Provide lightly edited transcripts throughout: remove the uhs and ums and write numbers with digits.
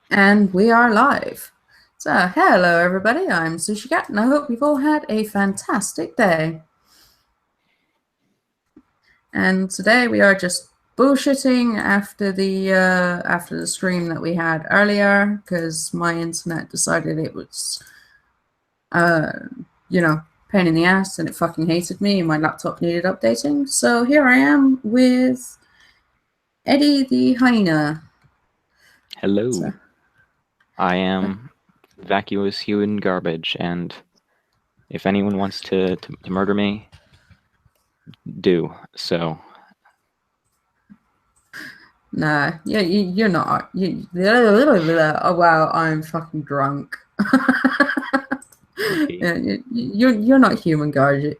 And we are live. So, hello everybody, I'm Sushikat, and I hope you've all had a fantastic day. And today we are just bullshitting after the stream that we had earlier, because my internet decided it was, pain in the ass, and it fucking hated me, and my laptop needed updating. So here I am with Eddie the Hyena. Hello. So, I am vacuous human garbage, and if anyone wants to murder me, do so. nah, you're not. Oh wow, I'm fucking drunk. Okay. Yeah, you're not human, guard.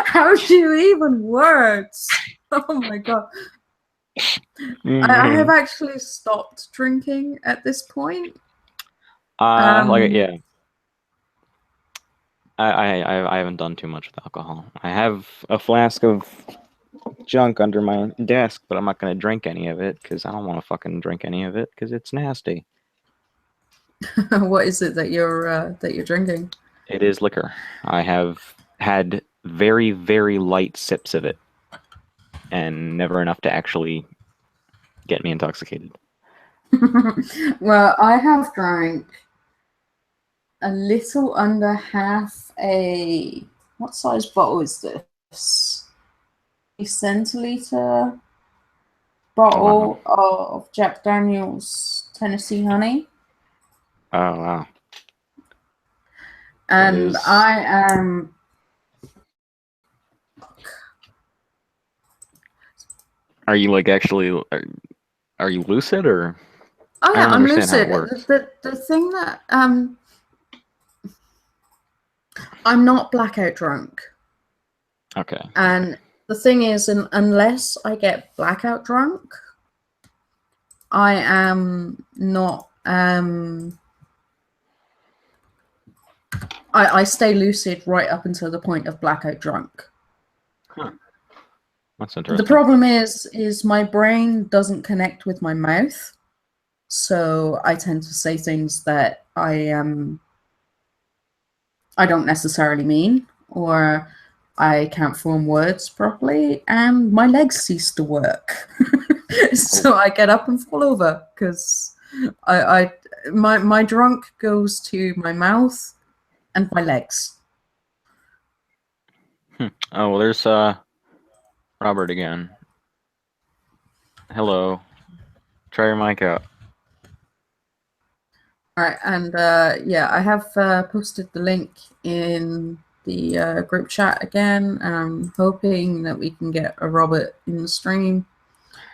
How do you even words? Oh my god. I have actually stopped drinking at this point. Yeah. I haven't done too much with alcohol. I have a flask of junk under my desk, but I'm not gonna drink any of it because I don't want to fucking drink any of it because it's nasty. What is it that you're drinking? It is liquor. I have had very, very light sips of it, and never enough to actually get me intoxicated. Well, I have drank a little under half a. What size bottle is this? A centiliter Oh wow. bottle of Jack Daniel's Tennessee Honey. Oh wow. That And is. I am. Are you like actually? Are you lucid or? Oh I yeah, don't I'm understand how it lucid. works. The thing that I'm not blackout drunk, Okay. and the thing is, unless I get blackout drunk, I am not. I stay lucid right up until the point of blackout drunk. Huh. That's The interesting. problem is my brain doesn't connect with my mouth, so I tend to say things that I don't necessarily mean, or I can't form words properly, and my legs cease to work. Oh. So I get up and fall over because I my drunk goes to my mouth and my legs. Oh well, there's Robert again. Hello. Try your mic out. All right, and yeah, I have posted the link in the group chat again, and I'm hoping that we can get a Robert in the stream.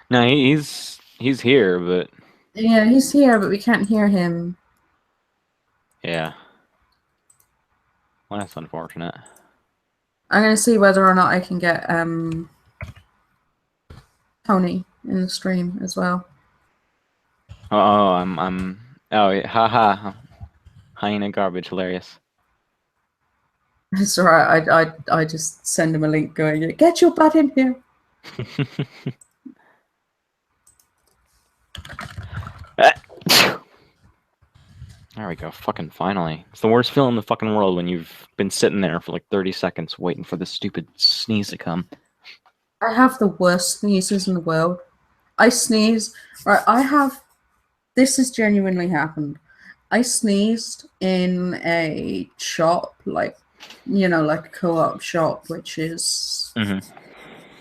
No, he's here, but Yeah, he's here, but we can't hear him. yeah. Well, that's unfortunate. I'm gonna see whether or not I can get Tony in the stream as well. Oh, I'm. Oh, yeah, haha. Hyena garbage, hilarious. It's alright. I just send him a link going, get your butt in here. There we go. Fucking finally. It's the worst feeling in the fucking world when you've been sitting there for like 30 seconds waiting for the stupid sneeze to come. I have the worst sneezes in the world. I sneeze. Right, I have. This has genuinely happened. I sneezed in a shop, like like a co-op shop, which is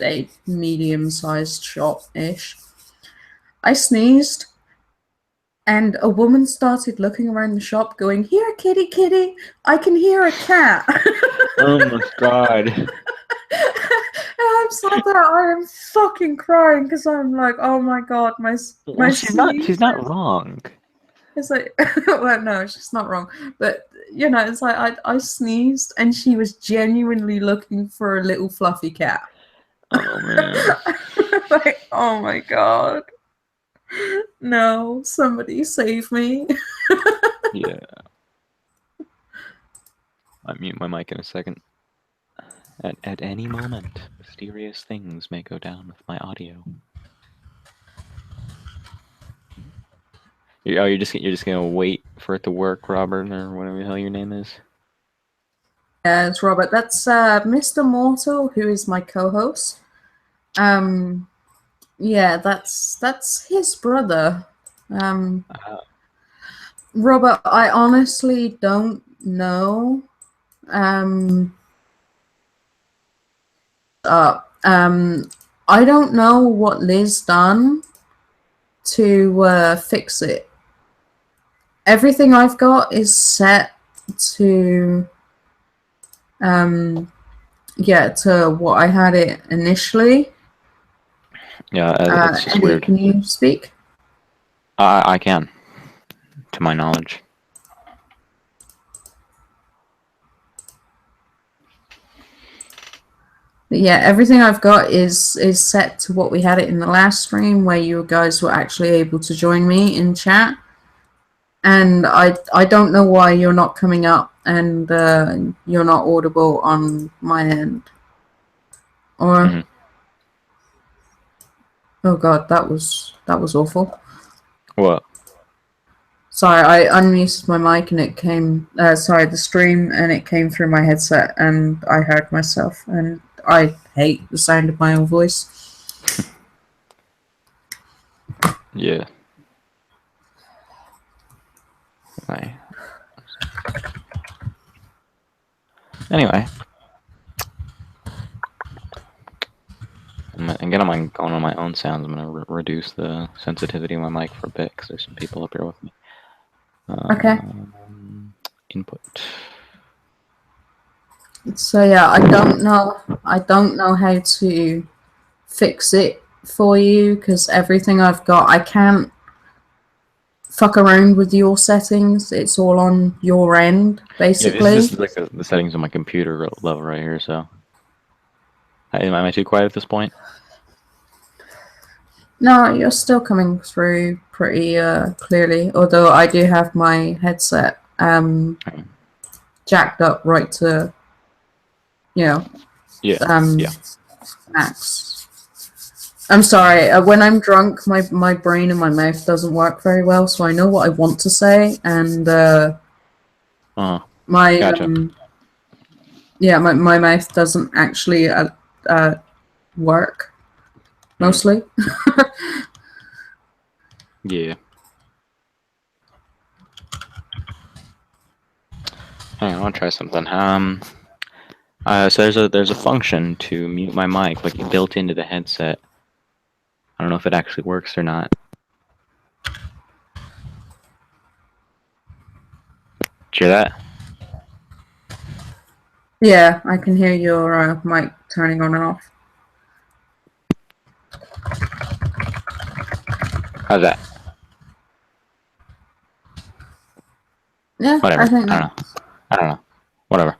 a medium-sized shop-ish. I sneezed, and a woman started looking around the shop, going, "Here, kitty, kitty, I can hear a cat." Oh my god. I'm sat there, I am fucking crying because I'm like, oh my god, my Well, she's not. sneeze. She's not wrong. It's like, well, no, she's not wrong, but it's like I sneezed and she was genuinely looking for a little fluffy cat. Oh man. Like, oh my god, no, somebody save me. Yeah. I mute my mic in a second. At any moment, mysterious things may go down with my audio. You're just gonna wait for it to work, Robert, or whatever the hell your name is. Yeah, it's Robert. That's Mr. Mortal, who is my co-host. Yeah, that's his brother. Um, Robert, I honestly don't know. Um, uh, I don't know what Liz done to fix it. Everything I've got is set to to what I had it initially. Yeah, it's just Eddie, weird. can you speak? I can, to my knowledge. But yeah, everything I've got is set to what we had it in the last stream, where you guys were actually able to join me in chat. And I don't know why you're not coming up and you're not audible on my end. Or oh god, that was awful. What? Sorry, I unmuted my mic and it came. Sorry, the stream, and it came through my headset, and I heard myself, and I hate the sound of my own voice. Yeah. Right. Anyway. Again, I'm going on my own sounds. I'm going to reduce the sensitivity of my mic for a bit because there's some people up here with me. Okay. Input. So yeah, I don't know how to fix it for you because everything I've got, I can't fuck around with your settings. It's all on your end, basically. Yeah, this is like the settings on my computer level right here. So, am I too quiet at this point? No, you're still coming through pretty clearly. Although I do have my headset jacked up right to, yeah. max. I'm sorry. When I'm drunk, my brain and my mouth doesn't work very well, so I know what I want to say, and my gotcha. my mouth doesn't actually work mostly. Yeah. Hang on, I want to try something. So there's a function to mute my mic, like built into the headset. I don't know if it actually works or not. Did you hear that? Yeah, I can hear your mic turning on and off. How's that? Yeah, Whatever. I think I don't know. Whatever.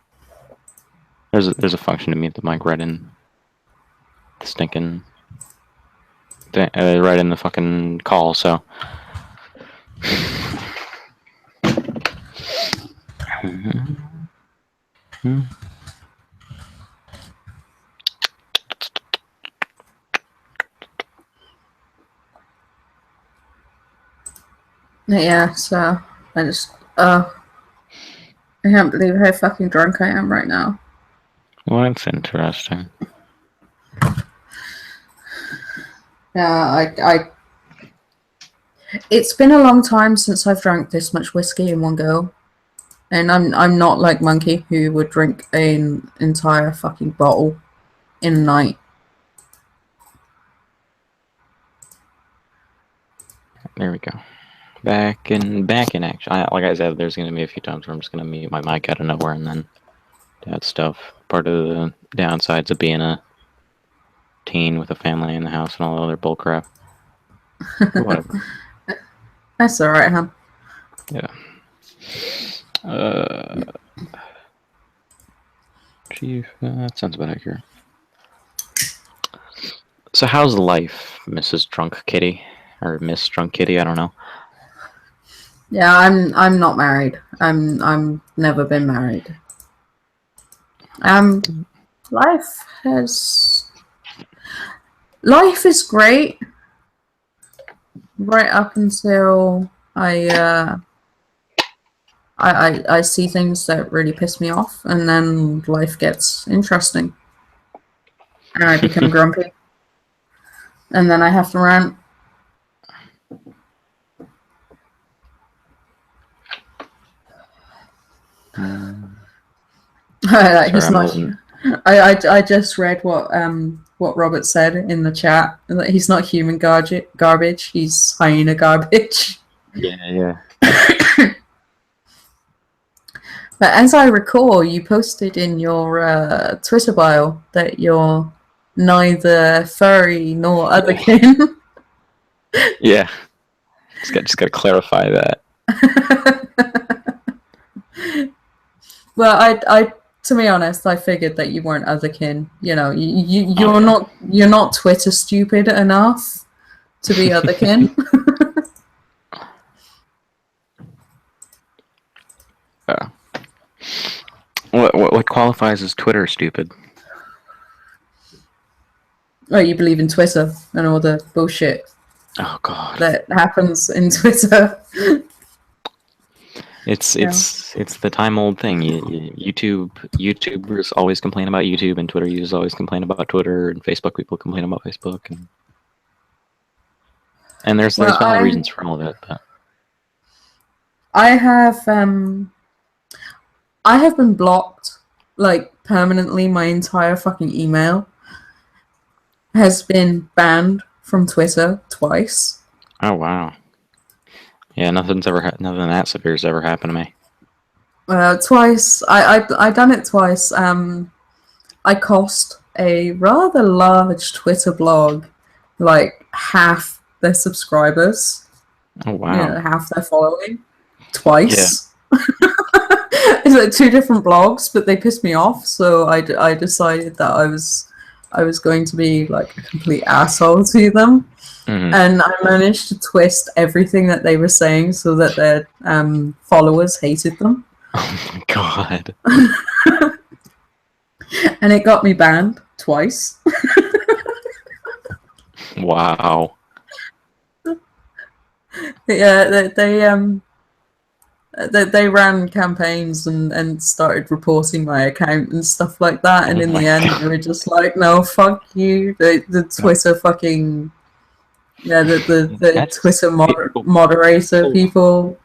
There's a function to mute the mic right in the stinking right in the fucking call. So. Yeah, so I just I can't believe how fucking drunk I am right now. Well, that's interesting. Yeah, I it's been a long time since I've drank this much whiskey in one go. And I'm not like Monkey, who would drink an entire fucking bottle in a night. There we go. Back in action. Like I said, there's gonna be a few times where I'm just gonna mute my mic out of nowhere, and then that stuff. Part of the downsides of being a teen with a family in the house and all the other bullcrap. Whatever. That's alright, huh? Yeah. Chief, that sounds about accurate. So how's life, Mrs. Drunk Kitty? Or Miss Drunk Kitty, I don't know. Yeah, I'm not married. I'm never been married. Life is great. Right up until I I see things that really piss me off, and then life gets interesting, and I become grumpy, and then I have to rant. He's not. I just read what Robert said in the chat, that he's not human garbage. He's hyena garbage. Yeah. But as I recall, you posted in your Twitter bio that you're neither furry nor otherkin. Yeah. Just got to clarify that. Well, I to be honest, I figured that you weren't otherkin. You know, you're not Twitter stupid enough to be otherkin. What qualifies as Twitter stupid? Oh, you believe in Twitter and all the bullshit Oh God, that happens in Twitter. it's the time old thing. YouTubers always complain about YouTube, and Twitter users always complain about Twitter, and Facebook people complain about Facebook, and there's valid reasons for all of it. But I have been blocked, like, permanently. My entire fucking email has been banned from Twitter twice. Oh wow. Yeah, nothing that severe has ever happened to me. Twice. I done it twice. I cost a rather large Twitter blog like half their subscribers. Oh wow. You know, half their following. Twice. Yeah. It's like two different blogs, but they pissed me off, so I decided that I was going to be like a complete asshole to them. Mm-hmm. And I managed to twist everything that they were saying so that their followers hated them. Oh my God. And it got me banned twice. Wow. Yeah, they ran campaigns and started reporting my account and stuff like that. And in the end, they were just like, "No, fuck you." The Twitter fucking the Twitter moderator people.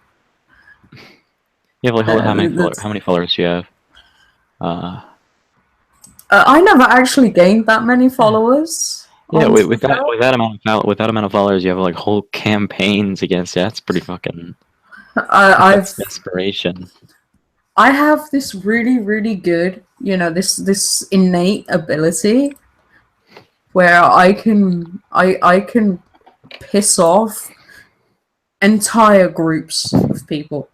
Yeah, like, how many followers do you have? I never actually gained that many followers. Yeah, with that amount of followers, you have like whole campaigns against. Yeah, that's pretty fucking. That's desperation. I have this really, really good, you know, this innate ability where I can piss off entire groups of people.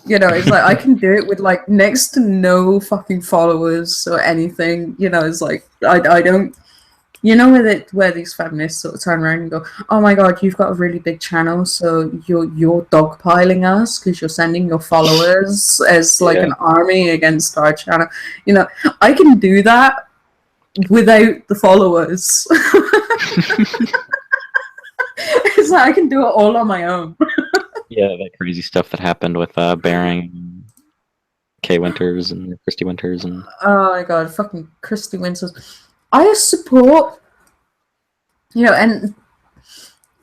You know, it's like I can do it with like next to no fucking followers or anything. You know, it's like I don't. You know where these feminists sort of turn around and go, "Oh my God, you've got a really big channel, so you're dogpiling us because you're sending your followers as like an army against our channel." You know, I can do that without the followers. It's like I can do it all on my own. Yeah, that crazy stuff that happened with Bearing, Kay Winters and Christy Winters and. Oh my God, fucking Christy Winters. I support, you know, and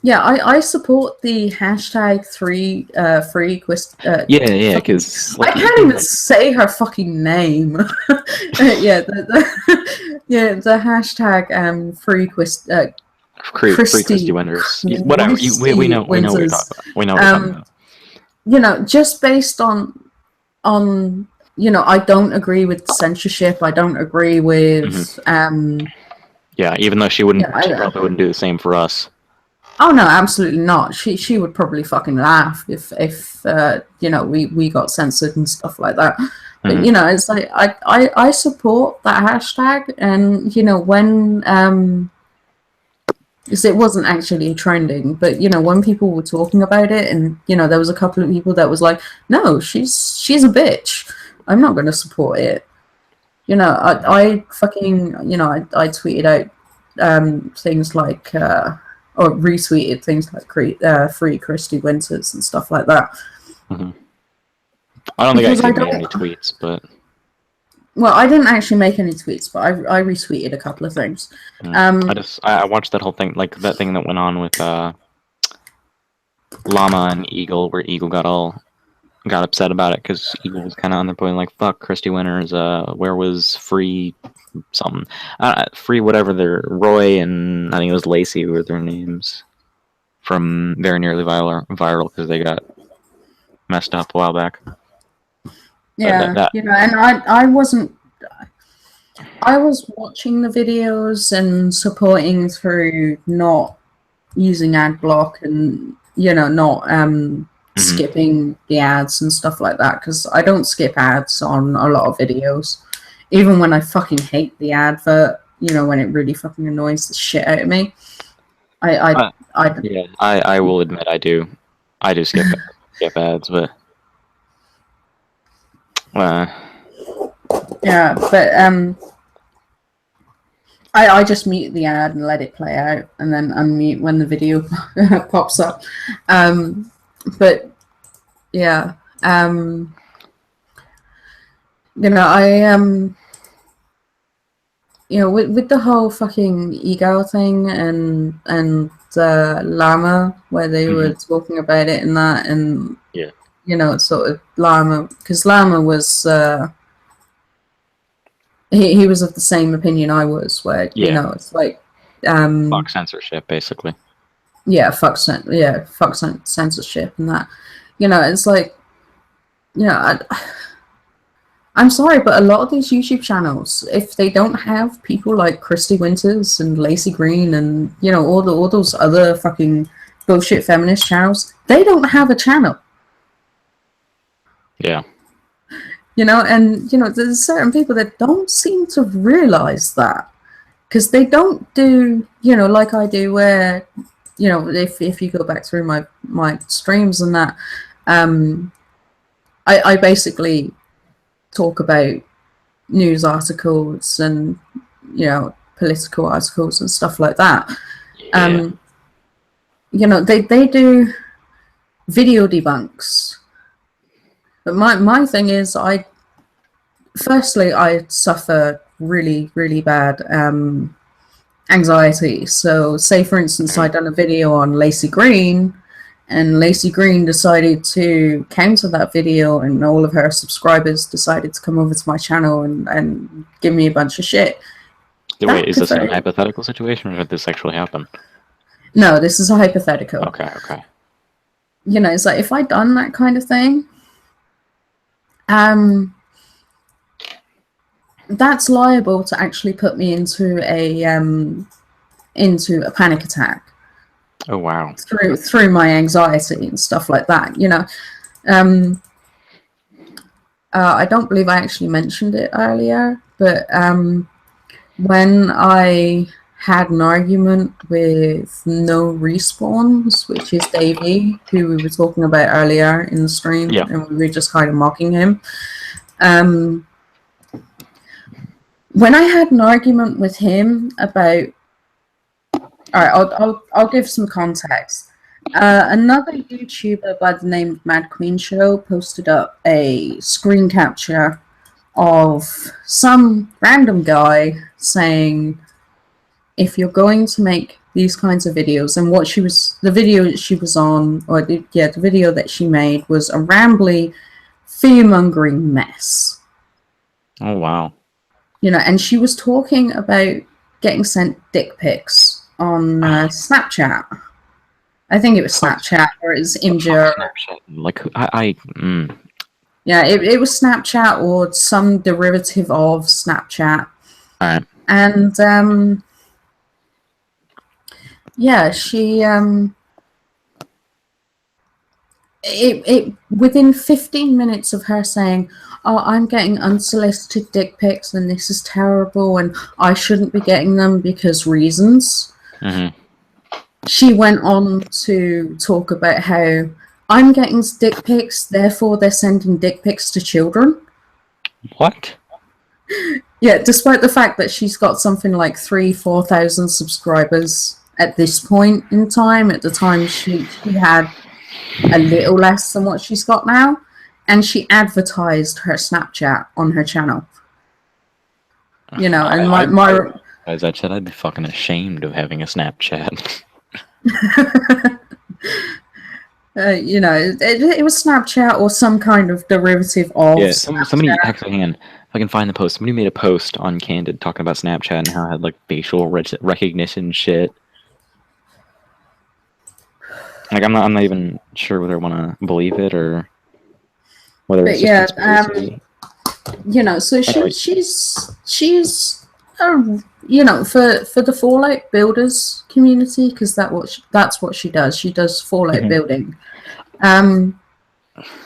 yeah, I support the hashtag free quest. Yeah, because I can't even say her fucking name. Yeah, the hashtag free quest. Free Christy Winters. Whatever. We know what you're talking about. We know what you're talking about. You know, just based on. You know, I don't agree with censorship. I don't agree with. Yeah, even though she wouldn't, she probably wouldn't do the same for us. Oh no, absolutely not. She would probably fucking laugh if you know we got censored and stuff like that. But you know, it's like I support that hashtag, and you know when because it wasn't actually trending, but you know when people were talking about it, and you know there was a couple of people that was like, no, she's a bitch. I'm not going to support it. You know, I fucking, you know, I tweeted out things like, or retweeted things like free Christy Winters and stuff like that. Mm-hmm. I don't think Because I made any tweets, but well, I didn't actually make any tweets, but I retweeted a couple of things. I watched that whole thing, like that thing that went on with Llama and Eagle, where Eagle got upset about it because Eagle was kind of on their point, like, fuck Christy Winters, where was free something, free whatever, their Roy and I think it was Lacey were their names from Very Nearly Viral because they got messed up a while back. Yeah, you know, and I wasn't. I was watching the videos and supporting through not using ad block and, you know, not skipping the ads and stuff like that, because I don't skip ads on a lot of videos, even when I fucking hate the advert, you know, when it really fucking annoys the shit out of me. I will admit I do skip ads, but yeah, but I just mute the ad and let it play out, and then unmute when the video pops up. But yeah, you know, you know, with the whole fucking ego thing and Llama, where they were talking about it and that, and yeah, you know, it's sort of Llama, because Llama was he was of the same opinion I was, where you know, it's like fuck censorship, basically. Yeah, fuck censorship and that. You know, it's like, you know, I'm sorry, but a lot of these YouTube channels, if they don't have people like Christy Winters and Lacey Green and, you know, all those other fucking bullshit feminist channels, they don't have a channel. Yeah. You know, and, you know, there's certain people that don't seem to realize that, because they don't do, you know, like I do, where, you know, if you go back through my streams and that, I basically talk about news articles and, you know, political articles and stuff like that. Yeah. You know, they do video debunks. But my thing is, I suffer really, really bad anxiety. So say, for instance, I'd done a video on Lacey Green, and Lacey Green decided to counter that video, and all of her subscribers decided to come over to my channel and give me a bunch of shit. Wait, is this a hypothetical situation, or did this actually happen? No, this is a hypothetical. Okay. You know, it's like, if I'd done that kind of thing, that's liable to actually put me into a panic attack. Oh wow! Through my anxiety and stuff like that, you know. I don't believe I actually mentioned it earlier, but when I had an argument with No Respawns, which is Davey, who we were talking about earlier in the stream, and we were just kind of mocking him. When I had an argument with him about, all right, I'll give some context. Another YouTuber by the name of Mad Queen Show posted up a screen capture of some random guy saying, if you're going to make these kinds of videos, and the video she was on, or the video that she made was a rambly, fear-mongering mess. Oh wow! You know, and she was talking about getting sent dick pics on Snapchat. I think it was Snapchat, or it was Imgur. Like Yeah, it was Snapchat or some derivative of Snapchat. All right. And yeah, she it within 15 minutes of her saying, "Oh, I'm getting unsolicited dick pics and this is terrible and I shouldn't be getting them because reasons," she went on to talk about how I'm getting dick pics, therefore they're sending dick pics to children. What? Yeah, despite the fact that she's got something like 3,000-4,000 subscribers, at this point in time. At the time, she had a little less than what she's got now, and she advertised her Snapchat on her channel. You know, and as I said, I'd be fucking ashamed of having a Snapchat. you know, it was Snapchat or some kind of derivative of Snapchat. Somebody actually, hang on, if I can find the post. Somebody made a post on Candid talking about Snapchat and how it had like facial recognition shit. Like I'm not even sure whether I want to believe it or whether it's just conspiracy. You know, so she's you know, for the Fallout builders community, because that's what she does. She does Fallout building.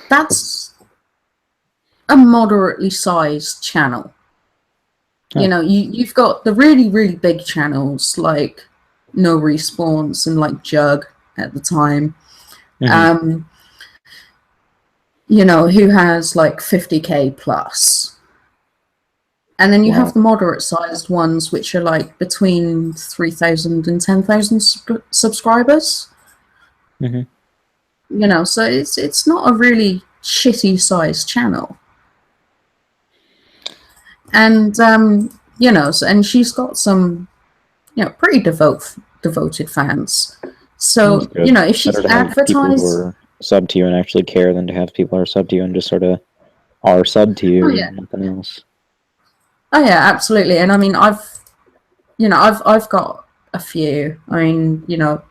That's a moderately sized channel. You know, you've got the really, really big channels like No Respawns and like Jug at the time. You know, who has like 50k plus. And then you have the moderate sized ones, which are like between 3,000 and 10,000 subscribers. You know, so it's not a really shitty sized channel. And you know, and she's got some, you know, pretty devoted fans. So you know, if she's advertised, sub to you and actually care than to have people who are sub to you and just sort of are sub to you and nothing else. Oh yeah, absolutely. And I mean, I've got a few. I mean, you know,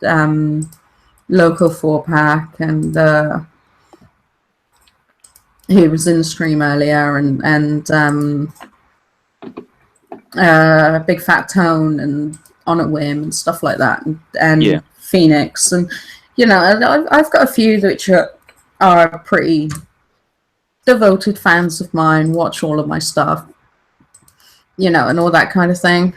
Local 4-Pack and who was in the stream earlier, and Big Fat Tone and On a Whim and stuff like that, and Phoenix, and you know, I've got a few which are pretty devoted fans of mine, watch all of my stuff, you know, and all that kind of thing.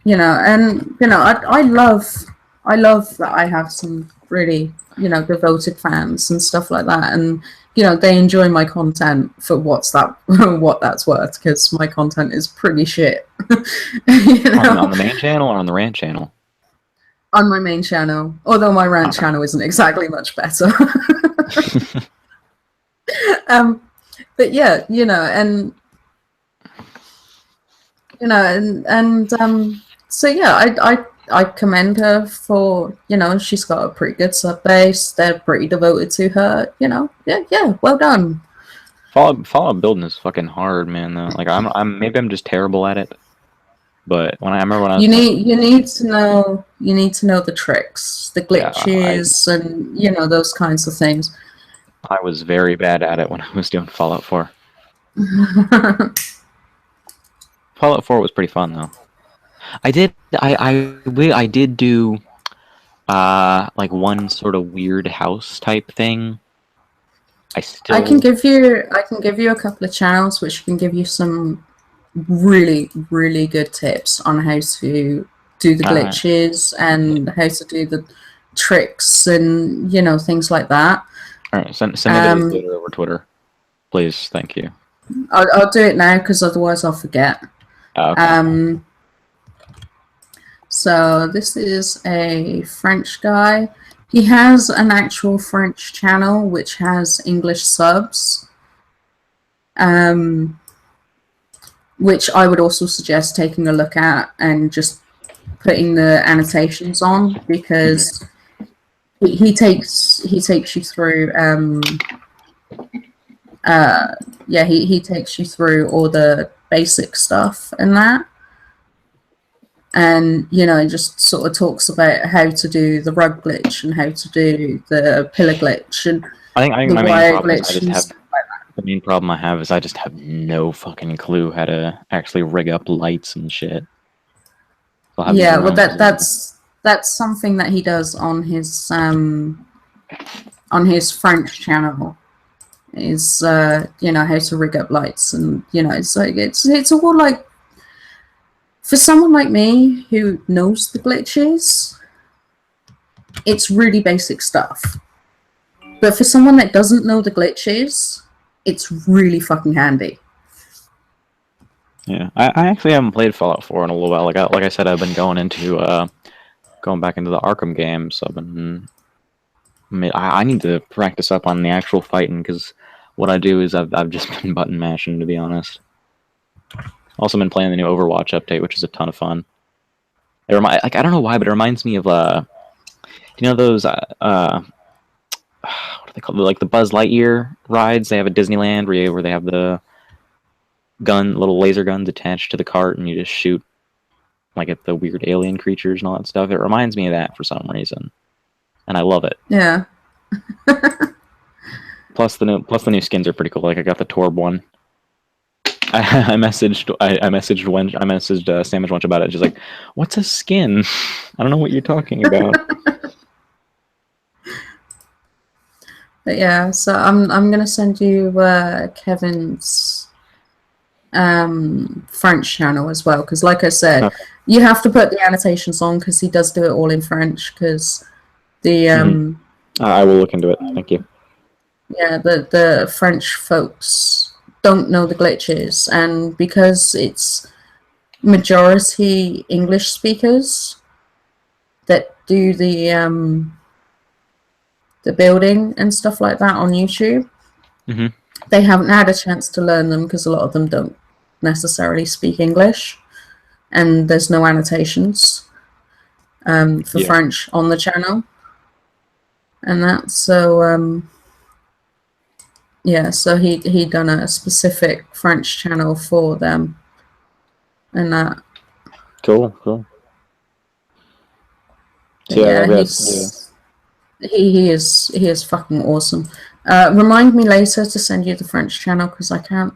You know, and you know, I love that I have some really, you know, devoted fans and stuff like that, and you know, they enjoy my content for what that's worth, because my content is pretty shit. You know? On the main channel or on the rant channel? On my main channel, although my rant channel isn't exactly much better. But yeah, you know, and you know, and so yeah, I commend her for, you know, she's got a pretty good sub base. They're pretty devoted to her, you know. Yeah, well done. Fallout building is fucking hard, man. Though, like maybe I'm just terrible at it. But I remember when I was you need to know the tricks, the glitches, and you know, those kinds of things. I was very bad at it when I was doing Fallout 4. Fallout 4 was pretty fun though. I did do like one sort of weird house type thing. I can give you a couple of channels which can give you some really, really good tips on how to do the glitches and how to do the tricks and, you know, things like that. All right, send me the Twitter over Twitter, please. Thank you. I'll do it now because otherwise I'll forget. Okay. So this is a French guy. He has an actual French channel which has English subs, which I would also suggest taking a look at and just putting the annotations on, because he takes you through he takes you through all the basic stuff and that. And, you know, just sort of talks about how to do the rug glitch and how to do the pillar glitch and I think the wire glitch. The main problem I have is I just have no fucking clue how to actually rig up lights and shit. Yeah, well, that's something that he does on his French channel. Is you know, how to rig up lights, and you know, it's like it's all like, for someone like me who knows the glitches, it's really basic stuff. But for someone that doesn't know the glitches, it's really fucking handy. Yeah, I actually haven't played Fallout 4 in a little while. Like I said, I've been going back into the Arkham games. So I've been. I need to practice up on the actual fighting because what I do is I've just been button mashing, to be honest. Also been playing the new Overwatch update, which is a ton of fun. I don't know why, but it reminds me of you know those what are they called? Like the Buzz Lightyear rides they have at Disneyland, where they have the little laser guns attached to the cart, and you just shoot like at the weird alien creatures and all that stuff. It reminds me of that for some reason, and I love it. Yeah. Plus the new skins are pretty cool. Like I got the Torb one. I messaged Sandwich Lunch about it. She's like, "What's a skin? I don't know what you're talking about." But yeah, so I'm gonna send you Kevin's French channel as well, because like I said, Okay. you have to put the annotations on because he does do it all in French. Because the I will look into it. Thank you. yeah, the French folks don't know the glitches, and because it's majority English speakers that do the building and stuff like that on YouTube, they haven't had a chance to learn them because a lot of them don't necessarily speak English, and there's no annotations for French on the channel, and that. So yeah, so he done a specific French channel for them, and that. Cool. So yeah, he is fucking awesome. Remind me later to send you the French channel because I can't.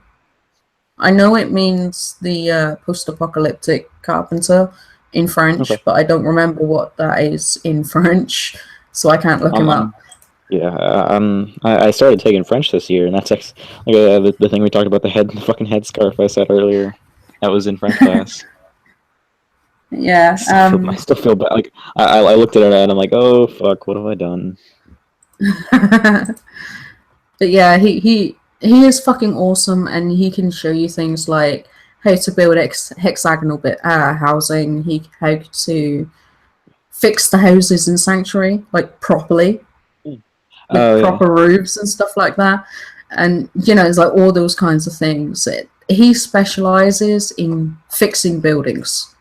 I know it means the post-apocalyptic carpenter in French, but I don't remember what that is in French, so I can't look him up. Yeah, I started taking French this year, and that's like the thing we talked about, the fucking headscarf I said earlier. That was in French class. Yeah. I still feel bad. Like I looked at it and I'm like, oh fuck, what have I done? But yeah, he is fucking awesome, and he can show you things like how to build hexagonal housing, how to fix the houses in Sanctuary like properly, with proper roofs and stuff like that, and it's like all those kinds of things. He specializes in fixing buildings.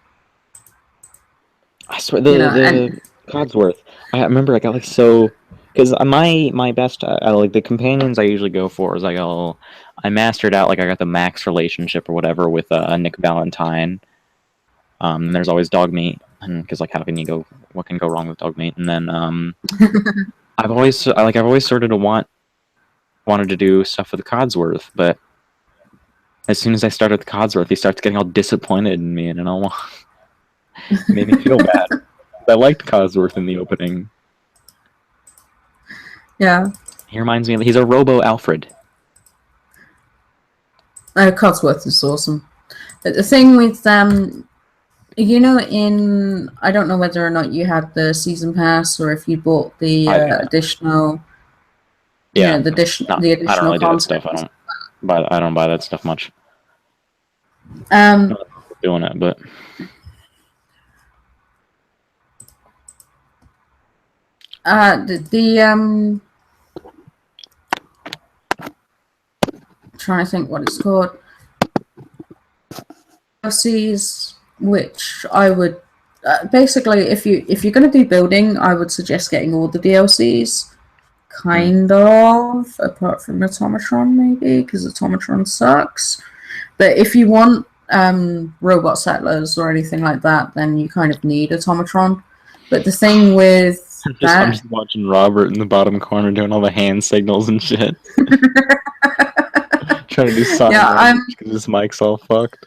I swear the Codsworth. I remember I got like so. Because my best, like the companions I usually go for is like I mastered out, like I got the max relationship or whatever with Nick Valentine. And there's always dog meat, and because like what can go wrong with dog meat? And then I've always started to wanted to do stuff with the Codsworth, but as soon as I started with the Codsworth, he starts getting all disappointed in me, and it made me feel bad. I liked Codsworth in the opening. Yeah. He reminds me. He's a Robo Alfred. Codsworth is awesome. But the thing with I don't know whether or not you had the season pass or if you bought the additional. Yeah, the additional. I don't really do that stuff. I don't buy that stuff much. Doing it, but. Trying to think what it's called. DLCs, which I would basically, if you're going to do building, I would suggest getting all the DLCs, kind of, apart from Automatron maybe, because Automatron sucks. But if you want robot settlers or anything like that, then you kind of need Automatron. But the thing with I'm just watching Robert in the bottom corner doing all the hand signals and shit. Trying to do sign language because his mic's all fucked.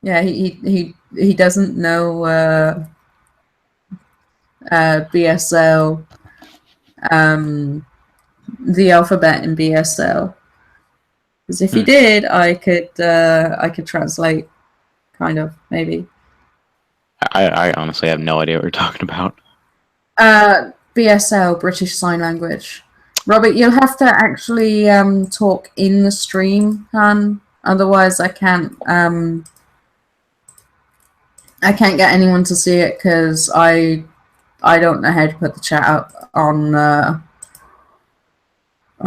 Yeah, he doesn't know BSL, the alphabet in BSL. Because if he did, I could translate, kind of, maybe. I honestly have no idea what you're talking about. BSL, British Sign Language. Robert, you'll have to actually talk in the stream, Han, Otherwise, I can't get anyone to see it because I don't know how to put the chat up on, or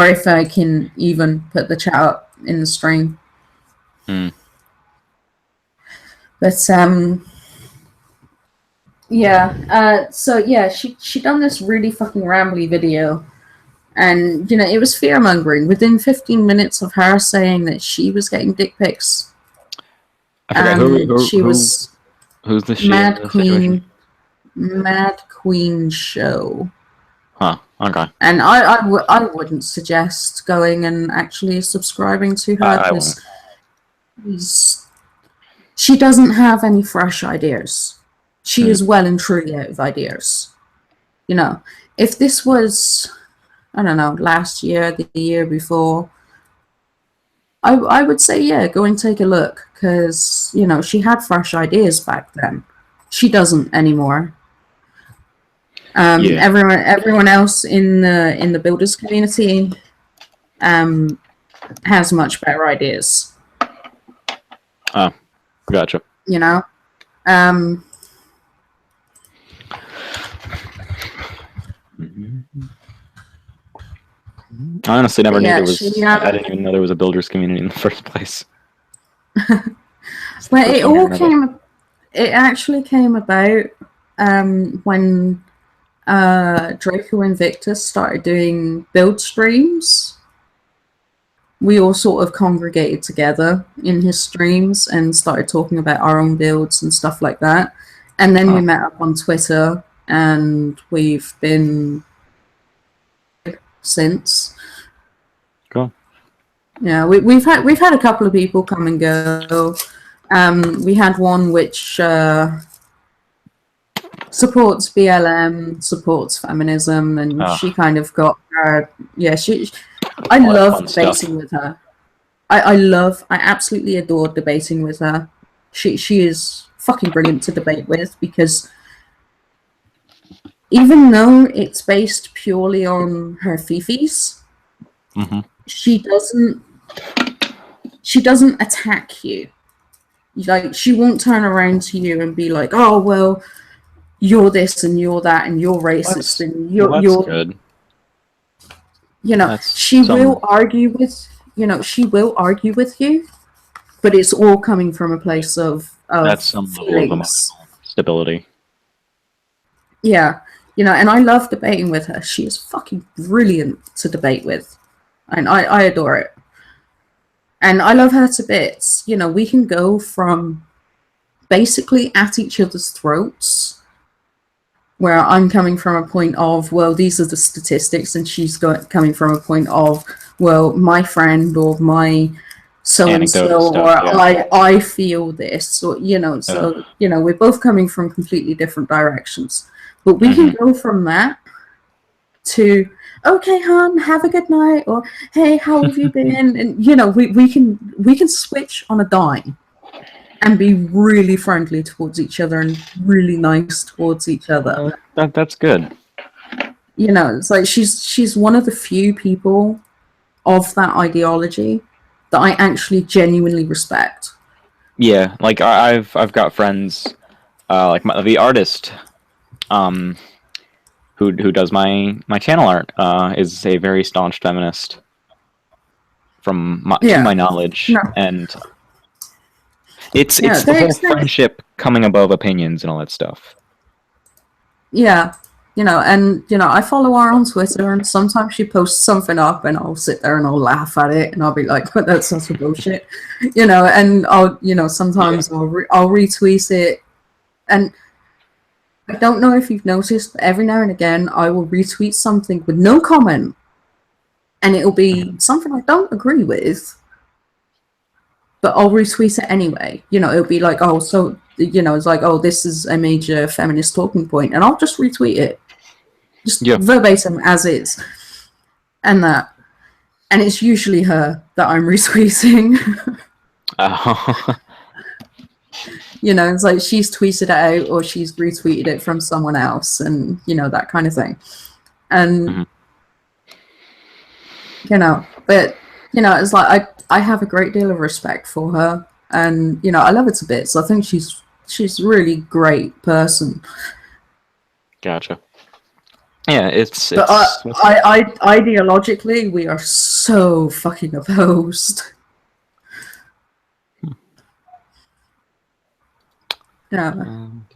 if I can even put the chat up in the stream. But yeah. So yeah, she done this really fucking rambly video, and you know it was fear mongering. Within 15 minutes of her saying that she was getting dick pics, I forgot she was who's the she Mad in Queen. situation? Mad Queen Show. Huh. Okay. And I wouldn't suggest going and actually subscribing to her I won't. because she doesn't have any fresh ideas. She is well and truly out of ideas. You know, if this was, I don't know, last year, the year before, I would say, yeah, go and take a look because, you know, she had fresh ideas back then. She doesn't anymore. Yeah. Everyone else in the builders community has much better ideas. Oh, gotcha. You know, I honestly never knew yeah, there was. I didn't even know there was a builders community in the first place. but it actually came about when Draco Invictus started doing build streams. We all sort of congregated together in his streams and started talking about our own builds and stuff like that. And then we met up on Twitter, and we've been since. Cool. Yeah, we've had a couple of people come and go. We had one which supports BLM, supports feminism, and she kind of got her. Yeah, I love debating with her. I absolutely adore debating with her. She is fucking brilliant to debate with because even though it's based purely on her fifis, she doesn't attack you. Like, she won't turn around to you and be like, "Oh well, you're this and you're that and you're racist and you're good." You know, she will argue with you, but it's all coming from a place of that's some feelings. level of emotional stability. Yeah, you know, and I love debating with her. She is fucking brilliant to debate with, and I adore it. And I love her to bits. You know, we can go from basically at each other's throats, where I'm coming from a point of, well, these are the statistics, and she's coming from a point of, well, my friend or my so-and-so, or I feel this, or, you know, so, you know, we're both coming from completely different directions. But we can go from that to, okay, hon, have a good night, or hey, how have you been? And, you know, we can switch on a dime and be really friendly towards each other and really nice towards each other. That's good. You know, it's like she's one of the few people of that ideology that I actually genuinely respect. Yeah, like I've got friends, like the artist, who does my channel art, is a very staunch feminist, from to my knowledge, and it's the whole friendship coming above opinions and all that stuff. Yeah, you know, and you know, I follow her on Twitter, and sometimes she posts something up, and I'll sit there and I'll laugh at it, and I'll be like, "That's such a bullshit," you know. And I'll, you know, sometimes I'll retweet it, and I don't know if you've noticed, but every now and again I will retweet something with no comment, and it'll be something I don't agree with, but I'll retweet it anyway. You know, it'll be like, oh, so, you know, it's like, oh, this is a major feminist talking point, and I'll just retweet it, just verbatim as is, and that, and it's usually her that I'm retweeting. You know, it's like she's tweeted it out or she's retweeted it from someone else, and you know, that kind of thing. And you know, but you know, it's like I have a great deal of respect for her, and you know, I love her to bits. I think she's a really great person. Gotcha. Yeah, But ideologically, we are so fucking opposed. Yeah,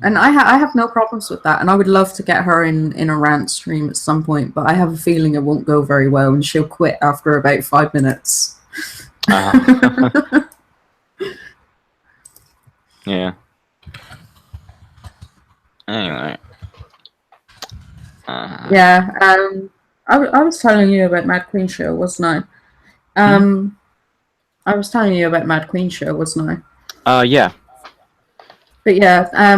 and I have no problems with that, and I would love to get her in a rant stream at some point. But I have a feeling it won't go very well, and she'll quit after about 5 minutes. Yeah. Anyway. Yeah. I was telling you about Mad Queen Show, wasn't I? I was telling you about Mad Queen Show, wasn't I? Yeah. But yeah,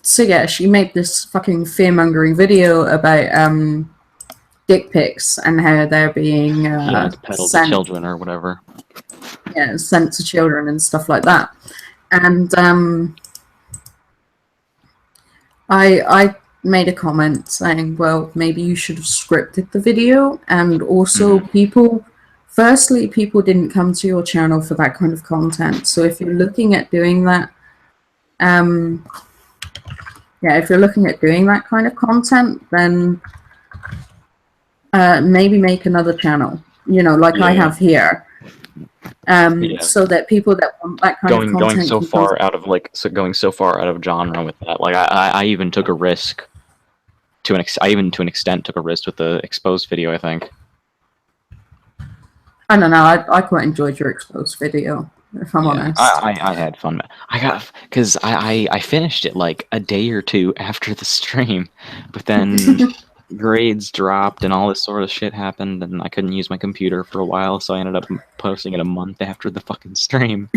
so yeah, she made this fucking fear-mongering video about dick pics and how they're being peddled to children or whatever. Yeah, sent to children and stuff like that. And I made a comment saying, well, maybe you should have scripted the video, and also people didn't come to your channel for that kind of content. So if you're looking at doing that, if you're looking at doing that kind of content, then maybe make another channel, you know, like I have here. So that people that want that kind of content going so far out of genre with that. Like I even took a risk to an extent took a risk with the exposed video, I think. I don't know, I quite enjoyed your exposed video, if I'm honest. I had fun. Because I finished it like a day or two after the stream, but then grades dropped and all this sort of shit happened, and I couldn't use my computer for a while, so I ended up posting it a month after the fucking stream.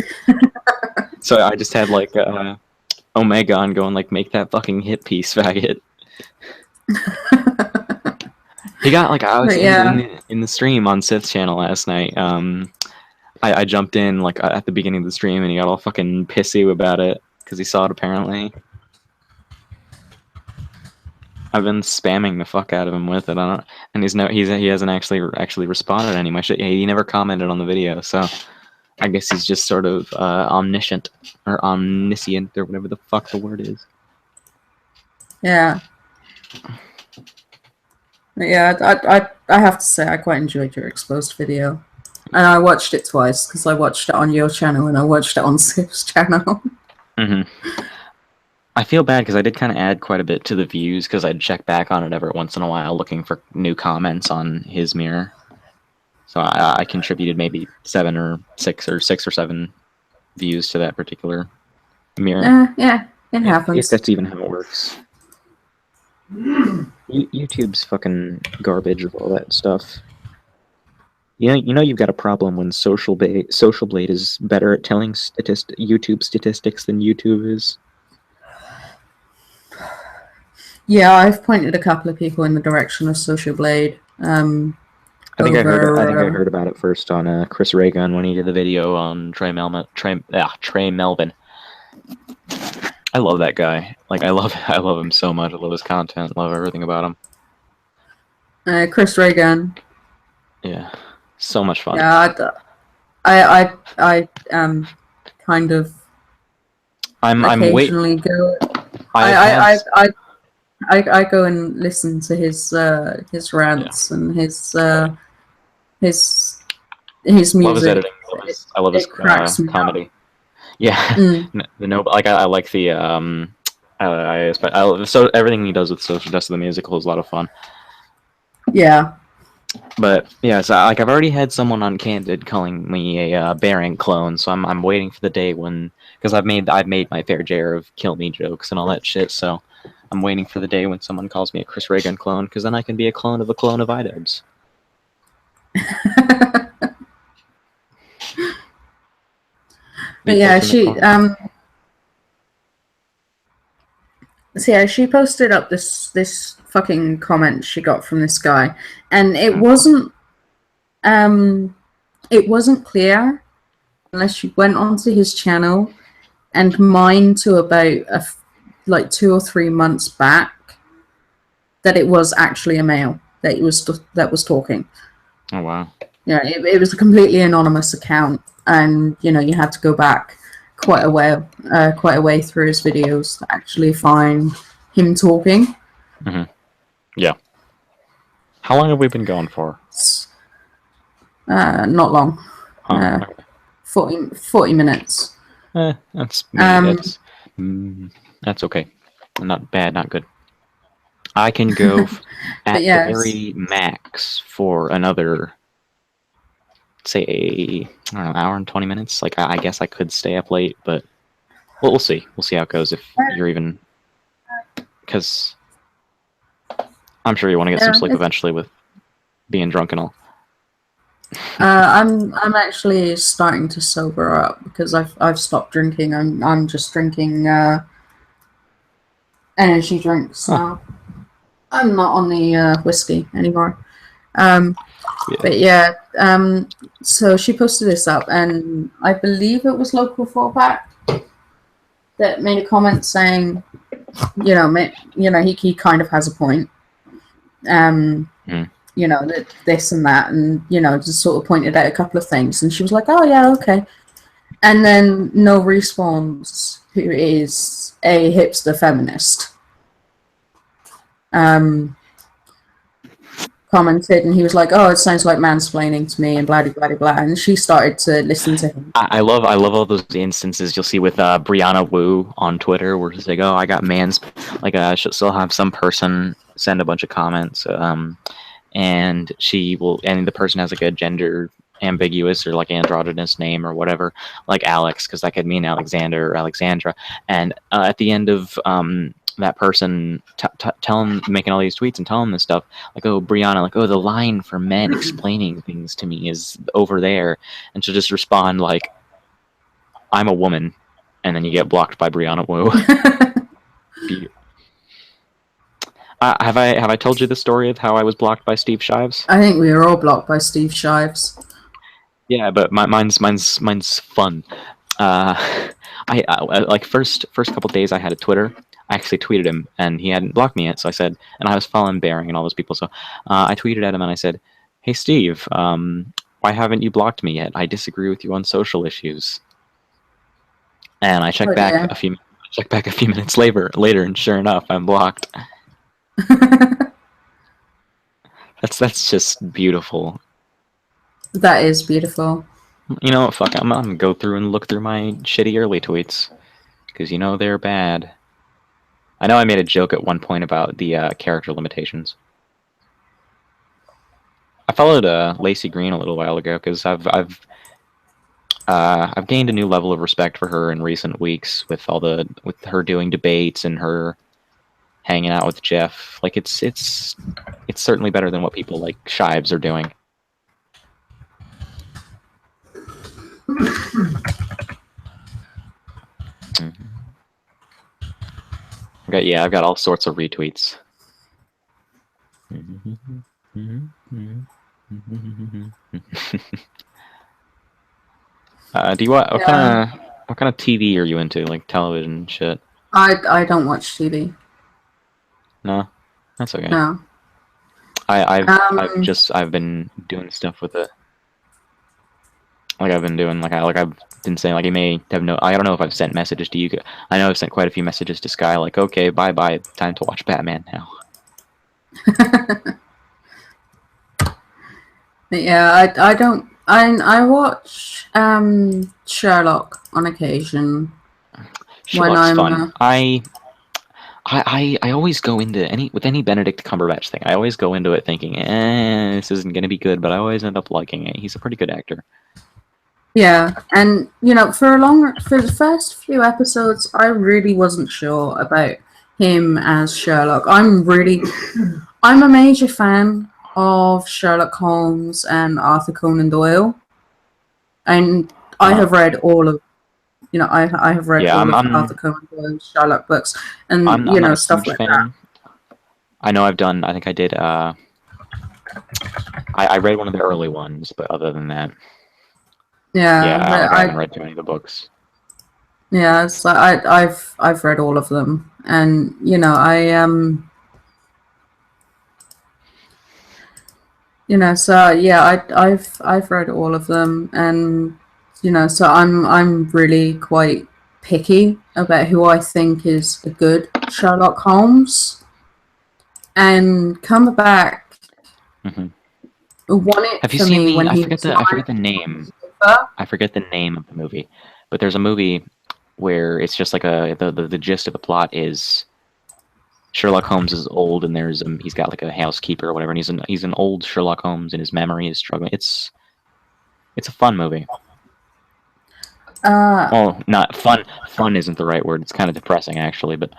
So I just had like Omega on going like, make that fucking hit piece, faggot. He got like, I was in the stream on Sith's channel last night. I jumped in like at the beginning of the stream, and he got all fucking pissy about it because he saw it apparently. I've been spamming the fuck out of him with it. And he hasn't actually responded any much. He never commented on the video, so I guess he's just sort of omniscient or omniscient or whatever the fuck the word is. Yeah. Yeah, I have to say I quite enjoyed your exposed video, and I watched it twice because I watched it on your channel and I watched it on Sif's channel. I feel bad because I did kind of add quite a bit to the views because I'd check back on it every once in a while looking for new comments on his mirror. So I contributed maybe 7 or 6 or 7 views to that particular mirror. Yeah, it happens. If that's even how it works. YouTube's fucking garbage with all that stuff. You know you've got a problem when Social Blade is better at telling YouTube statistics than YouTube is. Yeah, I've pointed a couple of people in the direction of Social Blade. I think I heard about it first on Chris Raygun when he did the video on Trey Melvin. I love that guy. Like I love him so much. I love his content. Love everything about him. Chris Raygun. Yeah, so much fun. Yeah, I kind of. I'm occasionally go. I go and listen to his rants and his music. Love his editing. I love his comedy. Yeah, I like the so everything he does with Social Justice the Musical is a lot of fun. Yeah. But yeah, so like I've already had someone on Candid calling me a Bearing clone, so I'm waiting for the day when, because I've made my fair share of kill me jokes and all that shit, so I'm waiting for the day when someone calls me a Chris Reagan clone, because then I can be a clone of iDubbbz. But yeah, she she posted up this fucking comment she got from this guy, and it wasn't clear unless you went onto his channel and mined to about like 2 or 3 months back that it was actually a male that was talking. Oh wow. Yeah, it was a completely anonymous account, and you had to go back quite a way through his videos to actually find him talking. Yeah. How long have we been going for? Not long. Okay. 40 minutes. That's me. That's okay. Not bad, not good. I can go at the very max for another, say, I don't know, hour and 20 minutes. Like, I guess I could stay up late, but we'll see. We'll see how it goes if you're even... Because I'm sure you want to get some sleep eventually with being drunk and all. I'm actually starting to sober up because I've stopped drinking. I'm just drinking energy drinks now. I'm not on the whiskey anymore. But yeah, so she posted this up, and I believe it was Local Fallback that made a comment saying, he kind of has a point. That this and that, and just sort of pointed out a couple of things, and she was like, "Oh yeah, okay," and then No Response, who is a hipster feminist, commented, and he was like, "Oh, it sounds like mansplaining to me," and blah blah blah blah, and she started to listen to him. I love all those instances you'll see with Brianna Wu on Twitter, where she's like, "Oh, I got she'll have some person send a bunch of comments, and the person has like a gender ambiguous or like androgynous name or whatever, like Alex, because that could mean Alexander or Alexandra, and at the end of that person making all these tweets and telling this stuff, like, oh, Brianna, like, oh, the line for men explaining things to me is over there, and she'll just respond like, I'm a woman, and then you get blocked by Brianna Wu. Have I told you the story of how I was blocked by Steve Shives? I think we were all blocked by Steve Shives. Yeah, but mine's fun. I like first couple days I had a Twitter. I actually tweeted him, and he hadn't blocked me yet. So I said, and I was following Bearing and all those people. So I tweeted at him and I said, "Hey Steve, why haven't you blocked me yet? I disagree with you on social issues." And I checked back a few minutes later, and sure enough, I'm blocked. That's just beautiful. That is beautiful. You know what? Fuck, I'm gonna go through and look through my shitty early tweets, because they're bad. I know I made a joke at one point about the character limitations. I followed Lacey Green a little while ago because I've gained a new level of respect for her in recent weeks with her doing debates and her hanging out with Jeff. Like it's certainly better than what people like Shives are doing. I've got all sorts of retweets. What kind of TV are you into? Like television shit? I don't watch TV. No, that's okay. No. I've been doing stuff with it. Like I've been doing I've been saying, like, I may have I don't know if I've sent messages to you. I know I've sent quite a few messages to Sky, like, okay, bye, time to watch Batman now. Yeah, I don't. I watch Sherlock on occasion. Sherlock's fun. I always go into any Benedict Cumberbatch thing. I always go into it thinking, this isn't gonna be good, but I always end up liking it. He's a pretty good actor. Yeah, and for the first few episodes, I really wasn't sure about him as Sherlock. I'm a major fan of Sherlock Holmes and Arthur Conan Doyle, and I have read all of I have read all of Arthur Conan Doyle's Sherlock books, and I'm stuff like that. I know I've done. I think I did. I read one of the early ones, but other than that, I haven't read too many of the books. Yeah, so I've read all of them, and You know, so yeah, I've read all of them, and you know, so I'm really quite picky about who I think is a good Sherlock Holmes. And Cumberbatch Hmm. won it Have you for seen me the? when he was I forget the lying name. to Lucifer. I forget the name of the movie, but there's a movie where it's just like the gist of the plot is Sherlock Holmes is old and there's he's got like a housekeeper or whatever, and he's an old Sherlock Holmes and his memory is struggling. It's a fun movie. Uh, Oh, not fun. Fun isn't the right word. It's kind of depressing actually, but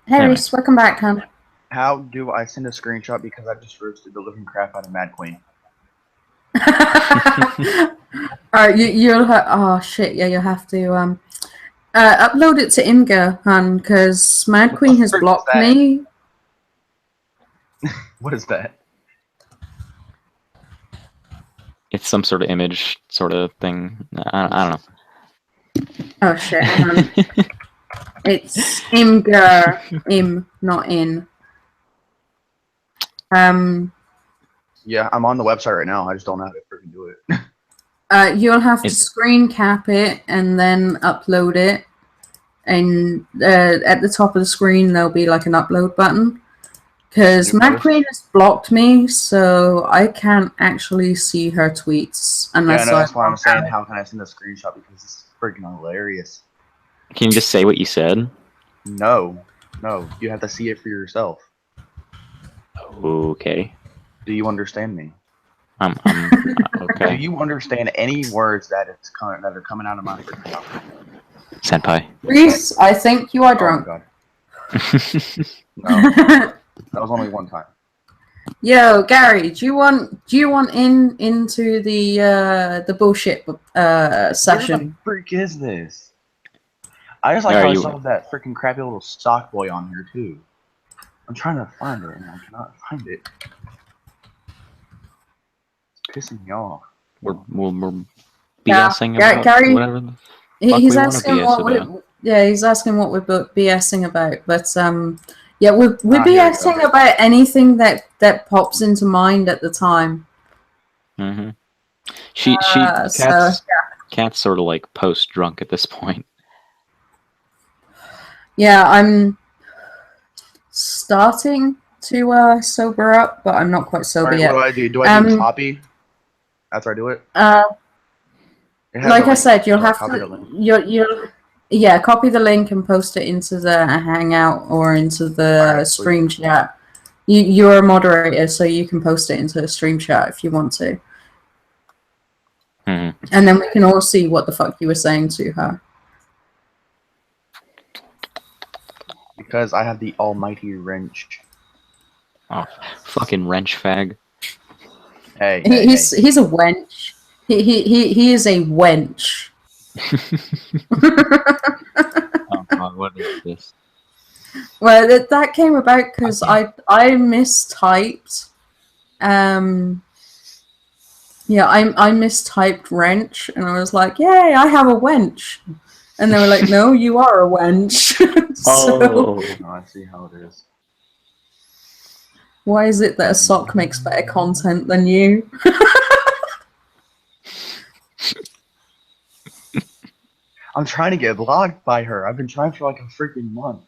Hey anyway. Reese, welcome back, hon. How do I send a screenshot because I just roasted the living crap out of Mad Queen? Alright, you'll have. Oh shit! Yeah, you'll have to upload it to Imgur, hon, because Mad What Queen the has frick is blocked that? me. What is that? It's some sort of image sort of thing. I don't Oh shit! Hang on. know. It's Imgur, not in. Yeah, I'm on the website right now. I just don't know how to freaking do it. You'll have to It- screen cap it and then upload it. And at the top of the screen, there'll be like an upload button. Because New Mad post? Queen has blocked me, so I can't actually see her tweets Yeah, unless no, that's why I'm log saying out. how can I send a screenshot because this is freaking hilarious. Can you just say what you said? No, you have to see it for yourself. Okay. Do you understand me? I'm Do okay. you understand any words that are coming out of my freaking mouth? Senpai. Reese, I think you are Oh my drunk. god. No, that was only one time. Yo, Gary, do you want into the bullshit Where the session? freak is this? I just like Are how I you- saw that freaking crappy little sock boy on here too. I'm trying to find it and I cannot find it. It's pissing me off. we're Yeah, BSing Gary, about Gary whatever the fuck he's we want to asking BS what about. he's asking what we're BSing about, but yeah, we're Here we go. BSing about anything that pops into mind at the time. Mm-hmm. So Cat's sort of like post drunk at this point. yeah, I'm starting to sober up, but I'm not quite sober Alright, yet. what do I do? Do I do copy after I do it? It has Like a I link. said, you'll So I have copy the to link. yeah, copy the link and post it into the Hangout or into the Alright, sweet. stream chat. You're a moderator, so you can post it into the stream chat if you want to. Mm-hmm. And then we can all see what the fuck you were saying to her. Because I have the almighty wrench. Oh, fucking wrench fag. Hey, He's a wench. He is a wench. Oh god, what is this? Well, that came about because I mistyped. Yeah, I mistyped wrench, and I was like, "Yay, I have a wench," and they were like, "No, you are a wench." So Oh, Oh, I see how it is. why is it that a sock makes better content than you? I'm trying to get blocked by her. I've been trying for like a freaking month.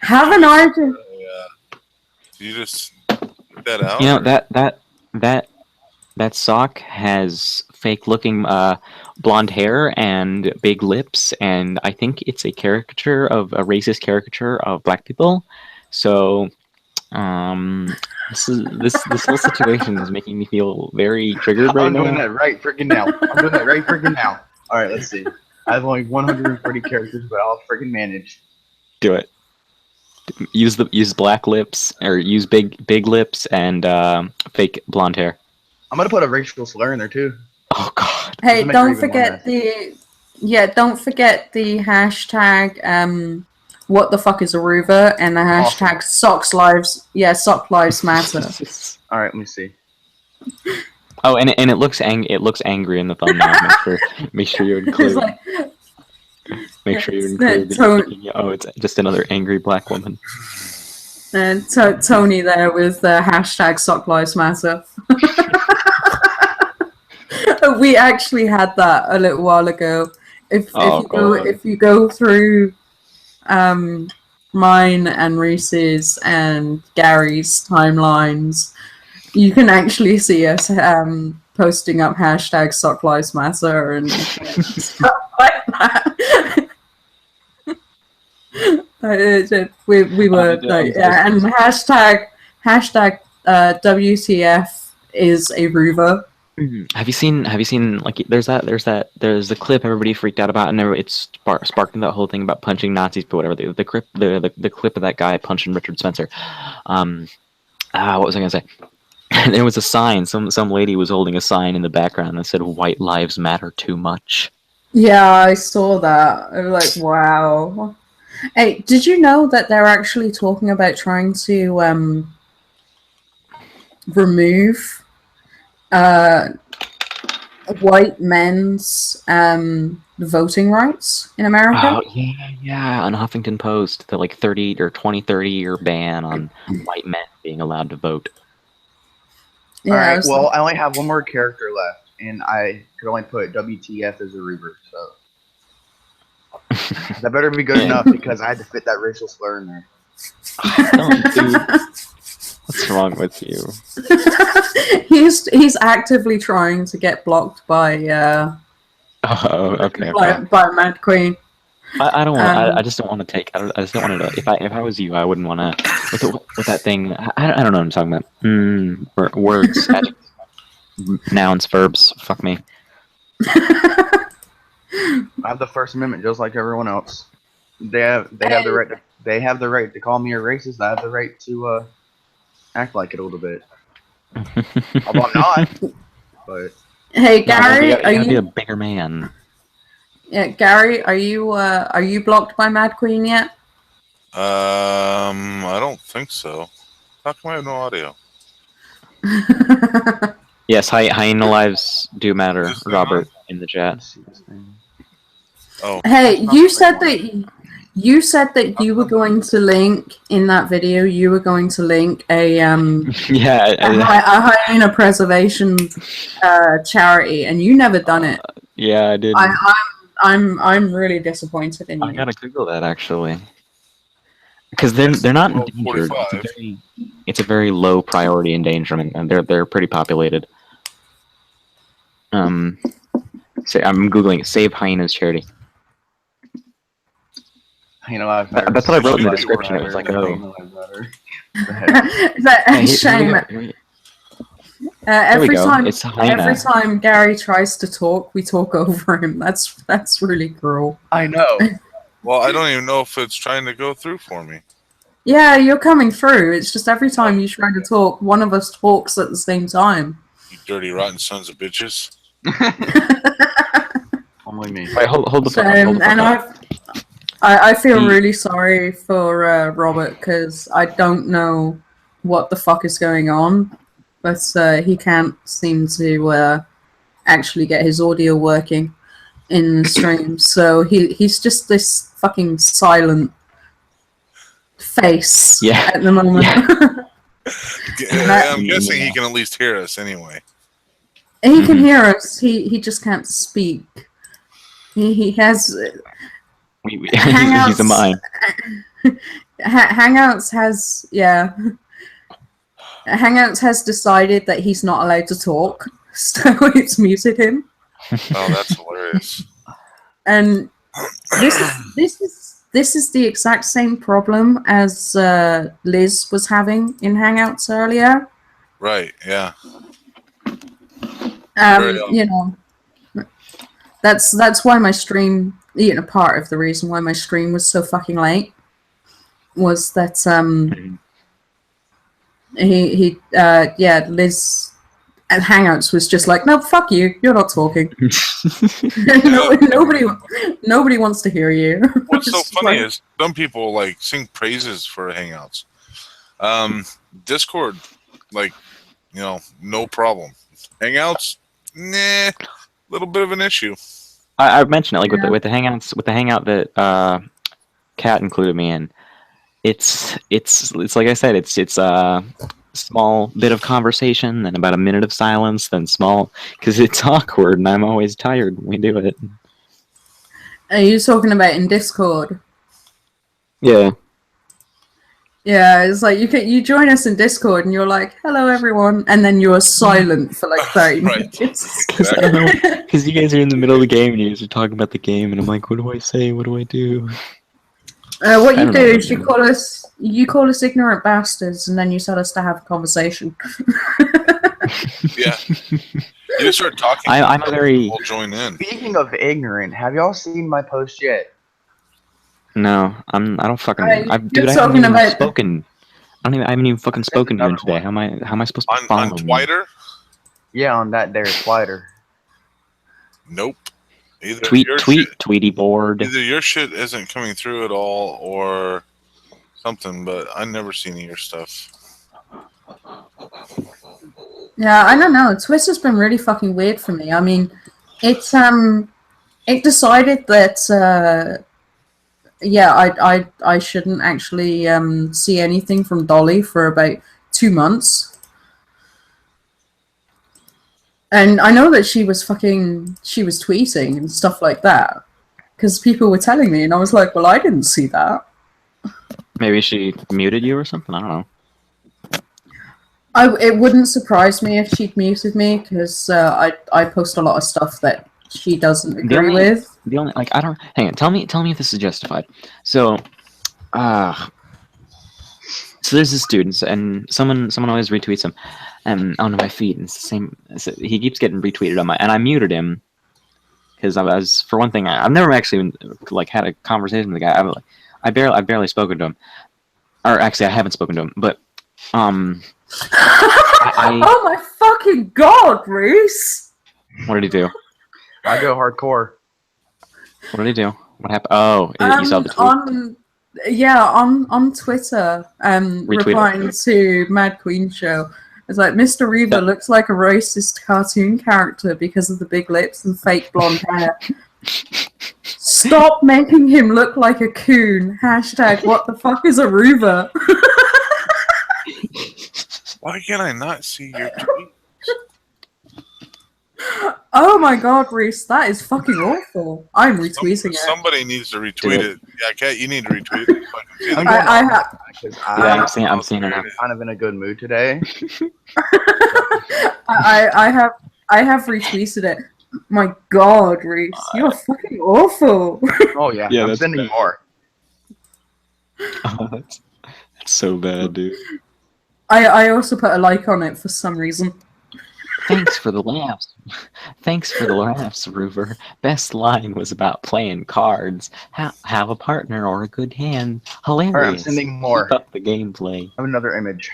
Haven't I? Just... You just put that out? you know that sock has fake looking blonde hair and big lips, and I think it's a caricature of a racist caricature of black people. So this whole situation is making me feel very triggered right I'm doing now. that right freaking now. I'm doing that right freaking now. Alright, let's see. I have only 140 characters, but I'll freaking manage. Do it. Use black lips or use big lips and fake blonde hair. I'm gonna put a racial slur in there too. Oh god. Hey, Just to make her don't even more forget don't forget the hashtag what the fuck is Aruba and the hashtag sock lives matter. Alright, let me see. Oh, and it looks angry in the thumbnail. Make sure you include. It's like, Make sure you Yeah, include that. Oh, it's just another angry black woman. And Tony there with the hashtag Sock Lives Matter. We actually had that a little while ago. If you go through mine and Reese's and Gary's timelines, you can actually see us posting up hashtag Sock Lives Matter and stuff like that. We were and hashtag WTF is a Ruva. Have you seen like there's the clip everybody freaked out about, and it's sparking that whole thing about punching Nazis, but whatever, the clip of that guy punching Richard Spencer. What was I gonna say? There was a sign. Some lady was holding a sign in the background that said "White lives matter too much." Yeah, I saw that. I was like, wow. Hey, did you know that they're actually talking about trying to remove white men's voting rights in America? Oh yeah. On Huffington Post, the like 30-year ban on white men being allowed to vote. Yeah, Alright, well, I only have one more character left, and I could only put WTF as a Reaver, so that better be good enough because I had to fit that racial slur in there. Dude, what's wrong with you? he's actively trying to get blocked by okay. by Mad Queen. I don't want. I just don't want to take. I just don't want to. If I was you, I wouldn't want to. With that thing, I don't know what I'm talking about. Words, adjectives, nouns, verbs. Fuck me. I have the First Amendment just like everyone else. They have the right to. They have the right to call me a racist. I have the right to act like it a little bit. Although I'm not. But hey Gary, you gotta be a bigger man. Yeah, Gary, are you blocked by Mad Queen yet? I don't think so. How come I have no audio? Yes, hyena lives do matter, Robert, in the chat. Oh. Hey, you said that you were going to link in that video. You were going to link a a hyena preservation charity, and you never done it. Yeah, I did. I'm really disappointed in you. I gotta Google that actually, because they're not endangered. It's a very low priority endangerment, and they're pretty populated. I'm googling it. Save hyenas charity. You know, That's what I wrote in the description. It was like, oh. Shame. Every time Gary tries to talk, we talk over him. That's really cruel. I know. Well, I don't even know if it's trying to go through for me. Yeah, you're coming through. It's just every time you try to talk, one of us talks at the same time. You dirty, rotten sons of bitches. Only me. Wait, hold the phone. And I feel really sorry for Robert because I don't know what the fuck is going on, but he can't seem to actually get his audio working in the stream. So he's just this fucking silent face at the moment. I'm guessing he can at least hear us anyway. He can hear us. He just can't speak. He has. Hangouts, he's a mine. Hangouts has Hangouts has decided that he's not allowed to talk, so it's muted him. Oh, that's hilarious. And this is the exact same problem as Liz was having in Hangouts earlier. Right. Yeah. You know, that's why my stream. You know, part of the reason why my stream was so fucking late was that Liz at Hangouts was just like, no, fuck you, you're not talking. Nobody wants to hear you. What's so funny is some people like sing praises for Hangouts. Discord, like, you know, no problem. Hangouts, nah, little bit of an issue. I mentioned it like Yeah. with the hangouts with the hangout that Kat included me in. It's like I said, it's a small bit of conversation, then about a minute of silence, then small because it's awkward and I'm always tired when we do it. Are you talking about in Discord? Yeah. Yeah, it's like you join us in Discord and you're like, "Hello, everyone," and then you are silent for like 30 Right. minutes. Because I don't know. Because you guys are in the middle of the game and you guys are talking about the game, and I'm like, what do I say? What do I do? What I you don't do know. is you call us ignorant bastards, and then you tell us to have a conversation. Yeah. You start talking. I'm a very We'll join in. Speaking of ignorant, have y'all seen my post yet? no. I don't fucking. You're Dude, I haven't talking even about spoken. I haven't even fucking I sent spoken to you another today. one. How am I supposed to On follow you? Twitter? Yeah, on that there slider. Nope. Either Tweet, your Tweety board. Either your shit isn't coming through at all, or something. But I never seen your stuff. Yeah, I don't know. Twitter's been really fucking weird for me. I mean, it decided that I shouldn't actually see anything from Dolly for about 2 months. And I know that she was tweeting and stuff like that because people were telling me, and I was like, well, I didn't see that. Maybe she muted you or something. I don't know. It wouldn't surprise me if she'd muted me because I post a lot of stuff that she doesn't agree with. The only like I don't hang on. Tell me if this is justified. So, so there's this dude, and someone always retweets him, onto my feed, and it's the same. So he keeps getting retweeted on my, and I muted him because I was, for one thing, I've never actually like had a conversation with the guy. I've barely spoken to him, or actually I haven't spoken to him, but oh my fucking god, Reese! What did he do? I go hardcore. What did he do? What happened? Oh, you saw the tweet. On Twitter, replying to Mad Queen Show. It's like, Mr. Reaver looks like a racist cartoon character because of the big lips and fake blonde hair. Stop making him look like a coon. Hashtag what the fuck is a Reaver? Why can I not see your tweet? Oh my god, Reese, that is fucking awful. I'm retweeting it. Somebody needs to retweet it. Yeah, Kat, you need to retweet it. I'm seeing it. I'm kind of in a good mood today. I have retweeted it. My god, Reese, you're fucking awful. Oh yeah, I'm sending more. Oh, that's so bad, dude. I also put a like on it for some reason. Thanks for the laughs. Thanks for the laughs, Roover. Best line was about playing cards. Have a partner or a good hand. Hilarious. Alright, I'm sending more. Keep up the gameplay. I have another image.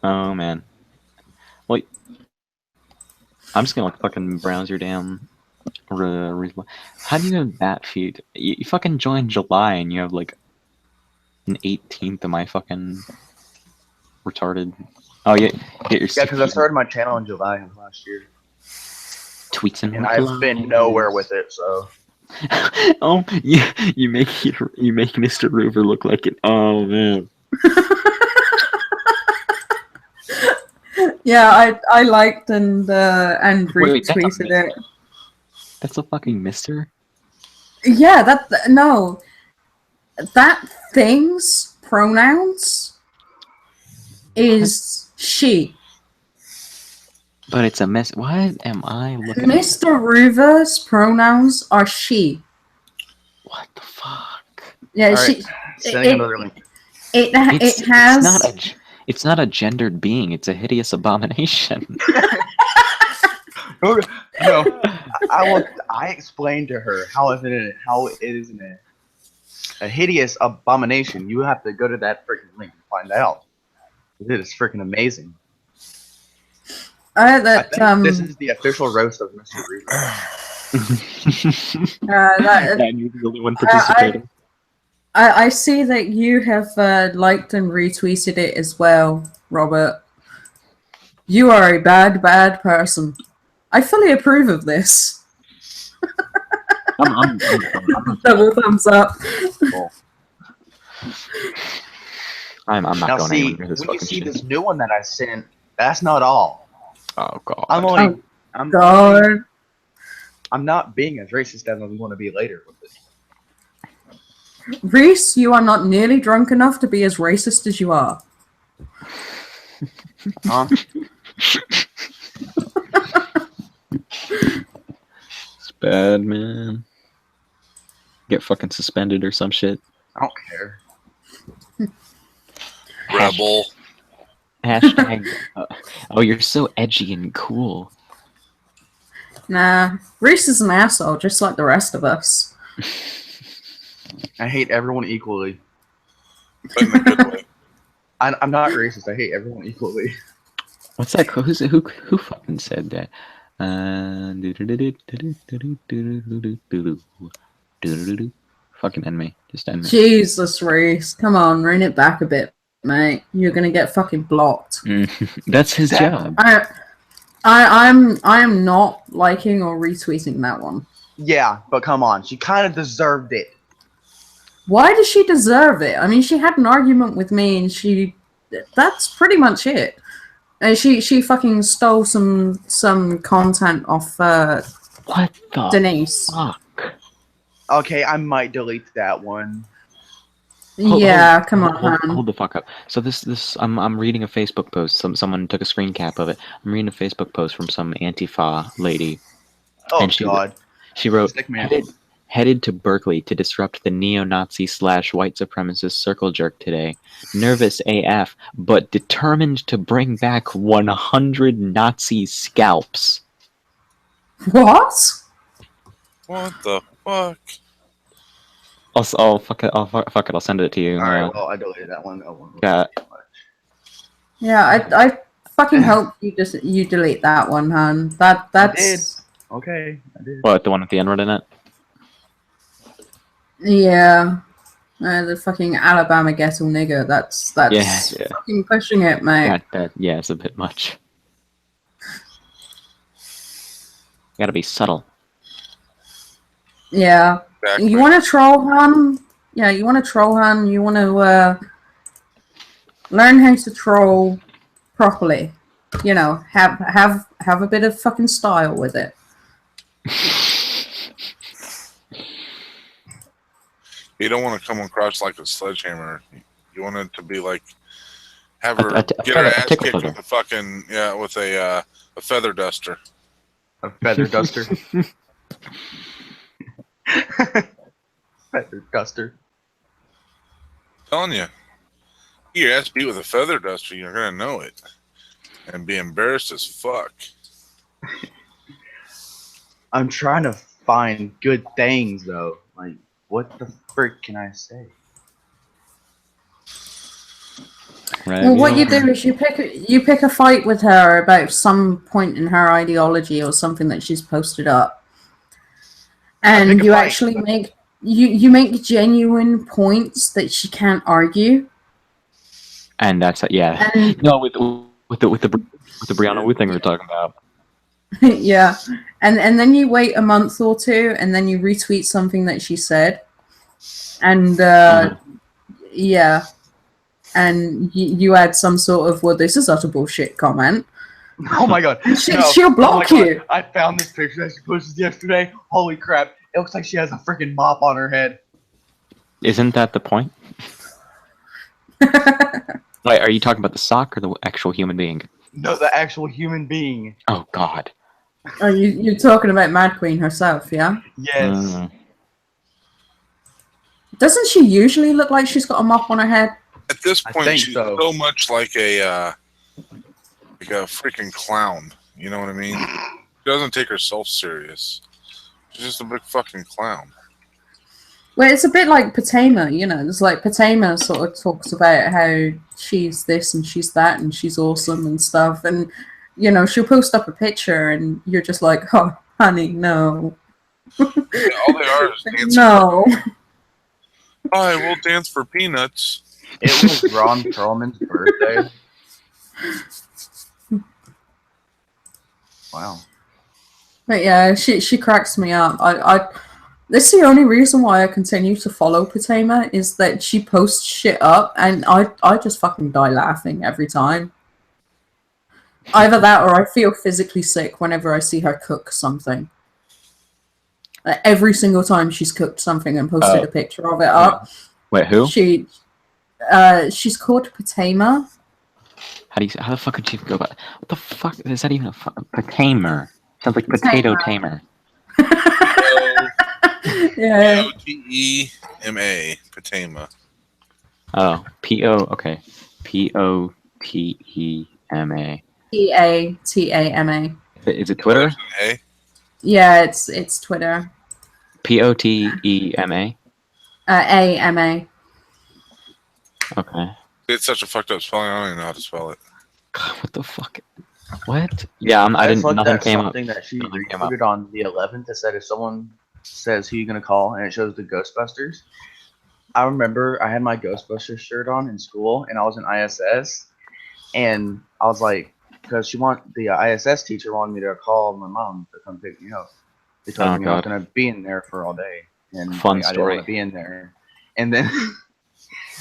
Oh man. Well, I'm just gonna like fucking browse your damn. How do you have that feed? You fucking joined July and you have like an 18th of my fucking retarded. Oh yeah, because I started my channel in July of last year. Tweets and I've been nowhere with it, so. Oh, you make Mr. Roover look like it. Oh man. Yeah, I liked and retweeted it. That's a fucking Mister. Yeah, that thing's pronouns is she. But it's a mess. What am I looking Mr. Roover's pronouns are she. What the fuck? Yeah, right. Sending another link. It's not a gendered being. It's a hideous abomination. No, I explained to her how it is a hideous abomination. You have to go to that freaking link and find out. It is freaking amazing. This is the official roast of Mr. Reaver. And you're the only one participating. I see that you have liked and retweeted it as well, Robert. You are a bad person. I fully approve of this. I'm Double thumbs up. Cool. I'm not Now going see, anywhere near this when you fucking see shit. this new one that I sent, that's not all. Oh god. God. I'm not being as racist as I'm going to be later with it. Reese, you are not nearly drunk enough to be as racist as you are. Huh? It's bad, man. Get fucking suspended or some shit. I don't care. Rebel. Hashtag. Oh, you're so edgy and cool. Nah, Reese is an asshole, just like the rest of us. I hate everyone equally. But in a good way. I'm not racist. I hate everyone equally. What's that? Who fucking said that? Fucking end me. Just end me. Jesus, Reese, come on, rein it back a bit, mate. You're gonna get fucking blocked. That's his job. I am not liking or retweeting that one. Yeah, but come on. She kind of deserved it. Why does she deserve it? I mean, she had an argument with me, and that's pretty much it. She fucking stole some content off What the Denise. fuck? Okay, I might delete that one. Come on, man. Hold the fuck up. So this I'm reading a Facebook post. Someone took a screen cap of it. I'm reading a Facebook post from some Antifa lady. Oh And God. She wrote, Stick man. headed to Berkeley to disrupt the neo-Nazi/white supremacist circle jerk today. Nervous AF, but determined to bring back 100 Nazi scalps. What? What the fuck? I'll fuck it. I'll send it to you. Alright, well, I deleted that one. Yeah. Yeah, I fucking hope you delete that one, hun. That's. I did. Okay, I did. What, the one with the N-word in it? Yeah. The fucking Alabama ghetto nigger. That's Yeah. fucking pushing it, mate. Yeah, it's a bit much. You gotta be subtle. Yeah. Exactly. You want to troll, hun? Yeah, you want to troll, hun? You want to learn how to troll properly. You know, have a bit of fucking style with it. You don't want to come across like a sledgehammer. You want it to be like have her get her ass kicked with a fucking with a feather duster. A feather duster. Feather duster. Telling you, get your ass beat with a feather duster. You're gonna know it and be embarrassed as fuck. I'm trying to find good things though. Like, what the frick can I say? Well, what you do is you pick a fight with her about some point in her ideology or something that she's posted up, and you actually make you make genuine points that she can't argue. And that's yeah. And, no, with the Brianna Wu thing we were talking about. Yeah, and then you wait a month or two, and then you retweet something that she said, and yeah. And you add some sort of, well, this is utter bullshit comment. Oh my god. She'll block you. God. I found this picture that she posted yesterday. Holy crap. It looks like she has a freaking mop on her head. Isn't that the point? Wait, are you talking about the sock or the actual human being? No, the actual human being. Oh god. Oh, you're talking about Mad Queen herself, yeah? Yes. Doesn't she usually look like she's got a mop on her head? At this point, she's so much like a freaking clown. You know what I mean? She doesn't take herself serious. She's just a big fucking clown. Well, it's a bit like Patema, you know. It's like Patema sort of talks about how she's this and she's that and she's awesome and stuff. And, you know, she'll post up a picture and you're just like, oh, honey, no. Yeah, all they are is dancing. No. I will dance for peanuts. It was Ron Perlman's birthday. Wow. But yeah, she cracks me up. This is the only reason why I continue to follow Potema is that she posts shit up, and I just fucking die laughing every time. Either that, or I feel physically sick whenever I see her cook something. Every single time she's cooked something and posted a picture of it up. Wait, who? She's called Potema. How the fuck could you go about? What the fuck is that even a Potamer? Sounds like potato tamer. Yeah. Potema. Potema. Oh, okay. Potema. Patama. Is it Twitter? Hey. Yeah, it's Twitter. Potema. AMA. Okay. It's such a fucked up spelling. I don't even know how to spell it. God, what the fuck? What? Yeah, I didn't. Nothing came up. Something that she tweeted on the 11th that said if someone says who you gonna call and it shows the Ghostbusters. I remember I had my Ghostbusters shirt on in school and I was in ISS, and I was like, because the ISS teacher wanted me to call my mom to come pick me up because I'm not gonna be in there for all day, and Fun I didn't story. want to be in there. And then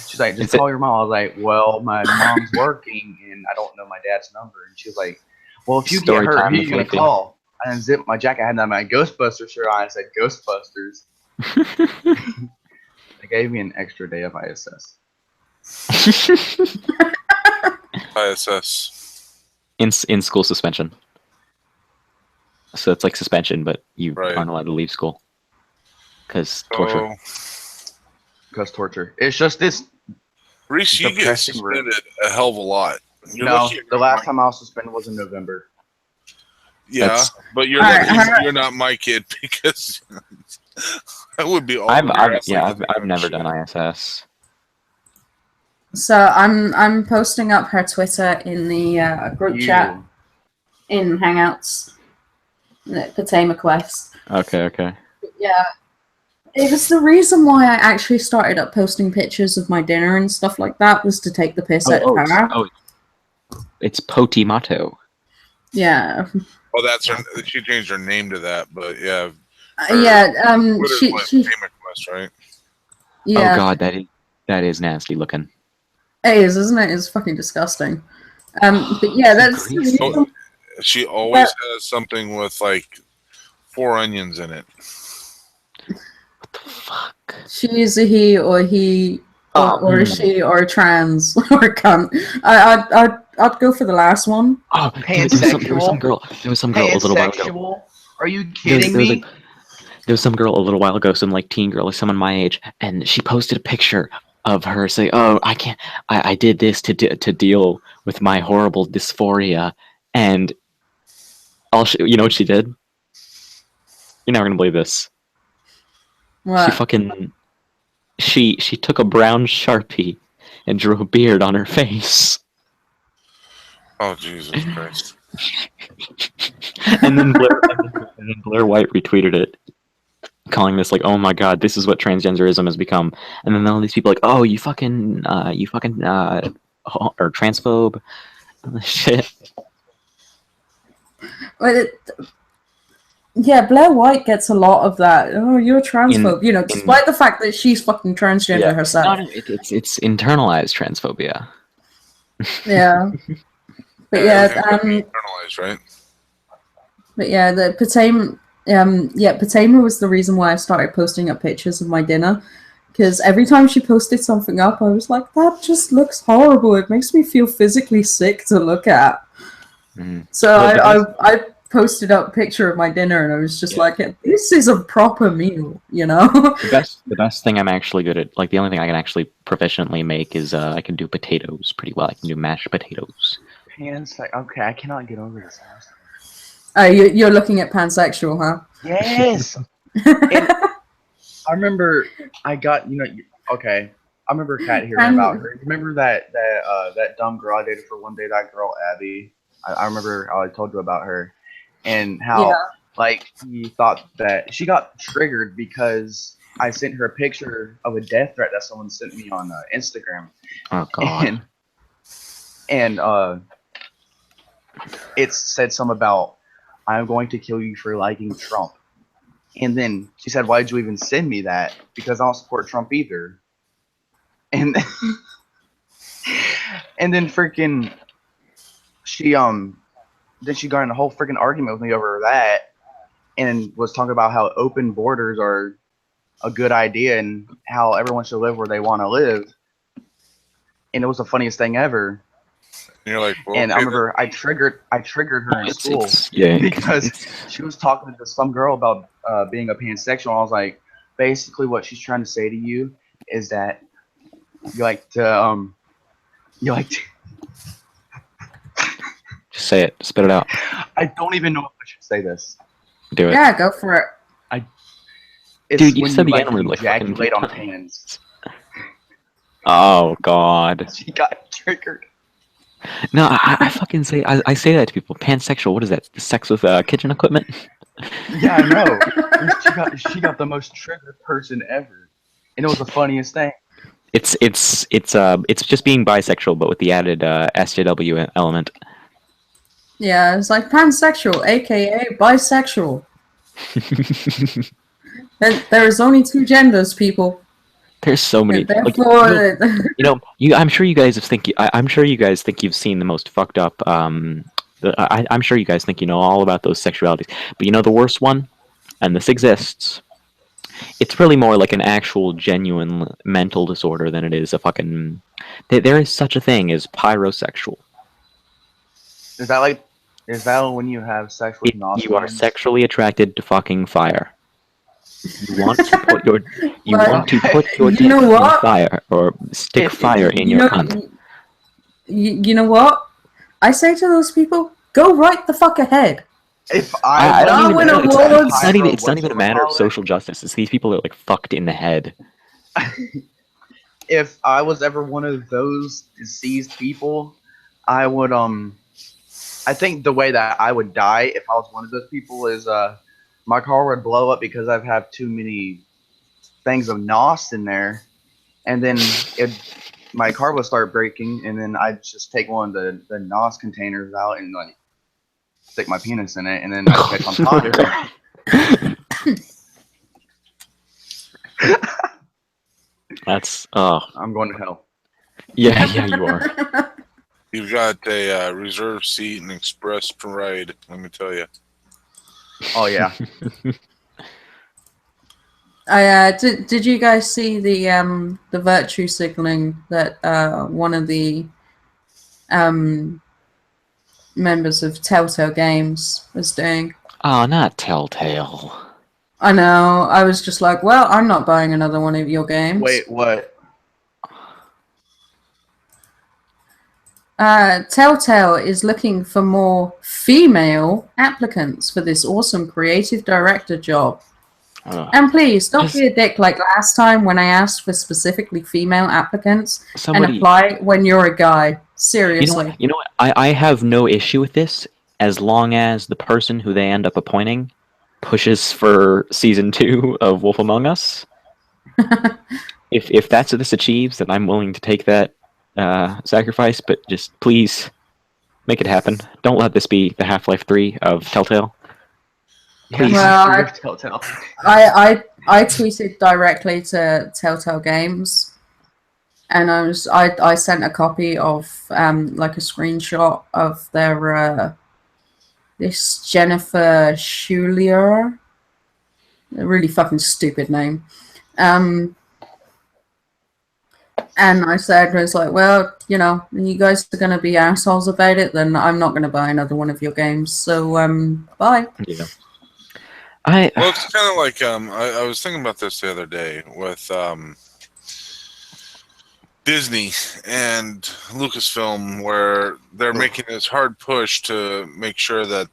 she's like, just call your mom. I was like, well, my mom's working and I don't know my dad's number. And she was like, well, if you get hurt, who are you gonna call? I unzipped my jacket. I had my Ghostbusters shirt on. I said Ghostbusters. They gave me an extra day of ISS. ISS. In school suspension. So it's like suspension, but you aren't allowed to leave school because torture. Because torture. It's just this. Reese, you get suspended a hell of a lot. No, the last time I was suspended was in November. Yeah, but you're you're not my kid because I would be all. I've never done ISS. So I'm posting up her Twitter in the group chat in Hangouts. Potema Quest. Okay. Yeah. It was the reason why I actually started up posting pictures of my dinner and stuff like that was to take the piss out of her. It's Potimato. Yeah. Oh, that's her. She changed her name to that, but yeah. She Quest, right? Yeah. Oh god, that is nasty looking. It is, isn't it? It's fucking disgusting. But yeah, that's. She always has something with like 4 onions in it. What the fuck? She is a he, or or she, or trans, or cunt. I'd go for the last one. Oh, there was some girl a little while ago. Are you kidding me? There was some girl a little while ago, some like teen girl, like someone my age, and she posted a picture of her saying, "Oh, I did this to deal with my horrible dysphoria," and you know what she did? You're never gonna believe this. What? She took a brown Sharpie and drew a beard on her face. Oh Jesus Christ! and then Blair White retweeted it, calling this like, "Oh my god, this is what transgenderism has become." And then all these people like, "Oh, you fucking or transphobe," shit. Yeah, Blair White gets a lot of that. Oh, you're a transphobe, despite the fact that she's fucking transgender herself. No, it's internalized transphobia. Yeah, but internalized, right? But yeah, the Potema, Potema was the reason why I started posting up pictures of my dinner, because every time she posted something up, I was like, that just looks horrible. It makes me feel physically sick to look at. Mm-hmm. So I posted up a picture of my dinner, and I was just like, this is a proper meal, The best thing I'm actually good at, like the only thing I can actually proficiently make is I can do potatoes pretty well. I can do mashed potatoes. Okay, I cannot get over this. You're looking at pansexual, huh? Yes. I remember I got okay. I remember Kat hearing about her. Remember that dumb girl I dated for one day? That girl Abby. I remember how I told you about her. And how, he thought that she got triggered because I sent her a picture of a death threat that someone sent me on Instagram. Oh, God. And it said something about, I'm going to kill you for liking Trump. And then she said, "Why did you even send me that? Because I don't support Trump either." And and then freaking she then she got in a whole freaking argument with me over that, and was talking about how open borders are a good idea and how everyone should live where they want to live. And it was the funniest thing ever. And you're like, well, And I okay, remember I triggered her in school yeah. because she was talking to some girl about being a pansexual. I was like, basically, what she's trying to say to you is that you like to you like to, Just say it. Spit it out. I don't even know if I should say this. Do it. Yeah, go for it. It's Dude, you when said you the like N-word to like ejaculate fucking on pans. Oh God. She got triggered. No, I fucking say I say that to people. Pansexual. What is that? Sex with kitchen equipment? Yeah, I know. She got the most triggered person ever, and it was the funniest thing. It's just being bisexual, but with the added SJW element. Yeah, it's like pansexual, aka bisexual. There is only two genders, people. There's so many. And therefore, I'm sure you guys I'm sure you guys think you've seen the most fucked up. I'm sure you guys think you know all about those sexualities, but you know the worst one, and this exists. It's really more like an actual, genuine mental disorder than it is a fucking. There is such a thing as pyrosexual. Is that when you have sex with You are non-humans? sexually attracted to fucking fire. You want to put your You dick know in what? fire or stick fire in your cunt. You know what? I say to those people, go right the fuck ahead. If I don't even. win It's not even a matter of social justice. It's these people are like fucked in the head. If I was ever one of those diseased people, I would I think the way that I would die if I was one of those people is my car would blow up because I've had too many things of NOS in there, and then my car would start breaking, and then I'd just take one of the NOS containers out and like stick my penis in it, and then I'd catch on fire. That's I'm going to hell. yeah, you are. you've got a reserved seat and express ride. Let me tell you. Oh yeah. Did you guys see the virtue signaling that one of the members of Telltale Games was doing? Oh, not Telltale. I know. I was just like, well, I'm not buying another one of your games. Wait, what? Telltale is looking for more female applicants for this awesome creative director job. And please, don't be a dick like last time when I asked for specifically female applicants and apply when you're a guy. Seriously. You know what? I have no issue with this as long as the person who they end up appointing pushes for season 2 of Wolf Among Us. If that's what this achieves, then I'm willing to take that sacrifice, but just please make it happen. Don't let this be the Half-Life 3 of Telltale. Please. Well, I I tweeted directly to Telltale Games, and I sent a copy of like a screenshot of their this Jennifer Schulier, a really fucking stupid name, and I said, I was like, well, you guys are gonna be assholes about it, then I'm not gonna buy another one of your games. So bye. Yeah. Well, it's kind of like I was thinking about this the other day with Disney and Lucasfilm, where they're making this hard push to make sure that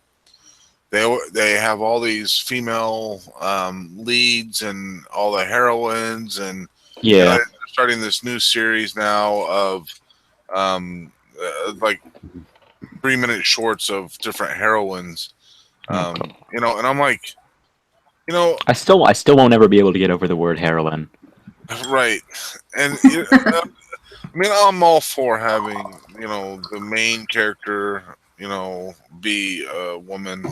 they have all these female leads and all the heroines, and they're starting this new series now of like 3-minute shorts of different heroines, and I'm like. I still won't ever be able to get over the word heroin. Right, and I mean, I'm all for having the main character, be a woman,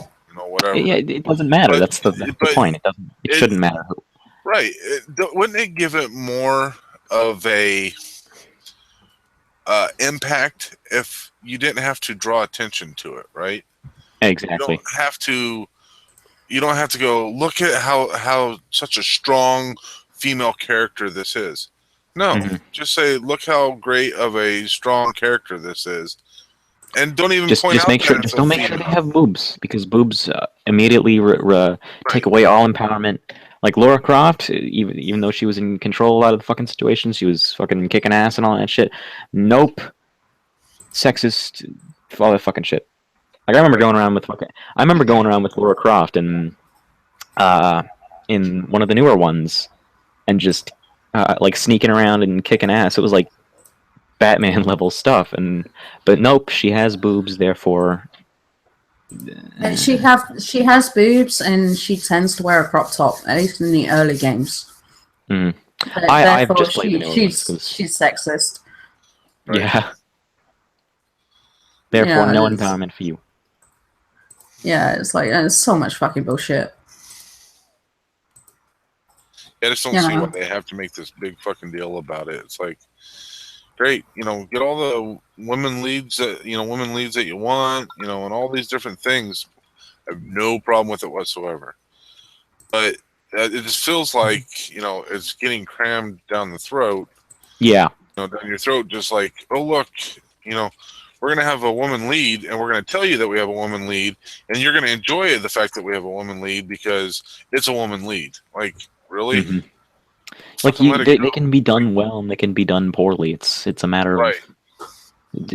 whatever. Yeah, it doesn't matter. But- that's the but point. It shouldn't matter who. Right. Wouldn't it give it more of a impact if you didn't have to draw attention to it, right? Exactly. You don't have to go look at how such a strong female character this is. No, Mhm. just say look how great of a strong character this is, and don't even Just point out make that sure. it's Just a don't make sure they female. have boobs, because boobs immediately take away all empowerment. Like Laura Croft, even though she was in control of a lot of the fucking situations, she was fucking kicking ass and all that shit. Nope, sexist, all that fucking shit. Like I remember going around with Laura Croft in one of the newer ones, and just like sneaking around and kicking ass. It was like Batman level stuff, but nope, she has boobs, therefore. And she has boobs, and she tends to wear a crop top, at least in the early games. Mhm. But I've therefore, just played the newer ones, 'cause- she's sexist. Right. Yeah. Therefore, Yeah, no it's- empowerment for you. Yeah, it's like it's so much fucking bullshit. I just don't You see know. why they have to make this big fucking deal about it. It's like, great, get all the women leads that you want, and all these different things. I have no problem with it whatsoever. But it just feels like it's getting crammed down the throat. Yeah. Down your throat, just like, oh look, we're gonna have a woman lead, and we're gonna tell you that we have a woman lead, and you're gonna enjoy the fact that we have a woman lead because it's a woman lead. Like, really? Mhm. Like Fucking let it they go. can be done well and they can be done poorly. It's a matter Right. of.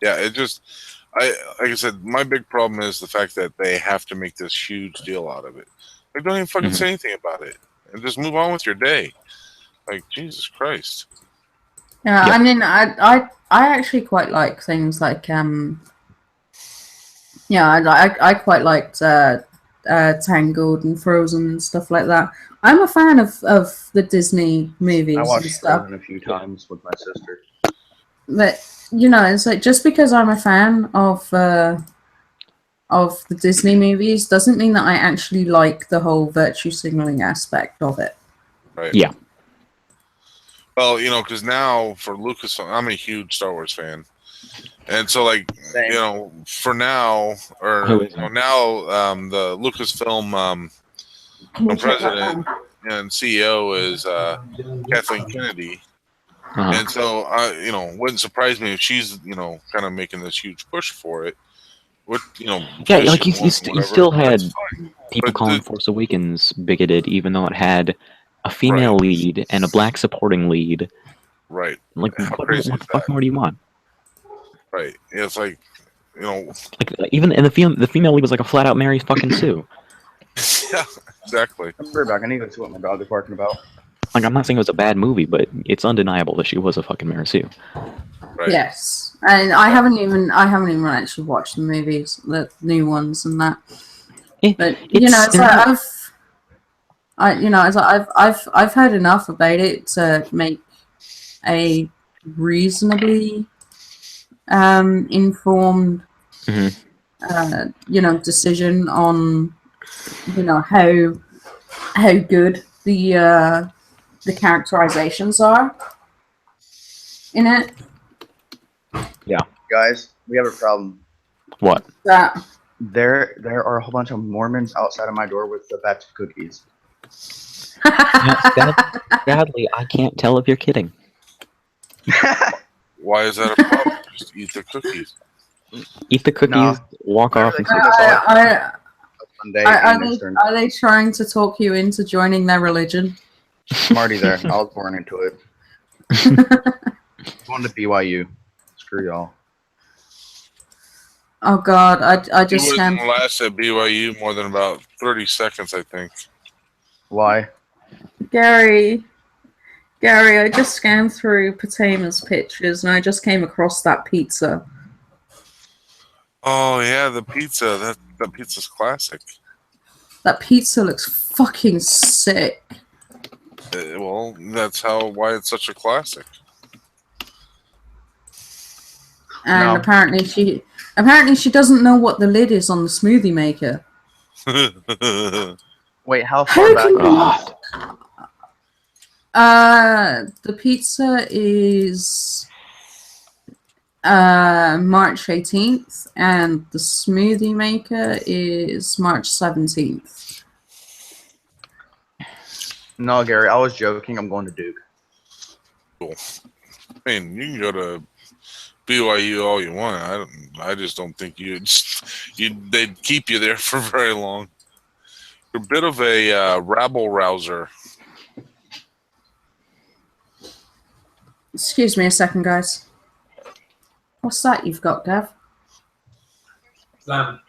Yeah, it just, like I said, my big problem is the fact that they have to make this huge deal out of it. Like, don't even fucking Mhm. say anything about it, and just move on with your day. Like, Jesus Christ. Yeah, Yep. I mean, I actually quite like things like I quite liked Tangled and Frozen and stuff like that. I'm a fan of the Disney movies I and watched stuff. Frozen a few times with my sister. But it's like just because I'm a fan of the Disney movies doesn't mean that I actually like the whole virtue signaling aspect of it. Right. Yeah. Well, because now for Lucas, I'm a huge Star Wars fan, and so like Same. for now, or Who isn't? now, the Lucasfilm president and CEO is Kathleen Kennedy, Uh-huh. and so wouldn't surprise me if she's kind of making this huge push for it. What Yeah, because like she you wants whatever, still had that's fine. people But calling Force Awakens bigoted, even though it had a female Right. lead and a black supporting lead. Right. Like, How what crazy the is fuck that? more do you want? Right. Yeah, it's like Like even in the female lead was like a flat out Mary fucking Sue. yeah, exactly. I'll be right back. I need to go see what my dog is barking about. Like, I'm not saying it was a bad movie, but it's undeniable that she was a fucking Mary Sue. Right. Yes, and I haven't even actually watched the movies, the new ones and that. But it's like I've heard enough about it to make a reasonably informed Mhm. decision on how good the characterizations are in it. Guys, we have a problem. What? That There are a whole bunch of Mormons outside of my door with the batch of cookies. Sadly, I can't tell if you're kidding. Why is that a problem? Just eat the cookies. Eat the cookies, No. walk off, and Sunday are and Eastern. they trying to talk you into joining their religion? I'm already there. I was born into it. I'm going to BYU. Screw y'all. Oh God, I You just wouldn't scanned. last at BYU more than about 30 seconds, I think. Why? Gary, I just scanned through Patama's pictures and I just came across that pizza. Oh yeah, the pizza. That pizza's classic. That pizza looks fucking sick. Well, that's why it's such a classic. And No. apparently Apparently, she doesn't know what the lid is on the smoothie maker. Wait, how How far back? can you God. The pizza is March 18th, and the smoothie maker is March 17th. No, Gary, I was joking. I'm going to Duke. I mean, you can go to BYU all you want. I just don't think they'd keep you there for very long. You're a bit of a rabble rouser. Excuse me a second, guys. What's that you've got, Gav? Lamb.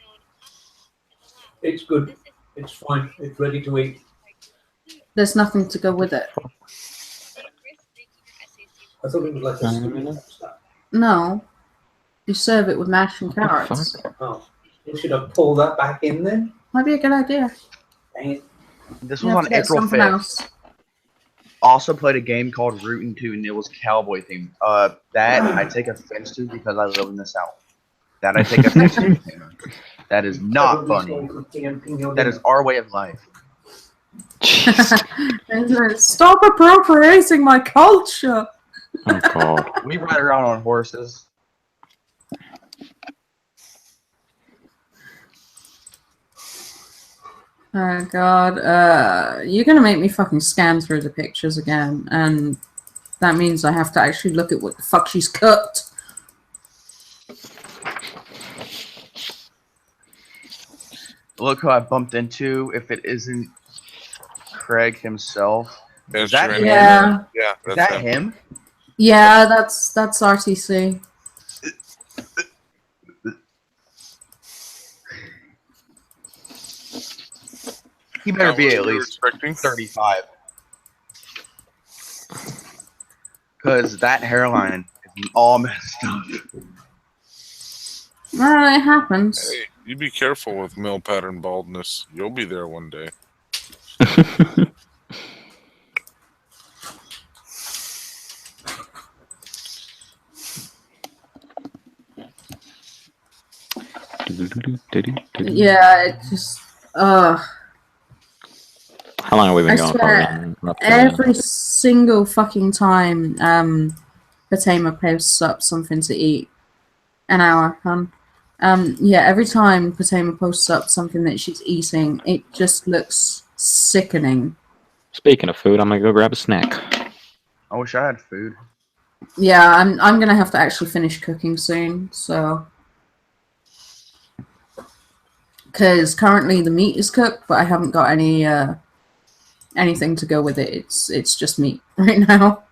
It's good. It's fine. It's ready to eat. There's nothing to go with it. I thought it was like a sweet stuff. No. You serve it with mashed and What the carrots. fuck? Oh, we should have pulled that back in then. Might be a good idea. Dang it. This You was have on to get April something 5th. else. Also played a game called Rootin' 2, and it was cowboy themed. That I take offense to because I live in the South. That I take offense to. That is not funny. That is our way of life. Stop appropriating my culture. Oh God. We ride around on horses. Oh God, you're gonna make me fucking scan through the pictures again, and that means I have to actually look at what the fuck she's cooked. Look who I bumped into. If it isn't Craig himself, That's that your him? Yeah, Yeah, is that's that him. him? yeah, that's RTC. He better That be was at what we were least expecting. 35. Because that hairline is all messed up. Well, it happens. Hey, you be careful with male pattern baldness. You'll be there one day. Yeah, it just. How long have we been I going swear, for? Then? Roughly? every single fucking time Patema posts up something to eat. An hour, hun. Yeah, every time Patema posts up something that she's eating, it just looks sickening. Speaking of food, I'm gonna go grab a snack. I wish I had food. Yeah, I'm gonna have to actually finish cooking soon, so. Because currently the meat is cooked, but I haven't got any anything to go with it. It's just meat right now.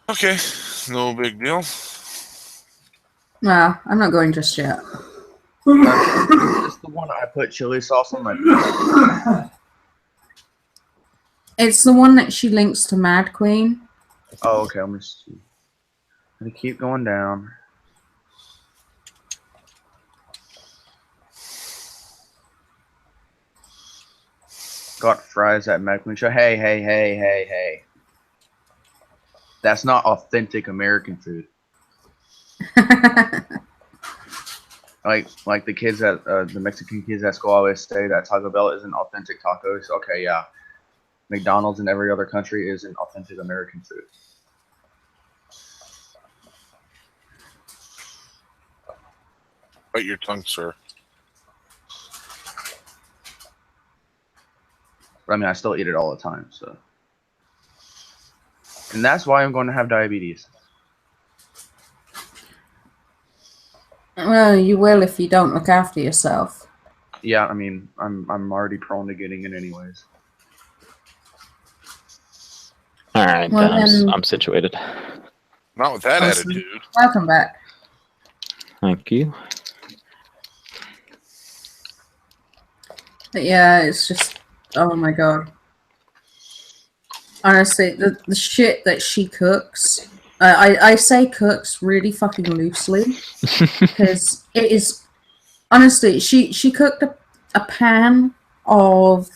Okay, no big deal. Nah, I'm not going just yet. Is this the one I put chili sauce on my pizza? It's the one that she links to Mad Queen. Oh, okay. I'm gonna keep going down. Got fries at Mad Queen Show. Hey. That's not authentic American food. Like the kids at the Mexican kids at school always say that Taco Bell isn't authentic tacos. Okay, yeah. McDonald's in every other country isn't authentic American food. Bite your tongue, sir. But, I mean, I still eat it all the time, so. And that's why I'm going to have diabetes. Well, you will if you don't look after yourself. Yeah, I mean, I'm already prone to getting it anyways. All right, Well, then then- I'm situated. Not with that Awesome. attitude. Welcome back. Thank you. But yeah, it's just, oh my god. Honestly, the shit that she cooks, I say cooks really fucking loosely, because it is, honestly, she cooked a pan of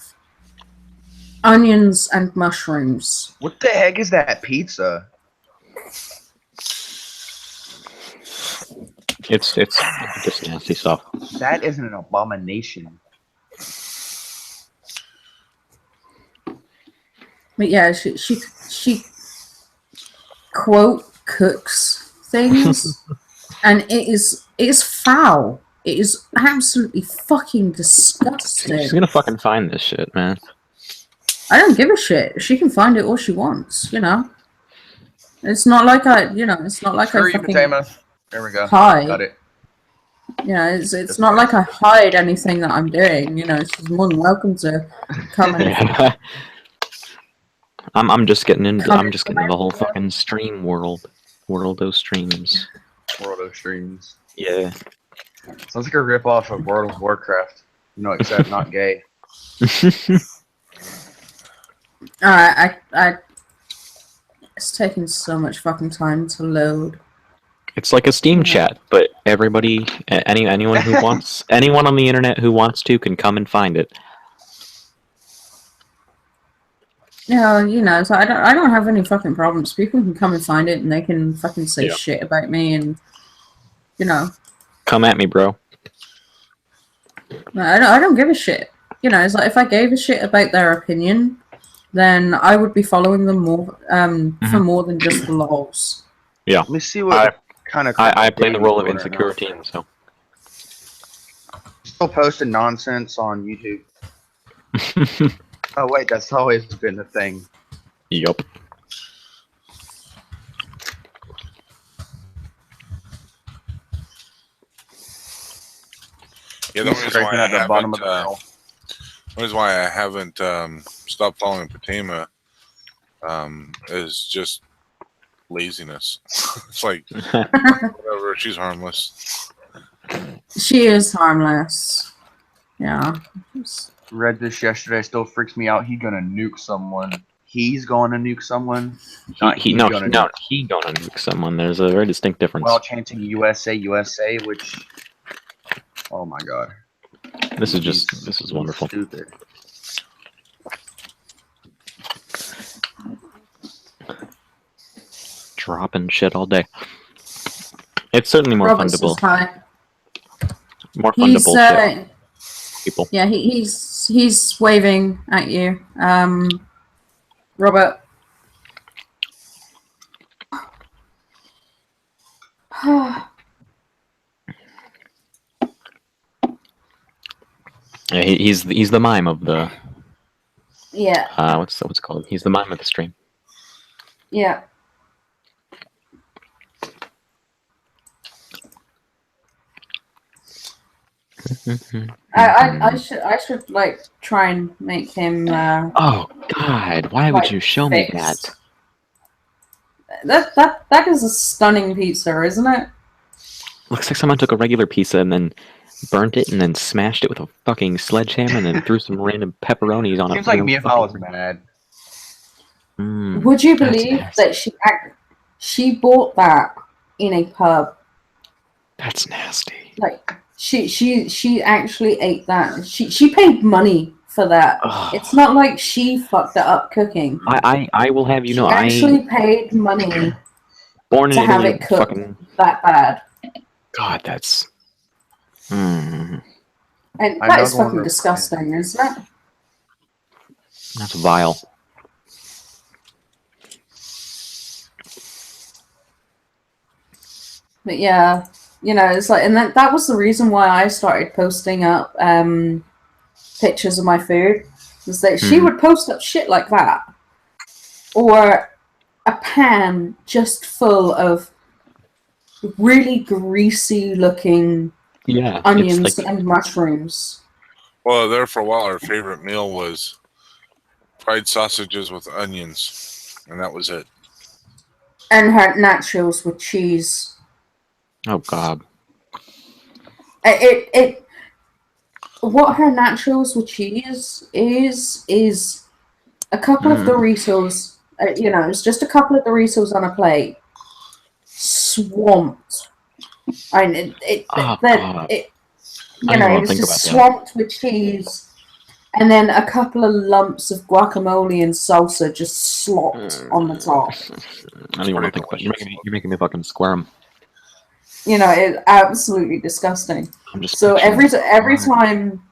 onions and mushrooms. What the heck is that pizza? It's just nasty stuff. That is an abomination. But yeah, she quote cooks things, and it's foul. It is absolutely fucking disgusting. She's gonna fucking find this shit, man. I don't give a shit. She can find it all she wants, you know. It's not like it's not like Screw I you, fucking Matema. There we go. hide. Got it. You know, it's not like I hide anything that I'm doing. You know, she's more than welcome to come and I'm just getting into the whole fucking stream world of streams. World of Streams. Yeah. Sounds like a ripoff of World of Warcraft. You know, except not gay. It's taking so much fucking time to load. It's like a Steam chat, but everybody, anyone who wants, anyone on the internet who wants to can come and find it. Yeah, you know, so I don't have any fucking problems. People can come and find it, and they can fucking say shit about me, and you know. Come at me, bro. No, I don't give a shit. You know, it's like if I gave a shit about their opinion, then I would be following them more, for more than just the lols. Yeah. Let me see what kind of. I play the role of insecure teen, so. Still posting nonsense on YouTube. Oh wait, that's always been the thing. Yup. Yeah, the reason why I haven't stopped following Patema is just laziness. It's like whatever, she's harmless. She is harmless. Yeah. Read this yesterday. Still freaks me out. He's gonna nuke someone. He's going to nuke someone. He gonna nuke someone. There's a very distinct difference. While chanting USA, USA, which. Oh my god. This is wonderful. Stupid. Dropping shit all day. It's certainly more fun to bullshit. More fun to bullshit people. Yeah, he's waving at you. Robert. Yeah, he's the mime of the. Yeah. What's it called? He's the mime of the stream. Yeah. I should like try and make him. Oh God! Why would you show me that? That is a stunning pizza, isn't it? Looks like someone took a regular pizza and then burnt it and then smashed it with a fucking sledgehammer and then threw some random pepperonis on it. Seems like me if I was mad. Would you believe that she bought that in a pub? That's nasty. Like she actually ate that. She paid money for that. Ugh. It's not like she fucked it up cooking. I will have you know she actually paid money born in to have Italy, it cooked fucking... that bad. God, that's. And that is fucking disgusting, isn't it? That's vile. But yeah, you know, it's like, and that was the reason why I started posting up pictures of my food. Was that she would post up shit like that, or a pan just full of really greasy looking onions and mushrooms. Well, there for a while, our favorite meal was fried sausages with onions, and that was it. And her nachos with cheese. Oh God. What her nachos with cheese is a couple of Doritos. You know, it's just a couple of Doritos on a plate, swamped. And it was just swamped with cheese, and then a couple of lumps of guacamole and salsa just slopped on the top. I don't even want to think about it. You're making me fucking squirm. You know, it's absolutely disgusting. I'm just So picturing every God. time,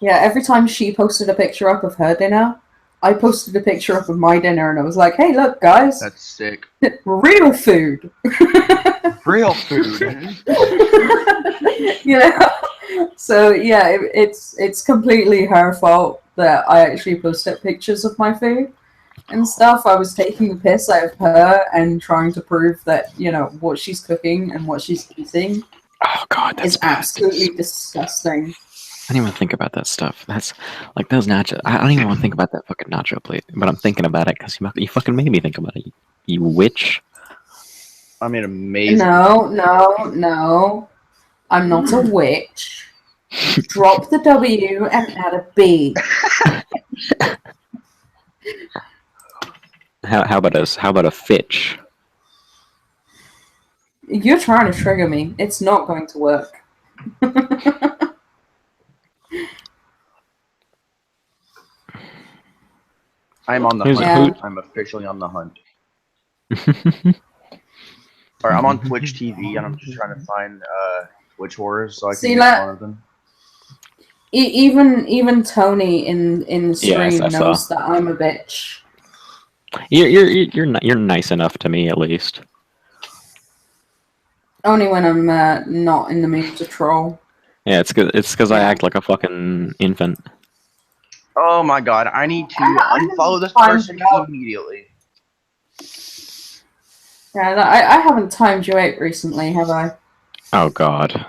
yeah, every time she posted a picture up of her dinner, I posted a picture up of my dinner, and I was like, "Hey, look, guys, That's sick. real food." Real food. You know. So yeah, it's completely her fault that I actually posted pictures of my food and stuff. I was taking the piss out of her and trying to prove that, you know, what she's cooking and what she's eating Oh God, that's is bad. absolutely disgusting. I don't even think about that stuff. That's like those nacho. I don't even want to think about that fucking nacho plate, but I'm thinking about it because you fucking made me think about it. You witch. I mean, amazing. No. I'm not a witch. Drop the W and add a B. How about us? How about a Fitch? You're trying to trigger me. It's not going to work. I'm on the Who's- hunt. Yeah. I'm officially on the hunt. Or I'm on Twitch TV and I'm just trying to find Twitch horrors so I See, can make like- fun of them. Even Tony in stream Yes, I saw. knows that I'm a bitch. You're nice enough to me at least. Only when I'm not in the mood to troll. Yeah, it's because I Yeah. act like a fucking infant. Oh my god, I need to I unfollow this haven't person timed out. immediately. Yeah, I haven't timed you out recently, have I? Oh God.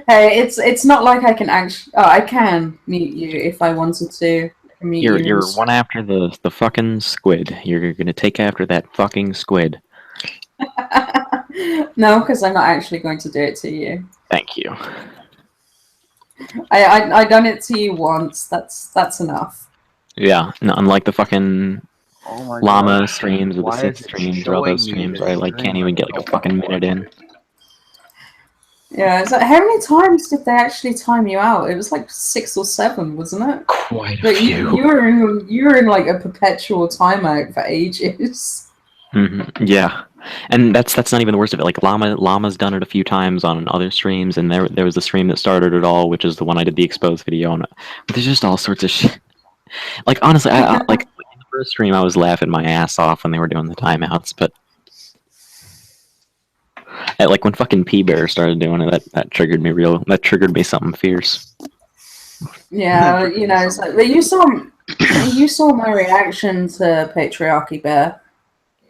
Hey, it's not like I can actually. Oh, I can mute you if I wanted to. I can mute you You're in- one after the fucking squid. You're gonna take after that fucking squid. No, because I'm not actually going to do it to you. Thank you. I done it to you once. That's enough. Yeah, no, unlike the fucking Oh my llama god. streams or the Why Sith is it streams or all those showing me streams, this right? Like can't even get like a fucking minute in. Yeah, so how many times did they actually time you out? It was like 6 or 7, wasn't it? Quite a But few. you were in like a perpetual timeout for ages. Yeah, and that's not even the worst of it. Like Llama's done it a few times on other streams, and there was the stream that started it all, which is the one I did the exposed video on. But there's just all sorts of shit. Like honestly, I like in the first stream I was laughing my ass off when they were doing the timeouts, but like when fucking P Bear started doing it, that triggered me that triggered me something fierce. Yeah, you know, it's like, but you saw my reaction to Patriarchy Bear.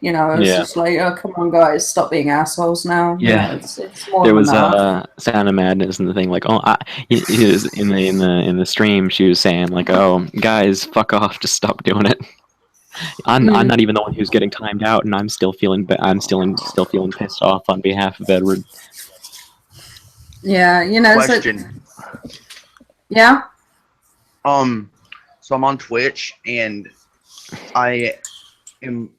You know, it was Yeah. just like, oh, come on, guys, stop being assholes now. You Yeah. know, it's more There than was enough. Sound of Madness and the thing like, oh, he was in the stream. She was saying like, oh, guys, fuck off, just stop doing it. I'm not even the one who's getting timed out, and I'm still feeling feeling pissed off on behalf of Edward. Yeah, you know, Question. yeah. So I'm on Twitch and I am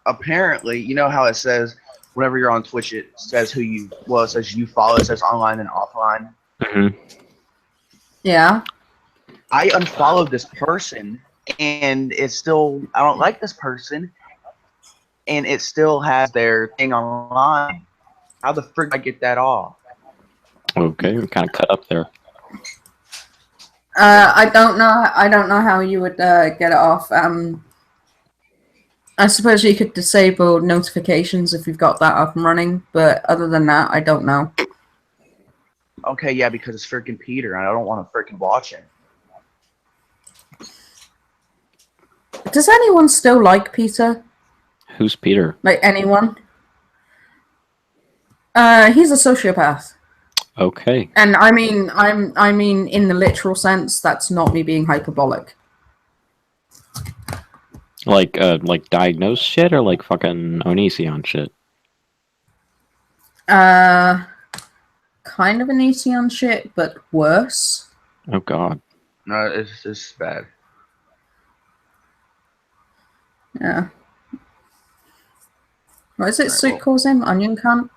apparently, you know how it says whenever you're on Twitch it says it says you follow, it says online and offline. Yeah. I unfollowed this person and it's still, I don't like this person and it still has their thing online. How the frick did I get that off? Okay, we kind of cut up there. I don't know how you would get it off. I suppose you could disable notifications if you've got that up and running, but other than that, I don't know. Okay, yeah, because it's freaking Peter and I don't want to freaking watch him. Does anyone still like Peter? Who's Peter? Like anyone? He's a sociopath. Okay. And I mean in the literal sense, that's not me being hyperbolic. Like diagnosed shit or like fucking Onision shit? Kind of an Onision shit, but worse. Oh god. No, it's bad. Yeah. What is it? Right, Soup well. calls him onion cunt.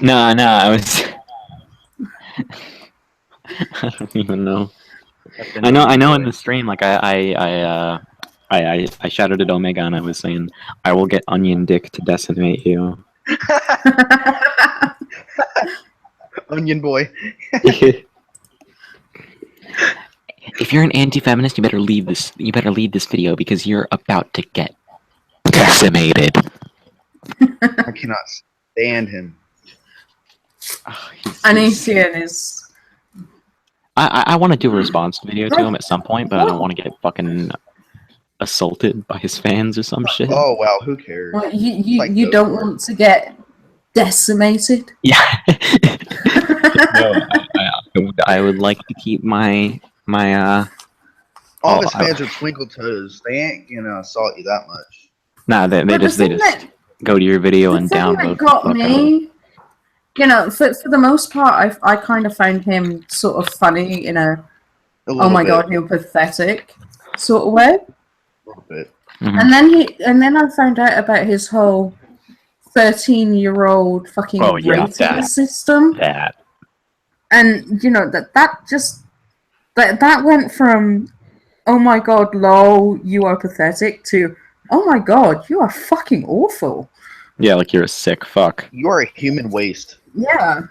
No, I was. I don't even know. I know. In the stream, like I shouted at Omega and I was saying, "I will get onion dick to decimate you." Onion boy. If you're an anti-feminist, you better leave this. You better leave this video because you're about to get decimated. I cannot stand him. Oh, Onision is. I want to do a response video to him at some point, but I don't want to get fucking assaulted by his fans or some shit. Oh wow, who cares? Well, you Like you go don't for it. want to get decimated. Yeah. No, I would like to keep my All Oh, his fans are twinkle toes. They ain't gonna assault you that much. Nah, they But just go to your video the and thing download. that got the fuck out of it. me, for the most part, I kind of found him sort of funny in a A oh little my bit, god, you're pathetic sort of way. A little bit. Mhm. And then I found out about his whole 13-year-old fucking Oh, yeah, rating that. system, That. and that went from oh my god, lol, you are pathetic to oh my god, you are fucking awful. Yeah, like you're a sick fuck. You are a human waste. Yeah.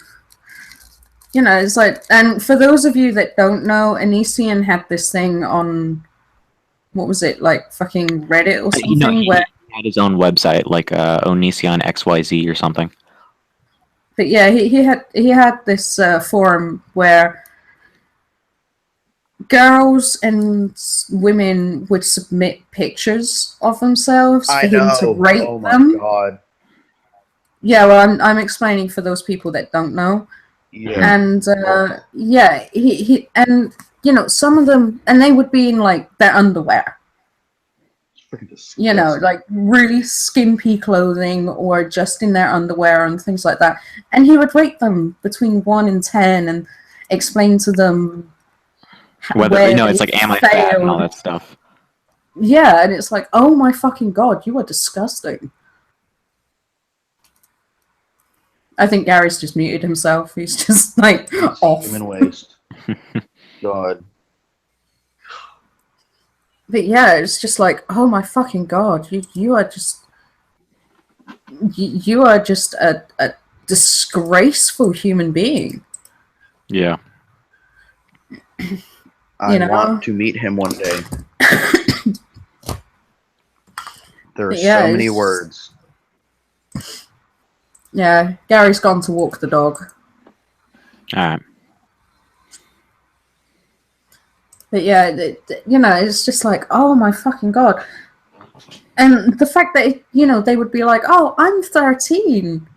It's like, and for those of you that don't know, Onision had this thing on, what was it, like fucking Reddit or something, He where, had his own website, like Onision XYZ or something. but yeah, he had this forum where girls and women would submit pictures of themselves for I him to know. rate Oh my them. god. Yeah, well, I'm explaining for those people that don't know. Yeah. And yeah, he and some of them, and they would be in like their underwear, It's freaking disgusting. like really skimpy clothing or just in their underwear and things like that. And he would rate them between 1 and 10 and explain to them Whether where it's they like am I fat and all failed. that stuff. Yeah, and it's like, oh my fucking god, you are disgusting. I think Gary's just muted himself. He's just like off. Human waste. God. But yeah, it's just like, oh my fucking god, you are just you are just a disgraceful human being. Yeah. I know? want to meet him one day. There are Yeah, so many it's- words. Yeah, Gary's gone to walk the dog. Alright. But yeah, it's just like, oh my fucking god. And the fact that, they would be like, oh, I'm 13.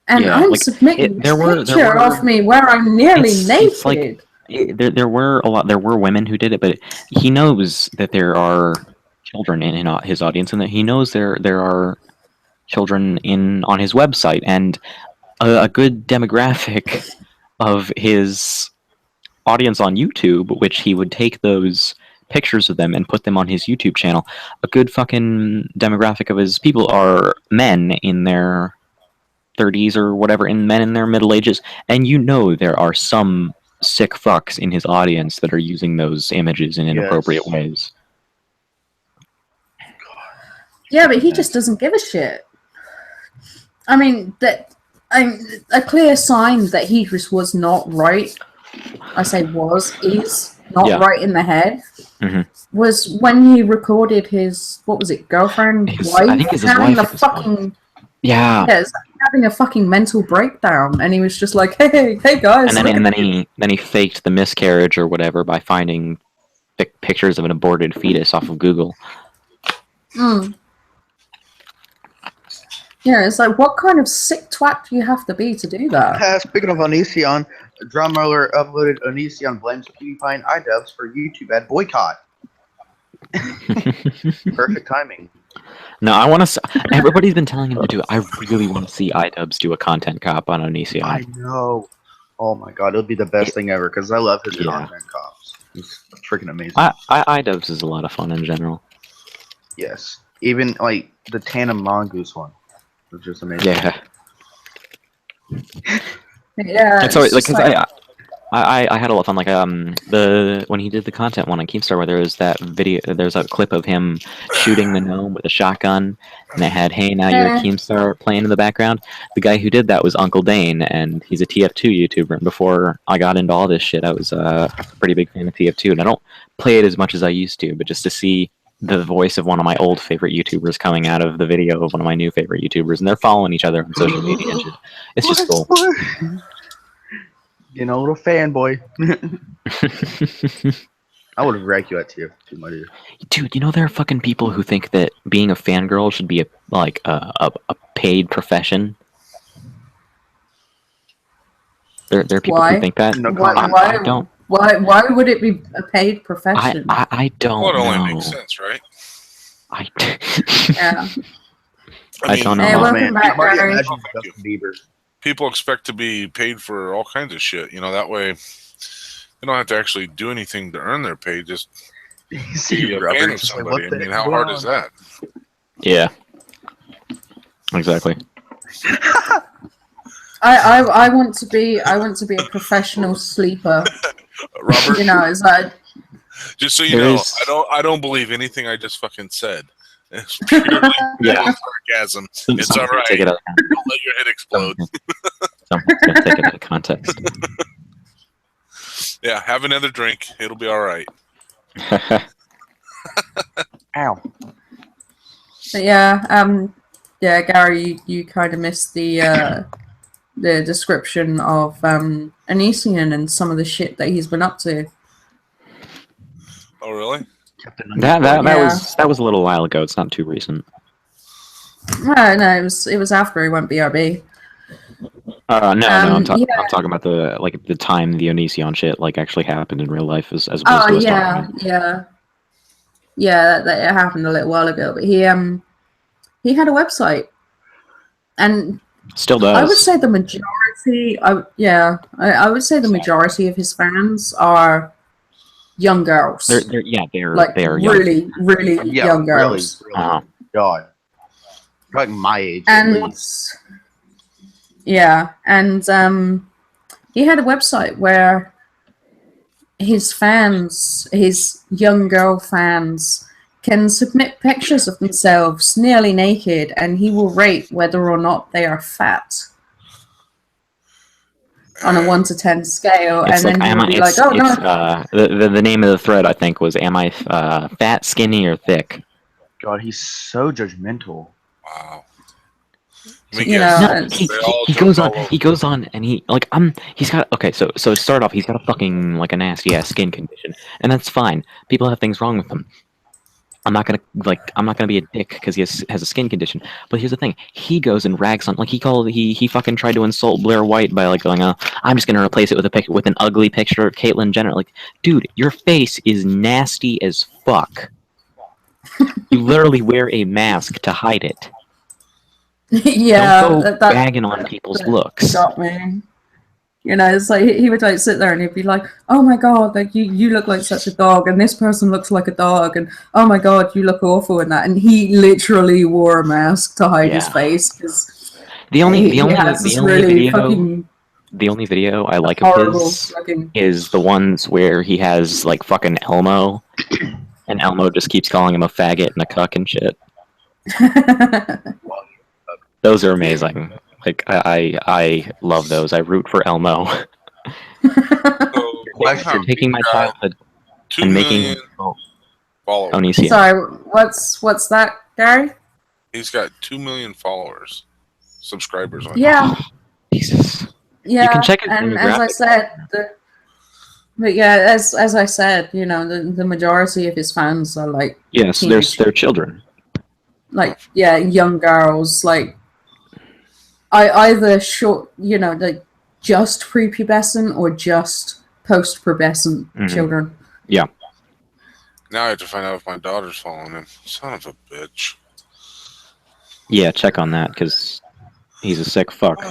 And Yeah, I'm like, submitting there a were- picture of me where I'm nearly It's like- naked. There were women who did it, but he knows that there are children in his audience, and that he knows there are children on his website, and a good demographic of his audience on YouTube, which he would take those pictures of them and put them on his YouTube channel. A good fucking demographic of his people are men in their 30s or whatever, and men in their middle ages, and there are some sick fucks in his audience that are using those images in inappropriate Yes. ways. Yeah, but he just doesn't give a shit. I mean, a clear sign that he just was not right. I say is not Yeah. right in the head. Mhm. Was when he recorded his, what was it, girlfriend, wife, I think it's his having wife a at this point. fucking Yeah. it's like having a fucking mental breakdown, and he was just like, hey guys, And then he faked the miscarriage or whatever by finding pictures of an aborted fetus off of Google. Mm. Yeah, it's like, what kind of sick twat do you have to be to do that? Speaking of Onision, Drumroller uploaded Onision blames PewDiePie and iDubbbz for YouTube ad boycott. Perfect timing. No, I want to. Everybody's been telling him to do it. I really want to see iDubbbz do a content cop on Onision. I know. Oh my god, it'll be the best thing ever because I love his Yeah. content cops. He's freaking amazing. iDubbbz is a lot of fun in general. Yes. Even like the Tandem Mongoose one. Was just amazing. Yeah. Yeah, And so, it's like, just 'cause I had a lot of fun. Like when he did the content one on Keemstar, where there was that video, there's a clip of him shooting the gnome with a shotgun, and it had "Hey, now you're a Keemstar" playing in the background. The guy who did that was Uncle Dane, and he's a TF2 YouTuber. And before I got into all this shit, I was a pretty big fan of TF2, and I don't play it as much as I used to. But just to see the voice of one of my old favorite YouTubers coming out of the video of one of my new favorite YouTubers, and they're following each other on social media and shit. It's just cool. You know, little fanboy. I would have wrecked you at TF2, my dude. Dude, you know there are fucking people who think that being a fangirl should be a paid profession. There are people who think that. No I don't. Why would it be a paid profession? I don't Well, it know. only makes sense, right? Yeah. I don't know. Hey, Oh, welcome man. back, Gary. Imagine Justin Bieber. People expect to be paid for all kinds of shit. You know, that way they don't have to actually do anything to earn their pay. Just be a fan of somebody. I mean, how hard is that? Yeah. Exactly. I want to be a professional sleeper. Robert, You know, it's like just so you know, I don't believe anything I just fucking said. It's purely sarcasm. It's all right. Take it out of Don't let your head explode. Someone's gonna take it out of context. Yeah, have another drink. It'll be all right. Ow. but yeah, Gary, you kind of missed the description of Onision and some of the shit that he's been up to. Oh, really? That was a little while ago. It's not too recent. No, it was after he went BRB. I'm talking about the time the Onision shit actually happened in real life as opposed to us talking about it. Yeah, that it happened a little while ago. But he had a website, and Still does. I would say the majority. I would say the majority of his fans are young girls. They're really, really young girls. Really. God. Like my age. And he had a website where his young girl fans, can submit pictures of themselves nearly naked, and he will rate whether or not they are fat on a 1 to 10 scale. It's and then he'll be like, "Oh no!" The name of the thread I think was, "Am I fat, skinny, or thick?" God, he's so judgmental. Wow. You know, he goes on, and he's got So to start off, he's got a fucking a nasty ass skin condition, and that's fine. People have things wrong with them. I'm not gonna be a dick because he has a skin condition. But here's the thing: he goes and rags on he fucking tried to insult Blair White by going, I'm just gonna replace it with an ugly picture of Caitlyn Jenner. Dude, your face is nasty as fuck. You literally wear a mask to hide it. Yeah, don't go bagging on people's looks. Got me. You know, it's like he would sit there and he'd be like, "Oh my god, you look like such a dog, and this person looks like a dog, and oh my god, you look awful in that." And he literally wore a mask to hide his face because the only video I like of his is the ones where he has fucking Elmo, and Elmo just keeps calling him a faggot and a cuck and shit. Those are amazing. I love those. I root for Elmo. So, taking my childhood and making followers. Onision. Sorry, what's that, Gary? He's got 2 million followers, subscribers on. Yeah. Jesus. Yeah. You can check it. And as I said, as I said, you know, the majority of his fans are yes, they're children. Young girls, either short, you know, just prepubescent or just post-pubescent children. Yeah. Now I have to find out if my daughter's following him. Son of a bitch. Yeah, check on that, because he's a sick fuck.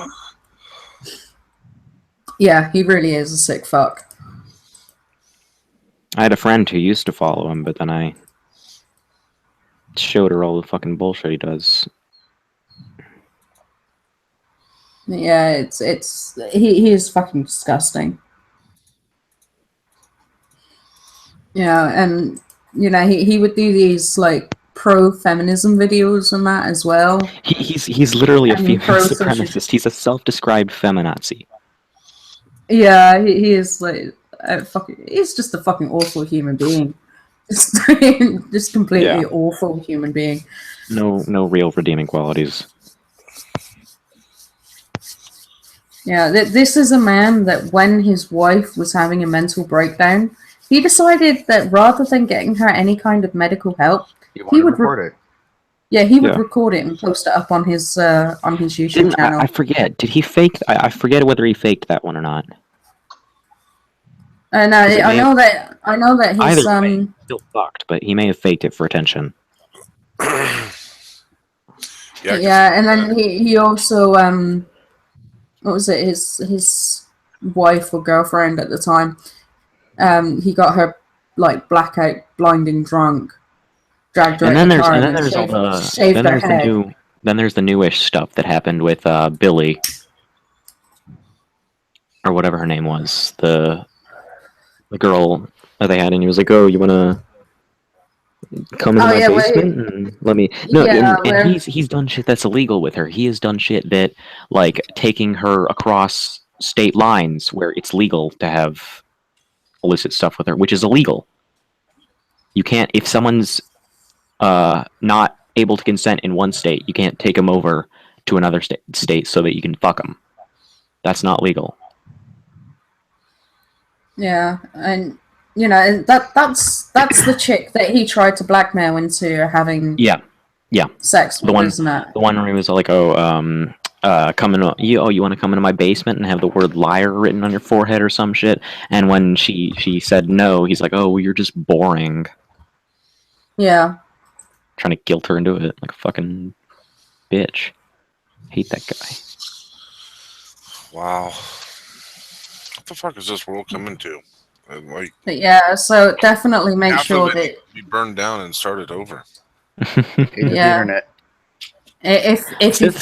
Yeah, he really is a sick fuck. I had a friend who used to follow him, but then I showed her all the fucking bullshit he does. Yeah, he is fucking disgusting. Yeah, and he would do these like pro-feminism videos and that as well. He's literally a And female pro-social. supremacist. He's a self-described feminazi. Yeah, he is like he's just a fucking awful human being. Just completely awful human being. No real redeeming qualities. Yeah, this is a man that when his wife was having a mental breakdown, he decided that rather than getting her any kind of medical help, He would record it. Yeah, he would record it and post it up on his YouTube channel. I forget. Did he fake? I forget whether he faked that one or not. I know that his either way, still fucked, but he may have faked it for attention. Yeah, and then he also what was it, his wife or girlfriend at the time, he got her like blackout blinding drunk, dragged her in the car and shaved her head. Then there's the newish stuff that happened with Billy, or whatever her name was, the girl that they had, and he was like, "Oh, you wanna come into my basement and let me?" No, and he's done shit that's illegal with her. He has done shit that, like, taking her across state lines where it's legal to have illicit stuff with her, which is illegal. You can't, if someone's not able to consent in one state, you can't take them over to another state so that you can fuck them. That's not legal. Yeah, and that's the chick that he tried to blackmail into having sex with, isn't it? The one where he was like, "Oh, you want to come into my basement and have the word liar written on your forehead or some shit?" And when she said no, he's like, "Oh, well, you're just boring." Yeah. Trying to guilt her into it like a fucking bitch. Hate that guy. Wow. What the fuck is this world coming to? Like, but yeah, so definitely make sure that be burned down and started over. The internet. If you've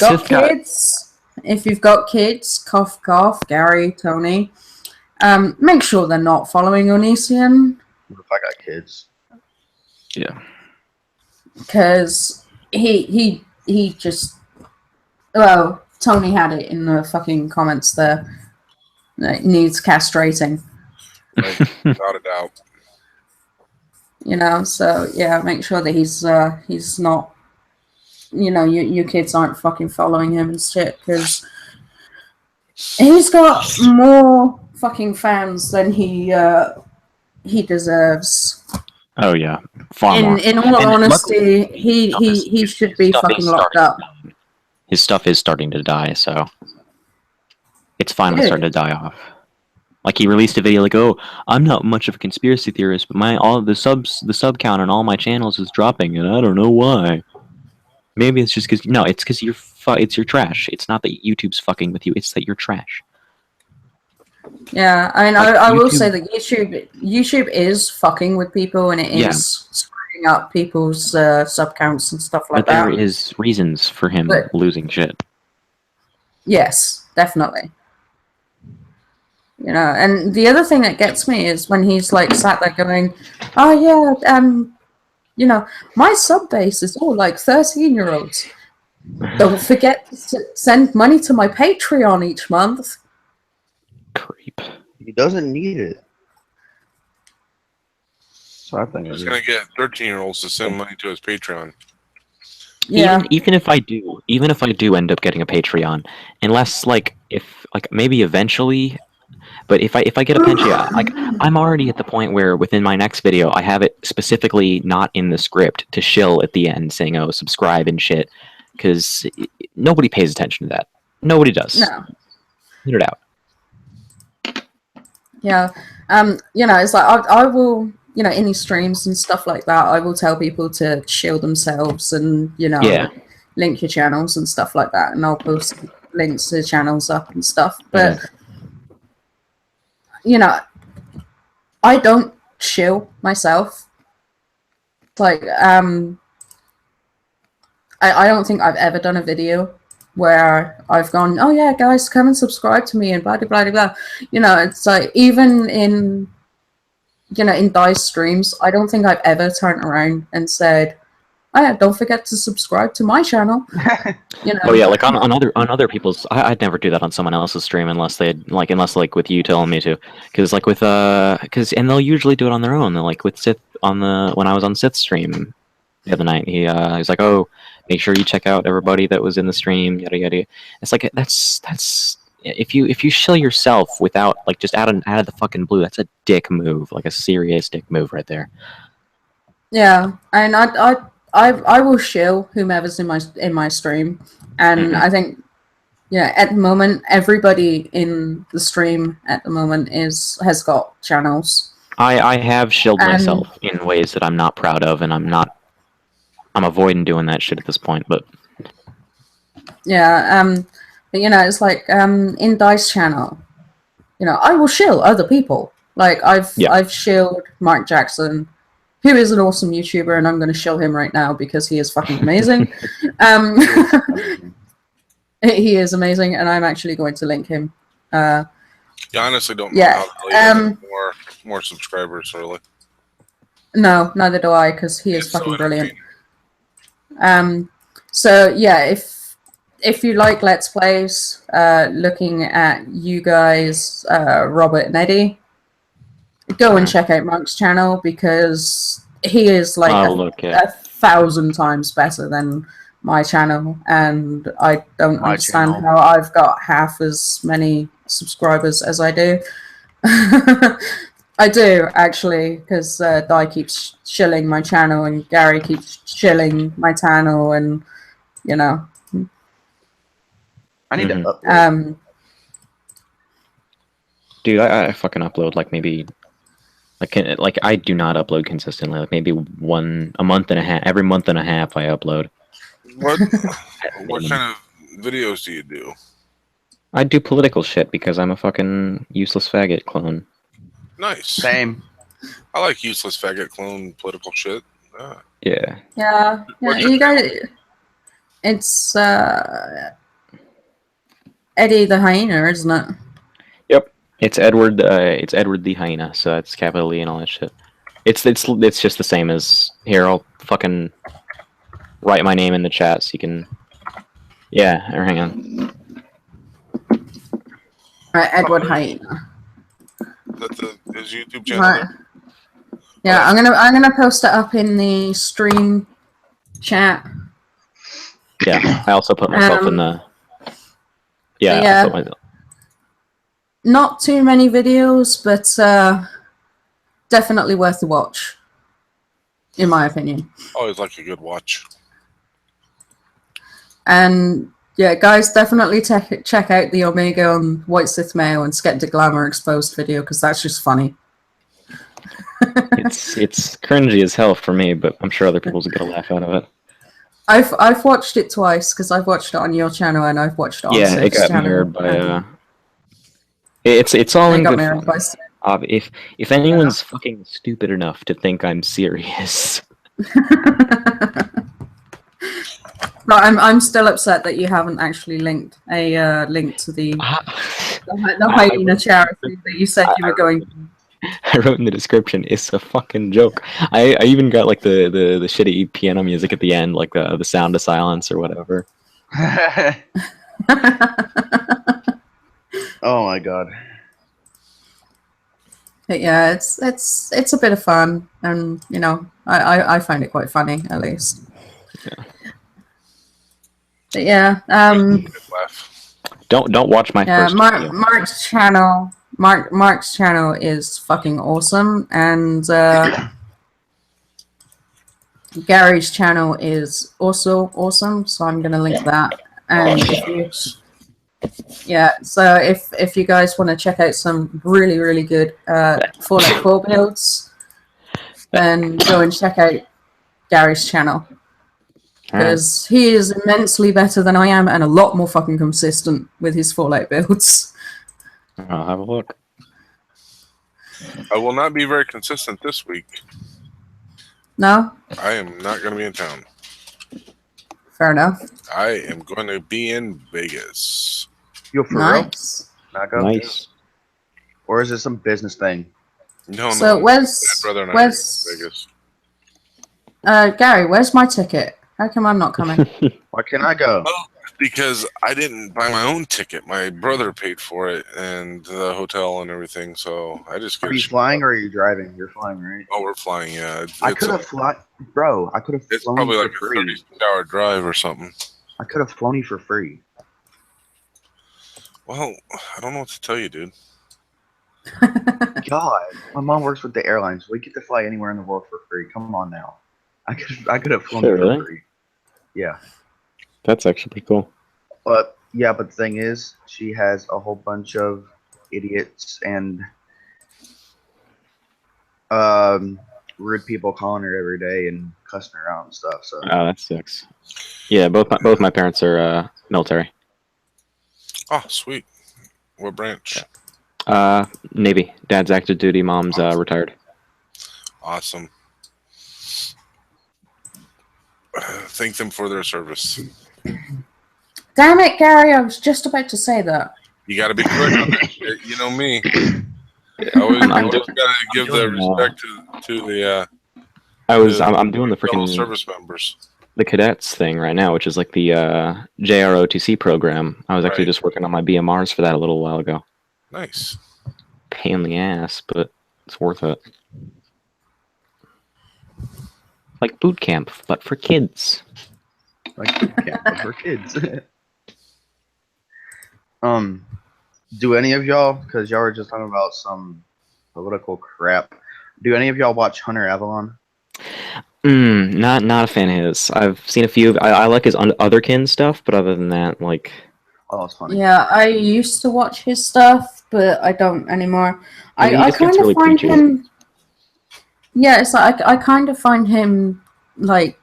got kids, cough, Gary, Tony, make sure they're not following Onision. What if I got kids? Yeah. Because he just, well, Tony had it in the fucking comments there. It needs castrating. Like, without a doubt. So yeah, make sure that he's not, your kids aren't fucking following him and shit, because he's got more fucking fans than he deserves. Oh yeah, far more. In all honesty, he should be fucking locked up. His stuff is starting to die, so it's finally starting to die off. Like, he released a video like, "Oh, I'm not much of a conspiracy theorist, but the sub count on all my channels is dropping, and I don't know why." Maybe it's just because it's because you're trash. It's not that YouTube's fucking with you; it's that you're trash. Yeah, I mean, I will say that YouTube is fucking with people, and it is screwing up people's sub counts and stuff like that. But there is reasons for him losing shit. Yes, definitely. And the other thing that gets me is when he's like sat there going, "Oh yeah, my sub base is all like 13-year-olds. Don't forget to send money to my Patreon each month." Creep. He doesn't need it. So I think he's gonna get 13-year-olds to send money to his Patreon. Yeah. Even if I do end up getting a Patreon, unless if maybe eventually. But if I get a Patreon, I'm already at the point where within my next video I have it specifically not in the script to shill at the end saying, "Oh, subscribe" and shit, because nobody pays attention to that. Nobody does. No. Put it out. Yeah. It's like I will, any streams and stuff like that, I will tell people to shield themselves and link your channels and stuff like that, and I'll post links to channels up and stuff. But I don't chill myself. Like, I don't think I've ever done a video where I've gone, "Oh yeah, guys, come and subscribe to me," and blah blah blah blah. It's like, even in in Dice streams, I don't think I've ever turned around and said, "Oh, yeah, don't forget to subscribe to my channel." Oh yeah, like on other people's, I'd never do that on someone else's stream unless with you telling me to, because like with and they'll usually do it on their own. Like with Sith when I was on Sith's stream the other night, he's like, oh, make sure you check out everybody that was in the stream, yada yada. It's like that's if you shill yourself without like just out of the fucking blue, that's a dick move, like a serious dick move right there. Yeah, and I will shill whomever's in my stream, and I think at the moment everybody in the stream at the moment has got channels. I have shilled myself in ways that I'm not proud of, and I'm avoiding doing that shit at this point. But yeah, but, it's like in Dice channel, I will shill other people. Like I've shilled Mark Jackson, who is an awesome YouTuber, and I'm going to shill him right now because he is fucking amazing. He is amazing, and I'm actually going to link him. I honestly don't know how to more subscribers, really. No, neither do I, because he is fucking brilliant. So yeah, if you like Let's Plays, looking at you guys, Robert and Eddie, go and check out Mark's channel because he is like a 1,000 times better than my channel, and I don't understand how I've got half as many subscribers as I do. I do, actually, because Di keeps shilling my channel and Gary keeps shilling my channel, and I need to upload. Dude, I fucking upload like maybe like I do not upload consistently. Like maybe a month and a half. Every month and a half, I upload. What kind of videos do you do? I do political shit because I'm a fucking useless faggot clone. Nice. Same. I like useless faggot clone political shit. Yeah. Yeah. You guys. It's Eddie the Hyena, isn't it? Yep. It's Edward. It's Edward the Hyena. So it's capital E and all that shit. It's just the same as here. I'll fucking write my name in the chat so you can. Yeah. Hang on. Right, Edward Hyena. That's his YouTube channel. Right. Yeah, I'm gonna post it up in the stream chat. Yeah, I also put myself in the. Yeah. I put myself. Not too many videos, but definitely worth the watch, in my opinion. Always like a good watch. And yeah, guys, definitely check out the Omega on White Sith Male and Skeptic Glamour Exposed video because that's just funny. It's cringy as hell for me, but I'm sure other people will get a laugh out of it. I've watched it twice because I've watched it on your channel and I've watched it on Sith's it got channel. mirrored by. It's all in good fun. If anyone's fucking stupid enough to think I'm serious. No, I'm still upset that you haven't actually linked a link to the hyena charity that you said you were going to. I wrote in the description, it's a fucking joke. I even got like the shitty piano music at the end, like the sound of silence or whatever. Oh my god. But yeah, it's a bit of fun, and I find it quite funny at least. Yeah. But yeah, don't watch my first video. Mark's channel. Mark's channel is fucking awesome, and Gary's channel is also awesome. So I'm gonna link that. And so if you guys want to check out some really good Fallout 4 builds, then go and check out Gary's channel. Because he is immensely better than I am and a lot more fucking consistent with his Fallout builds. I'll have a look. I will not be very consistent this week. No? I am not going to be in town. Fair enough. I am going to be in Vegas. You're for nice. real? Nice. Or is it some business thing? No, So no. where's My brother and I are in where's Vegas. Gary? Where's my ticket? How come I'm not coming? Why can't I go? Because I didn't buy my own ticket. My brother paid for it and the hotel and everything. So I just get Are you flying or are you driving? You're flying, right? Oh, we're flying. Yeah, I could have flown, bro. I could have It's flown probably you like for a free. 30-hour drive or something. I could have flown you for free. Well, I don't know what to tell you, dude. God, my mom works with the airlines. We get to fly anywhere in the world for free. Come on now. I could have flown Sure, you for really? free. Yeah. That's actually pretty cool. But the thing is, she has a whole bunch of idiots and rude people calling her every day and cussing her out and stuff. So Oh, that sucks. Yeah, both my parents are military. Oh, sweet. What branch? Navy. Dad's active duty. Mom's retired. Awesome. Thank them for their service. Damn it, Gary! I was just about to say that. You got to be quick on that shit. You know me. I always got to give the respect to the I'm doing the fellow freaking service members. the cadets thing right now, which is like the JROTC program. I was actually Right. just working on my BMRs for that a little while ago. Nice. Pain in the ass, but it's worth it. Like boot camp, but for kids. like camp for kids. Do any of y'all? Because y'all were just talking about some political crap. Do any of y'all watch Hunter Avalon? Not a fan of his. I've seen a few. I like his otherkin stuff, but other than that, like, Oh, it's funny. Yeah, I used to watch his stuff, but I don't anymore. he I just kind gets of really find preachy. him. Yeah, it's like I kind of find him like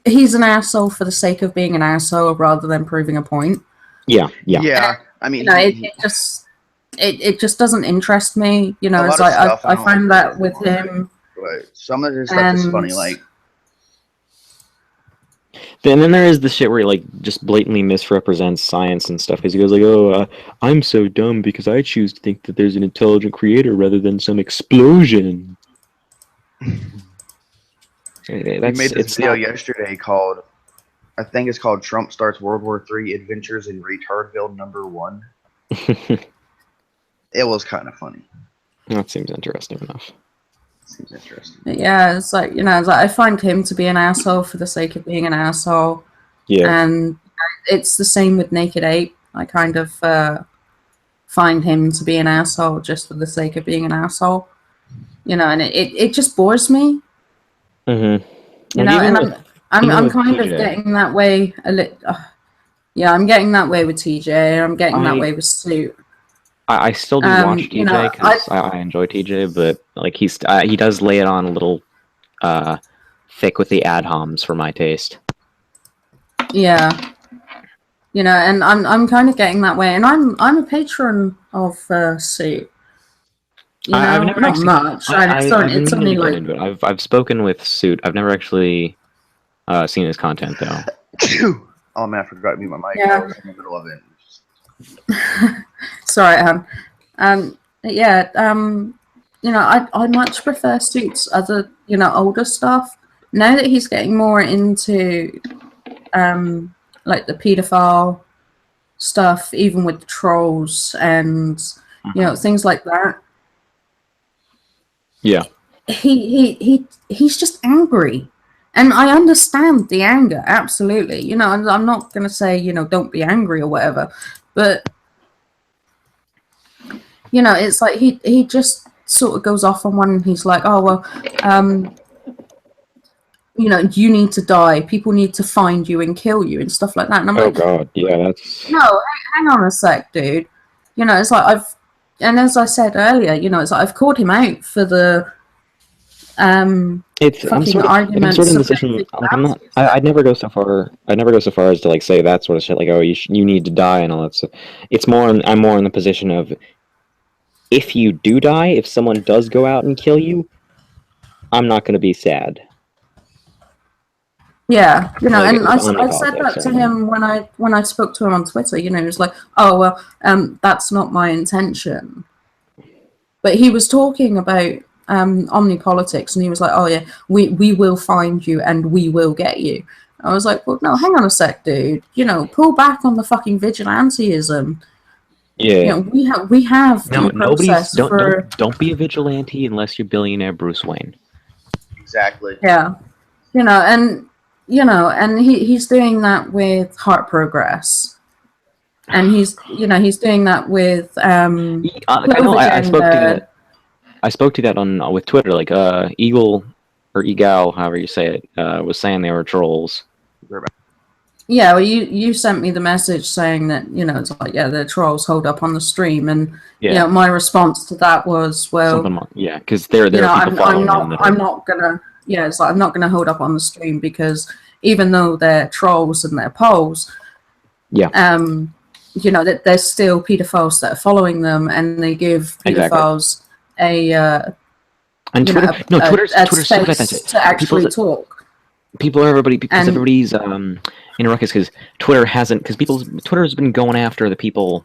he's an asshole for the sake of being an asshole rather than proving a point. Yeah. I mean, You know, it just doesn't interest me. You know, A it's lot of like stuff I I don't find agree that with with him on. him. but some of his stuff is funny. And- Like, And then there is the shit where he like just blatantly misrepresents science and stuff because he goes like, "Oh, I'm so dumb because I choose to think that there's an intelligent creator rather than some explosion." he made this video yesterday called, I think it's called "Trump Starts World War III: Adventures in Retardville #1." It was kind of funny. That seems interesting enough. Seems interesting. Yeah, it's like it's like I find him to be an asshole for the sake of being an asshole. Yeah. And it's the same with Naked Ape. I kind of find him to be an asshole just for the sake of being an asshole. And it just bores me. Mm-hmm. And I'm with kind of TJ. getting that way a little. Yeah, I'm getting that way with TJ. I'm getting that way with Suit. I still do watch TJ because I enjoy TJ, but like he does lay it on a little thick with the ad homs for my taste. Yeah, and I'm kind of getting that way, and I'm a patron of Suit. I've never not actually, much. I've been It's meaning only to get like into it. I've spoken with Suit. I've never actually seen his content though. Oh man, I forgot to mute my mic. Yeah. I was in the middle of it. Sorry, yeah, I much prefer Suit's other, older stuff. Now that he's getting more into, like the pedophile stuff, even with the trolls and things like that. Yeah. He's just angry. And I understand the anger, absolutely. I'm not going to say, don't be angry or whatever. But, it's like he just sort of goes off on one and he's like, oh, well, you need to die. People need to find you and kill you and stuff like that. And I'm like, God, yeah, that's... No, hang on a sec, dude. It's like and as I said earlier, it's like I've called him out for the I'm sort of in the position, like, I'd never go so far as to like say that sort of shit, like, oh, you need to die and all that stuff. I'm more in the position of, if you do die, if someone does go out and kill you, I'm not going to be sad. Yeah, and I politics said that to or him when I spoke to him on Twitter. He was like, oh, well, that's not my intention. But he was talking about omnipolitics, and he was like, "Oh yeah, we will find you and we will get you." I was like, "Well, no, hang on a sec, dude. You know, pull back on the fucking vigilanteism. Yeah. You know, we have No, due nobody's process for don't be a vigilante unless you're billionaire Bruce Wayne. Exactly. yeah, and he's doing that with Heart Progress, and he's doing that with I know. Clover I spoke to that on with Twitter. Like Eagle or Egal, however you say it, was saying they were trolls. Yeah, well, you sent me the message saying that, it's like, yeah, the trolls hold up on the stream, and Yeah. my response to that was, well, because there are people following them. I'm not gonna, it's like I'm not gonna hold up on the stream because even though they're trolls and they're polls, that there's still pedophiles that are following them, and they give pedophiles Twitter's so good to actually talk. Everybody's in a ruckus because Twitter hasn't, Twitter's been going after the people.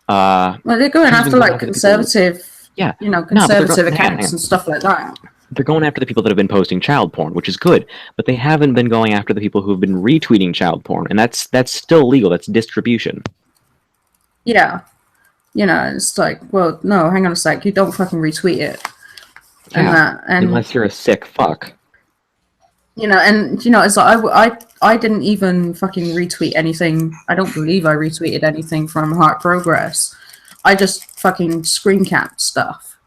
Well, they're going after like conservative, conservative accounts and stuff like that. They're going after the people that have been posting child porn, which is good, but they haven't been going after the people who have been retweeting child porn, and that's still legal. That's distribution. Yeah, it's like, well, no, hang on a sec, you don't fucking retweet it, and unless you're a sick fuck. It's like I didn't even fucking retweet anything. I don't believe I retweeted anything from Heart Progress. I just fucking screen capped stuff,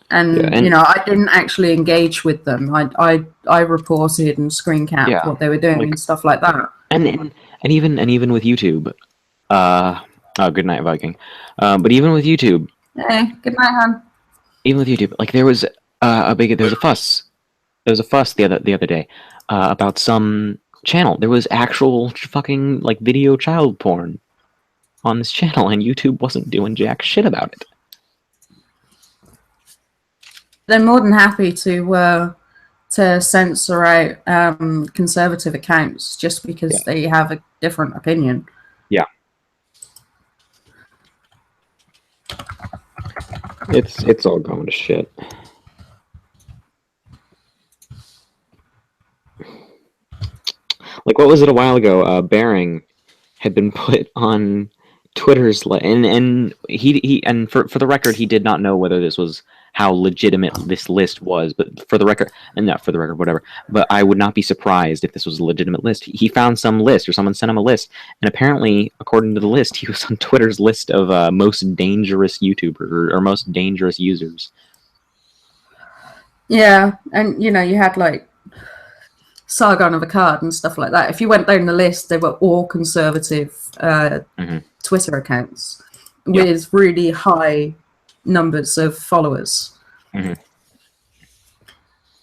and I didn't actually engage with them. I reported and screen capped what they were doing and stuff like that. And even with YouTube, good night, Viking. But even with YouTube, hey, good night, Han. Even with YouTube, like there was a fuss. There was a fuss the other day about some channel. There was actual fucking like video child porn on this channel, and YouTube wasn't doing jack shit about it. They're more than happy to censor out conservative accounts just because they have a different opinion. Yeah. It's all going to shit. Like, what was it a while ago? Bering had been put on Twitter's and for the record, he did not know whether this was how legitimate this list was. But for the record, whatever. But I would not be surprised if this was a legitimate list. He found some list, or someone sent him a list, and apparently, according to the list, he was on Twitter's list of most dangerous YouTubers or most dangerous users. Yeah, and you had like Sargon of Akkad and stuff like that. If you went down the list, they were all conservative Twitter accounts with really high numbers of followers.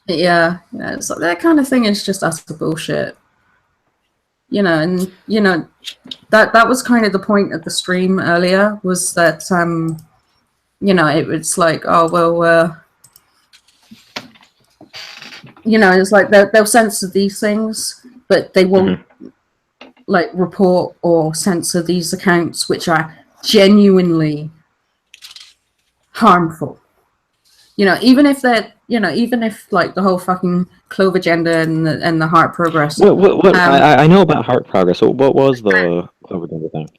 Yeah, it's like that kind of thing is just utter bullshit. That was kind of the point of the stream earlier, was that it's like, oh well, it's like they'll censor these things, but they won't like report or censor these accounts which are genuinely harmful. Even if they're, even if like the whole fucking Clover Agenda and the Heart Progress. What I know about Heart Progress. What was the Clover Agenda thing?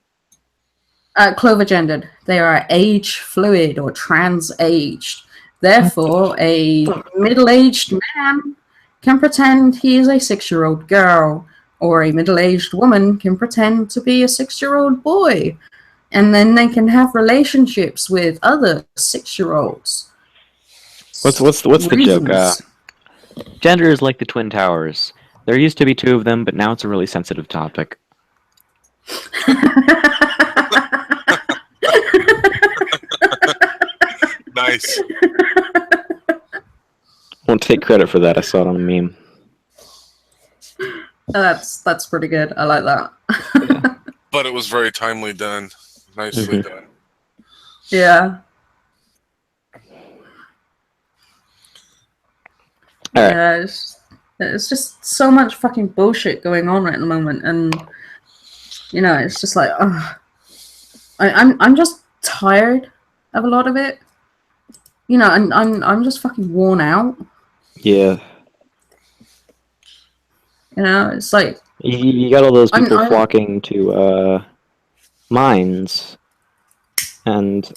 Clover Agenda. They are age fluid or trans-aged. Therefore, a middle-aged man can pretend he is a 6-year-old girl, or a middle-aged woman can pretend to be a 6-year-old boy, and then they can have relationships with other 6-year-olds. What's the joke? Gender is like the Twin Towers. There used to be 2 of them, but now it's a really sensitive topic. Nice. Won't take credit for that. I saw it on a meme. That's pretty good. I like that. Yeah. But it was very timely done. Nicely done. Yeah. All right. Yeah, it's just so much fucking bullshit going on right at the moment, and it's just like, I'm just tired of a lot of it. you know, and I'm just fucking worn out. Yeah. You know, it's like You got all those people I'm flocking to mines, and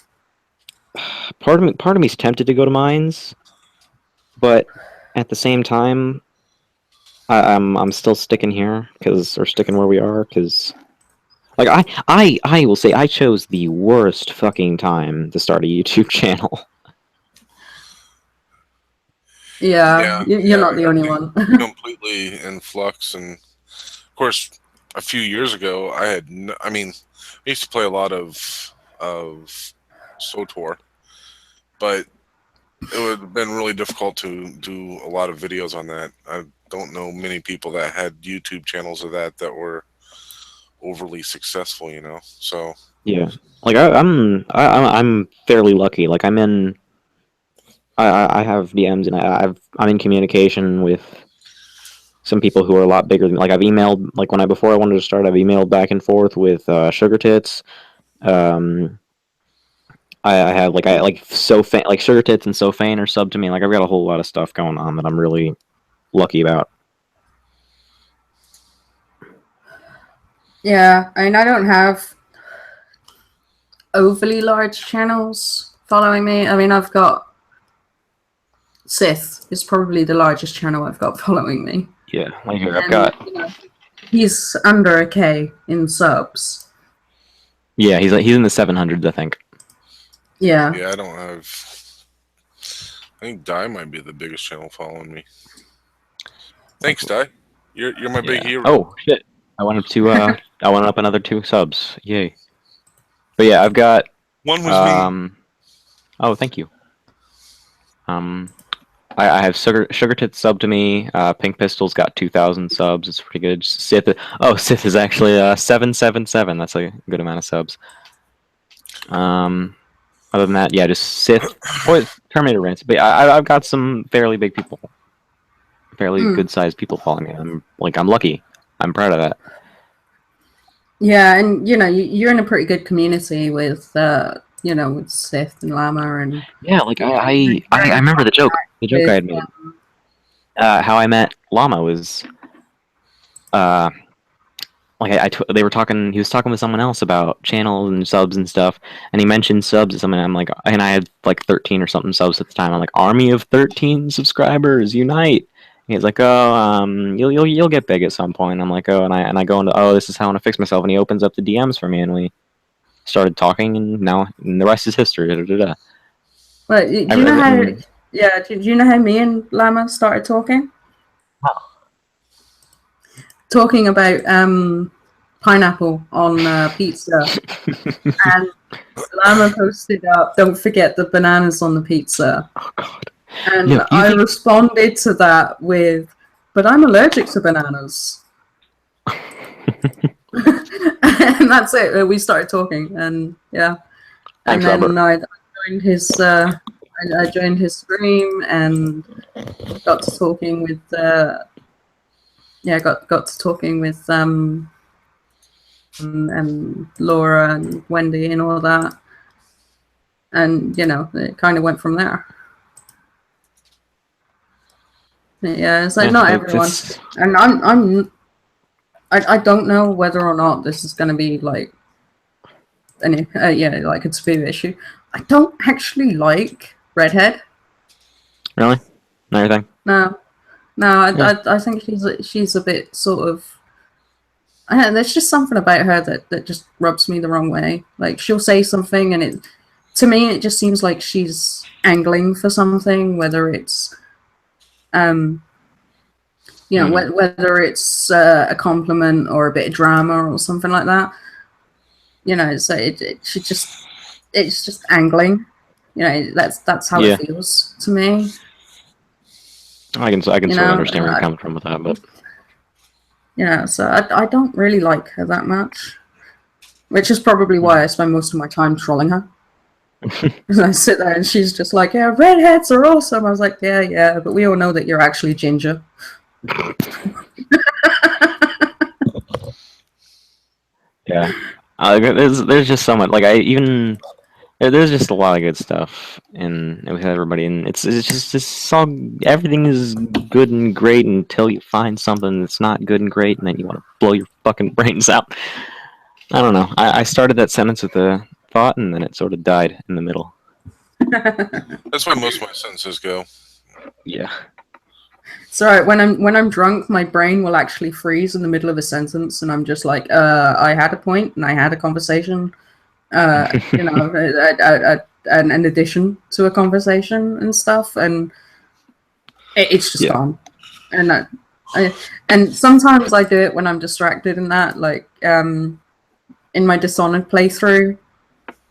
part of me's tempted to go to mines, but at the same time, I'm still sticking here or sticking where we are because. Like I will say I chose the worst fucking time to start a YouTube channel. yeah, you're not the only one. Completely in flux, and of course, a few years ago, I used to play a lot of SOTOR, but it would have been really difficult to do a lot of videos on that. I don't know many people that had YouTube channels of that were overly successful, you know. So Yeah, like I'm fairly lucky. Like I have DMs and I'm in communication with some people who are a lot bigger than. Like I've emailed like before I wanted to start, I've emailed back and forth with Sugar Tits. Um, I have like Sugar Tits and Sofane are sub to me. Like I've got a whole lot of stuff going on that I'm really lucky about. Yeah, I mean, I don't have overly large channels following me. I mean, I've got Sith is probably the largest channel I've got following me. Yeah, like here I've And, got. you know, he's under a K in subs. Yeah, he's in the 700s, I think. Yeah. yeah, I don't have. I think Die might be the biggest channel following me. Thanks, Die. You're my big hero. Oh shit! I went up to I went up another 2 subs. Yay! But yeah, I've got One was me. Oh, thank you. I have Sugar Tits sub to me. Pink Pistol's got 2,000 subs. It's pretty good. Sith is actually 777. That's a good amount of subs. Other than that, yeah, just Sith or Terminator Rants. But I've got some fairly big people, fairly good sized people following me. I'm lucky. I'm proud of that. Yeah, and you know, you're in a pretty good community with you know, with Sith and Llama and Yeah, like I remember the joke. The joke I had made. How I met Llama was they were talking. He was talking with someone else about channels and subs and stuff, and he mentioned subs to someone. And I had like 13 or something subs at the time. I'm like, army of 13 subscribers, unite! And he's like, oh, you'll get big at some point. I'm like, oh, and I go into, oh, this is how I want to fix myself. And he opens up the DMs for me, and we started talking, and the rest is history. Da, da, da. But do you know how? Yeah, do you know how me and Llama started talking? Talking about pineapple on pizza, and Llama posted up, "Don't forget the bananas on the pizza." Oh God! And yeah, I responded to that with, "But I'm allergic to bananas." And that's it. We started talking, and yeah, and Thanks, then I joined his. I joined his stream and got to talking with. Got to talking with and Laura and Wendy and all that, and you know, it kind of went from there. Yeah, it's like not everyone, and I don't know whether or not this is going to be like any like a conspiracy issue. I don't actually like Redhead. Really? Not everything? No. I think she's a bit sort of. There's just something about her that just rubs me the wrong way. Like she'll say something, and to me it just seems like she's angling for something, whether it's you know, whether it's a compliment or a bit of drama or something like that. You know, so it's just angling. You know, that's how it feels to me. I can sort of understand where you're coming from with that, but you know, so I don't really like her that much, which is probably why I spend most of my time trolling her. And I sit there and she's just like, "Yeah, redheads are awesome." I was like, "Yeah, but we all know that you're actually ginger." Yeah, there's just so much. Like I even There's just a lot of good stuff with everybody, and it's all everything is good and great until you find something that's not good and great, and then you want to blow your fucking brains out. I don't know. I started that sentence with a thought, and then it sort of died in the middle. That's why most of my sentences go. Yeah. It's alright, when I'm drunk, my brain will actually freeze in the middle of a sentence, and I'm just like, I had a point, and I had a conversation, you know, an addition to a conversation and stuff, and it's just gone. And and sometimes I do it when I'm distracted and that, like, in my Dishonored playthrough,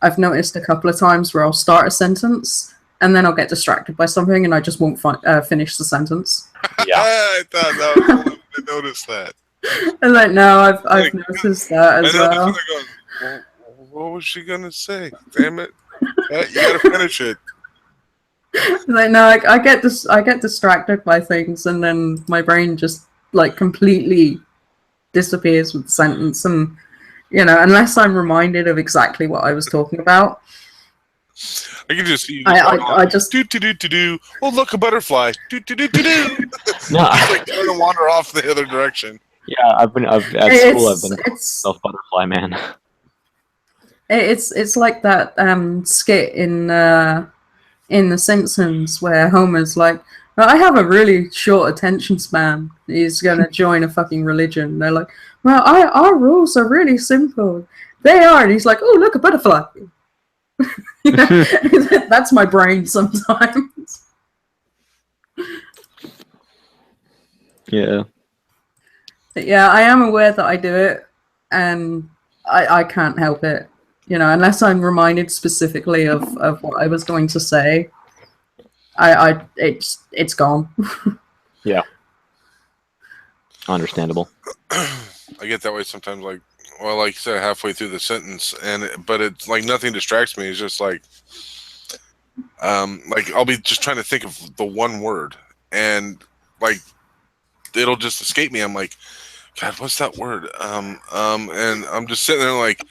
I've noticed a couple of times where I'll start a sentence, and then I'll get distracted by something, and I just won't finish the sentence. Yeah. I thought that was one I noticed that. I'm like, no, I've noticed that as well. Going, what was she gonna say? Damn it! You gotta finish it. Like, no, I get distracted by things, and then my brain just like completely disappears with the sentence, and you know, unless I'm reminded of exactly what I was talking about. I can just see you. I just do. Oh, look, a butterfly. Do. No, Just like trying to wander off the other direction. Yeah, I've been at school. I've been self butterfly man. It's like that skit in The Simpsons where Homer's like, well, I have a really short attention span. He's gonna join a fucking religion. They're like, well, our rules are really simple. They are. And he's like, oh, look, a butterfly. You know, that's my brain sometimes. Yeah. But yeah, I am aware that I do it, and I can't help it. You know, unless I'm reminded specifically of what I was going to say, it's gone. Yeah. Understandable. I get that way sometimes. Like, well, like you said, halfway through the sentence, but it's like nothing distracts me. It's just like I'll be just trying to think of the one word, and like it'll just escape me. I'm like, God, what's that word? And I'm just sitting there like,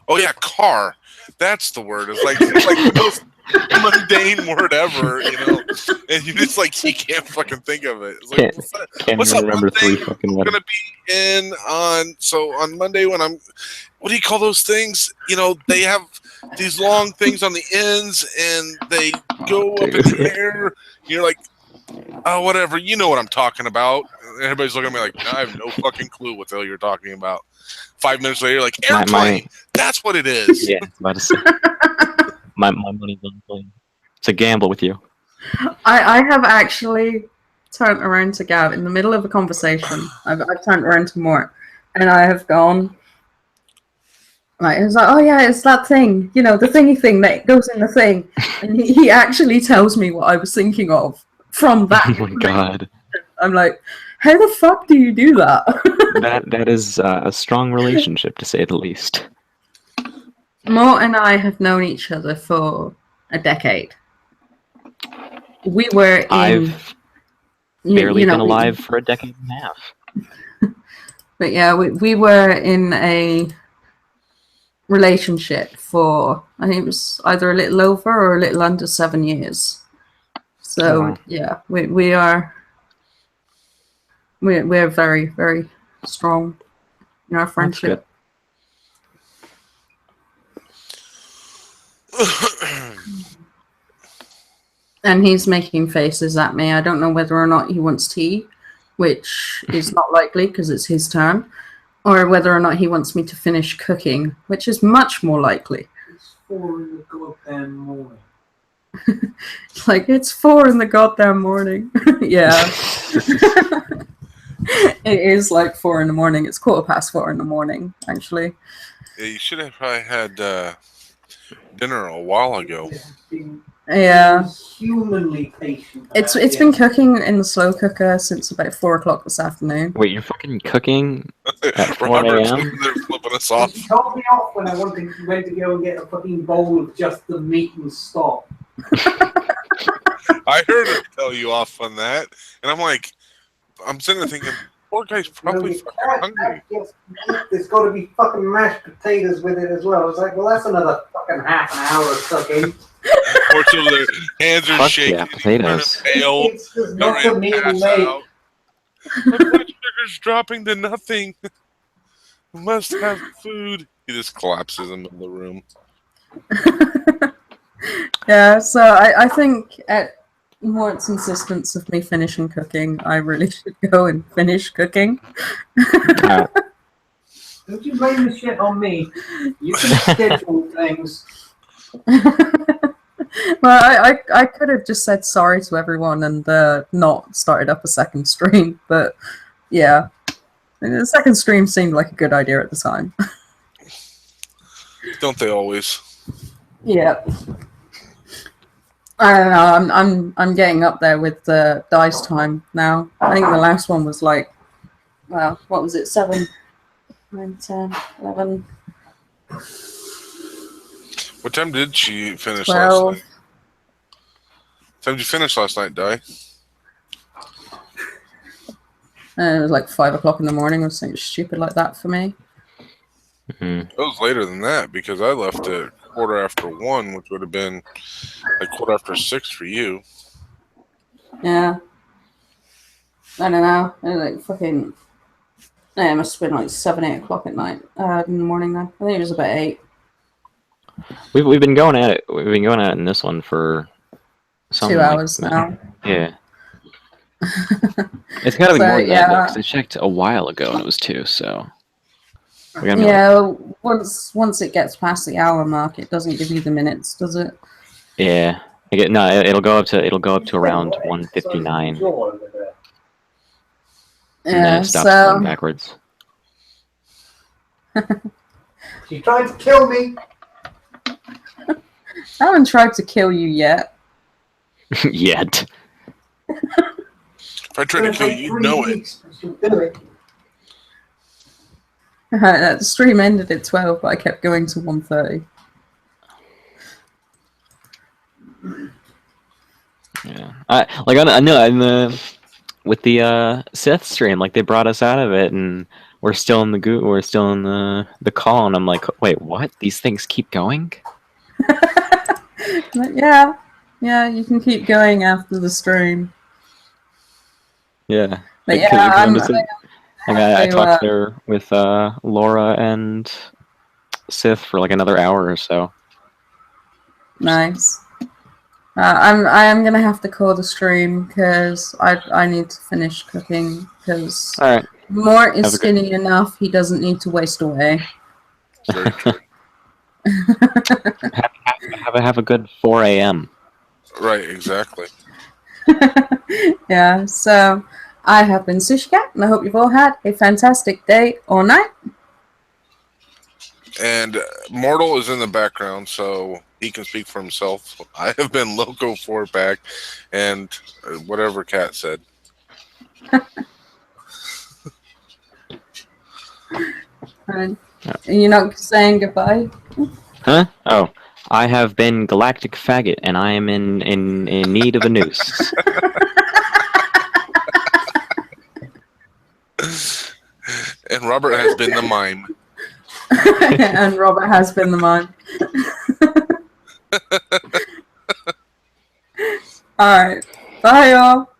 oh yeah, car. That's the word. It's like the most mundane word ever, you know. And you just like you can't fucking think of it. It's like, what's that remember one thing 3 fucking letters. gonna be in on Monday when what do you call those things? You know, they have these long things on the ends and they go up in the air. You're like, oh, whatever. You know what I'm talking about. And everybody's looking at me like, I have no fucking clue what the hell you're talking about. 5 minutes later, like, airplane. That's what it is. Yeah, about to say. my money's on plane. It's a gamble with you. I have actually turned around to Gav in the middle of a conversation. I've turned around to Mort, and I have gone. Like, it's like, oh yeah, it's that thing, you know, the thingy thing that goes in the thing, and he actually tells me what I was thinking of from that. Oh my god! I'm like, how the fuck do you do that? that is a strong relationship, to say the least. Mort and I have known each other for a decade. We were in. I've barely been alive for a decade and a half. But yeah, we were in a relationship for, I think it was either a little over or a little under 7 years. So wow. Yeah, we're very, very strong in our friendship. And he's making faces at me. I don't know whether or not he wants tea, which is not likely because it's his turn, or whether or not he wants me to finish cooking, which is much more likely. It's 4 in the goddamn morning. It's like, it's 4 in the goddamn morning. Yeah. It is like 4 in the morning. It's 4:15 in the morning, actually. Yeah, you should have probably had dinner a while ago. Yeah. Humanly patient. It's been cooking in the slow cooker since about 4 o'clock this afternoon. Wait, you're fucking cooking at 4 Robert's a.m.? They're flipping us off. He told me off when I went to go and get a fucking bowl of just the meat and stock. I heard her tell you off on that, and I'm like, I'm sitting there thinking, Poor guy's probably fucking hungry. There's got to be fucking mashed potatoes with it as well. It's like, well, that's another fucking half an hour of cooking. Or till their hands are Fuck shaking. yeah, potatoes. Pale, It's just not not ready the to meal pass made. out. My blood sugar's dropping to nothing. Must have food. He just collapses in the middle of the room. Yeah, so I think at Mort's insistence of me finishing cooking, I really should go and finish cooking. Alright. Don't you blame the shit on me. You can schedule things. Well, I could have just said sorry to everyone and not started up a second stream, but yeah. The second stream seemed like a good idea at the time. Don't they always? Yeah. I don't know, I'm getting up there with the dice time now. I think the last one was like, well, what was it, 7, 9, 10, 11, What time did she finish 12. last night? What time did you finish last night, Di? It was like 5 o'clock in the morning or something stupid like that for me. Mhm. It was later than that because I left at 1:15, which would have been like 6:15 for you. Yeah. I don't know. It was like fucking. Yeah, it must have been like 7, 8 o'clock at night. In the morning then. I think it was about 8. We've been going at it. We've been going at it in this one for 2 hours now. Yeah. It's gotta be So, more than that yeah. though, because I checked a while ago and it was 2. So we're gonna be Yeah, once it gets past the hour mark, it doesn't give you the minutes, does it? yeah. It'll go up to around 1:59, and then Yeah, it stops going so backwards. She's trying to kill me. I haven't tried to kill you yet. Yet. If I tried to kill you, you'd know it. She'll do it. The stream ended at 12, but I kept going to 1:30. Yeah. I know in the with the Sith stream, like they brought us out of it, and we're still in the call, and I'm like, wait, what? These things keep going? But yeah, you can keep going after the stream. Yeah. But Because yeah, I talked there with Laura and Sith for like another hour or so. Nice. I am gonna have to call the stream because I need to finish cooking because All right. Mort is Have a good- skinny enough. He doesn't need to waste away. Very true. Have a good 4 a.m. Right, exactly. Yeah. So I have been Sushikat, and I hope you've all had a fantastic day or night. And Mortal is in the background, so he can speak for himself. I have been Loco 4-pack, and whatever Kat said. And you're not saying goodbye. Huh? Oh, I have been Galactic Faggot, and I am in need of a noose. And Robert has been the mime. And Robert has been the mime. Alright. Bye, y'all.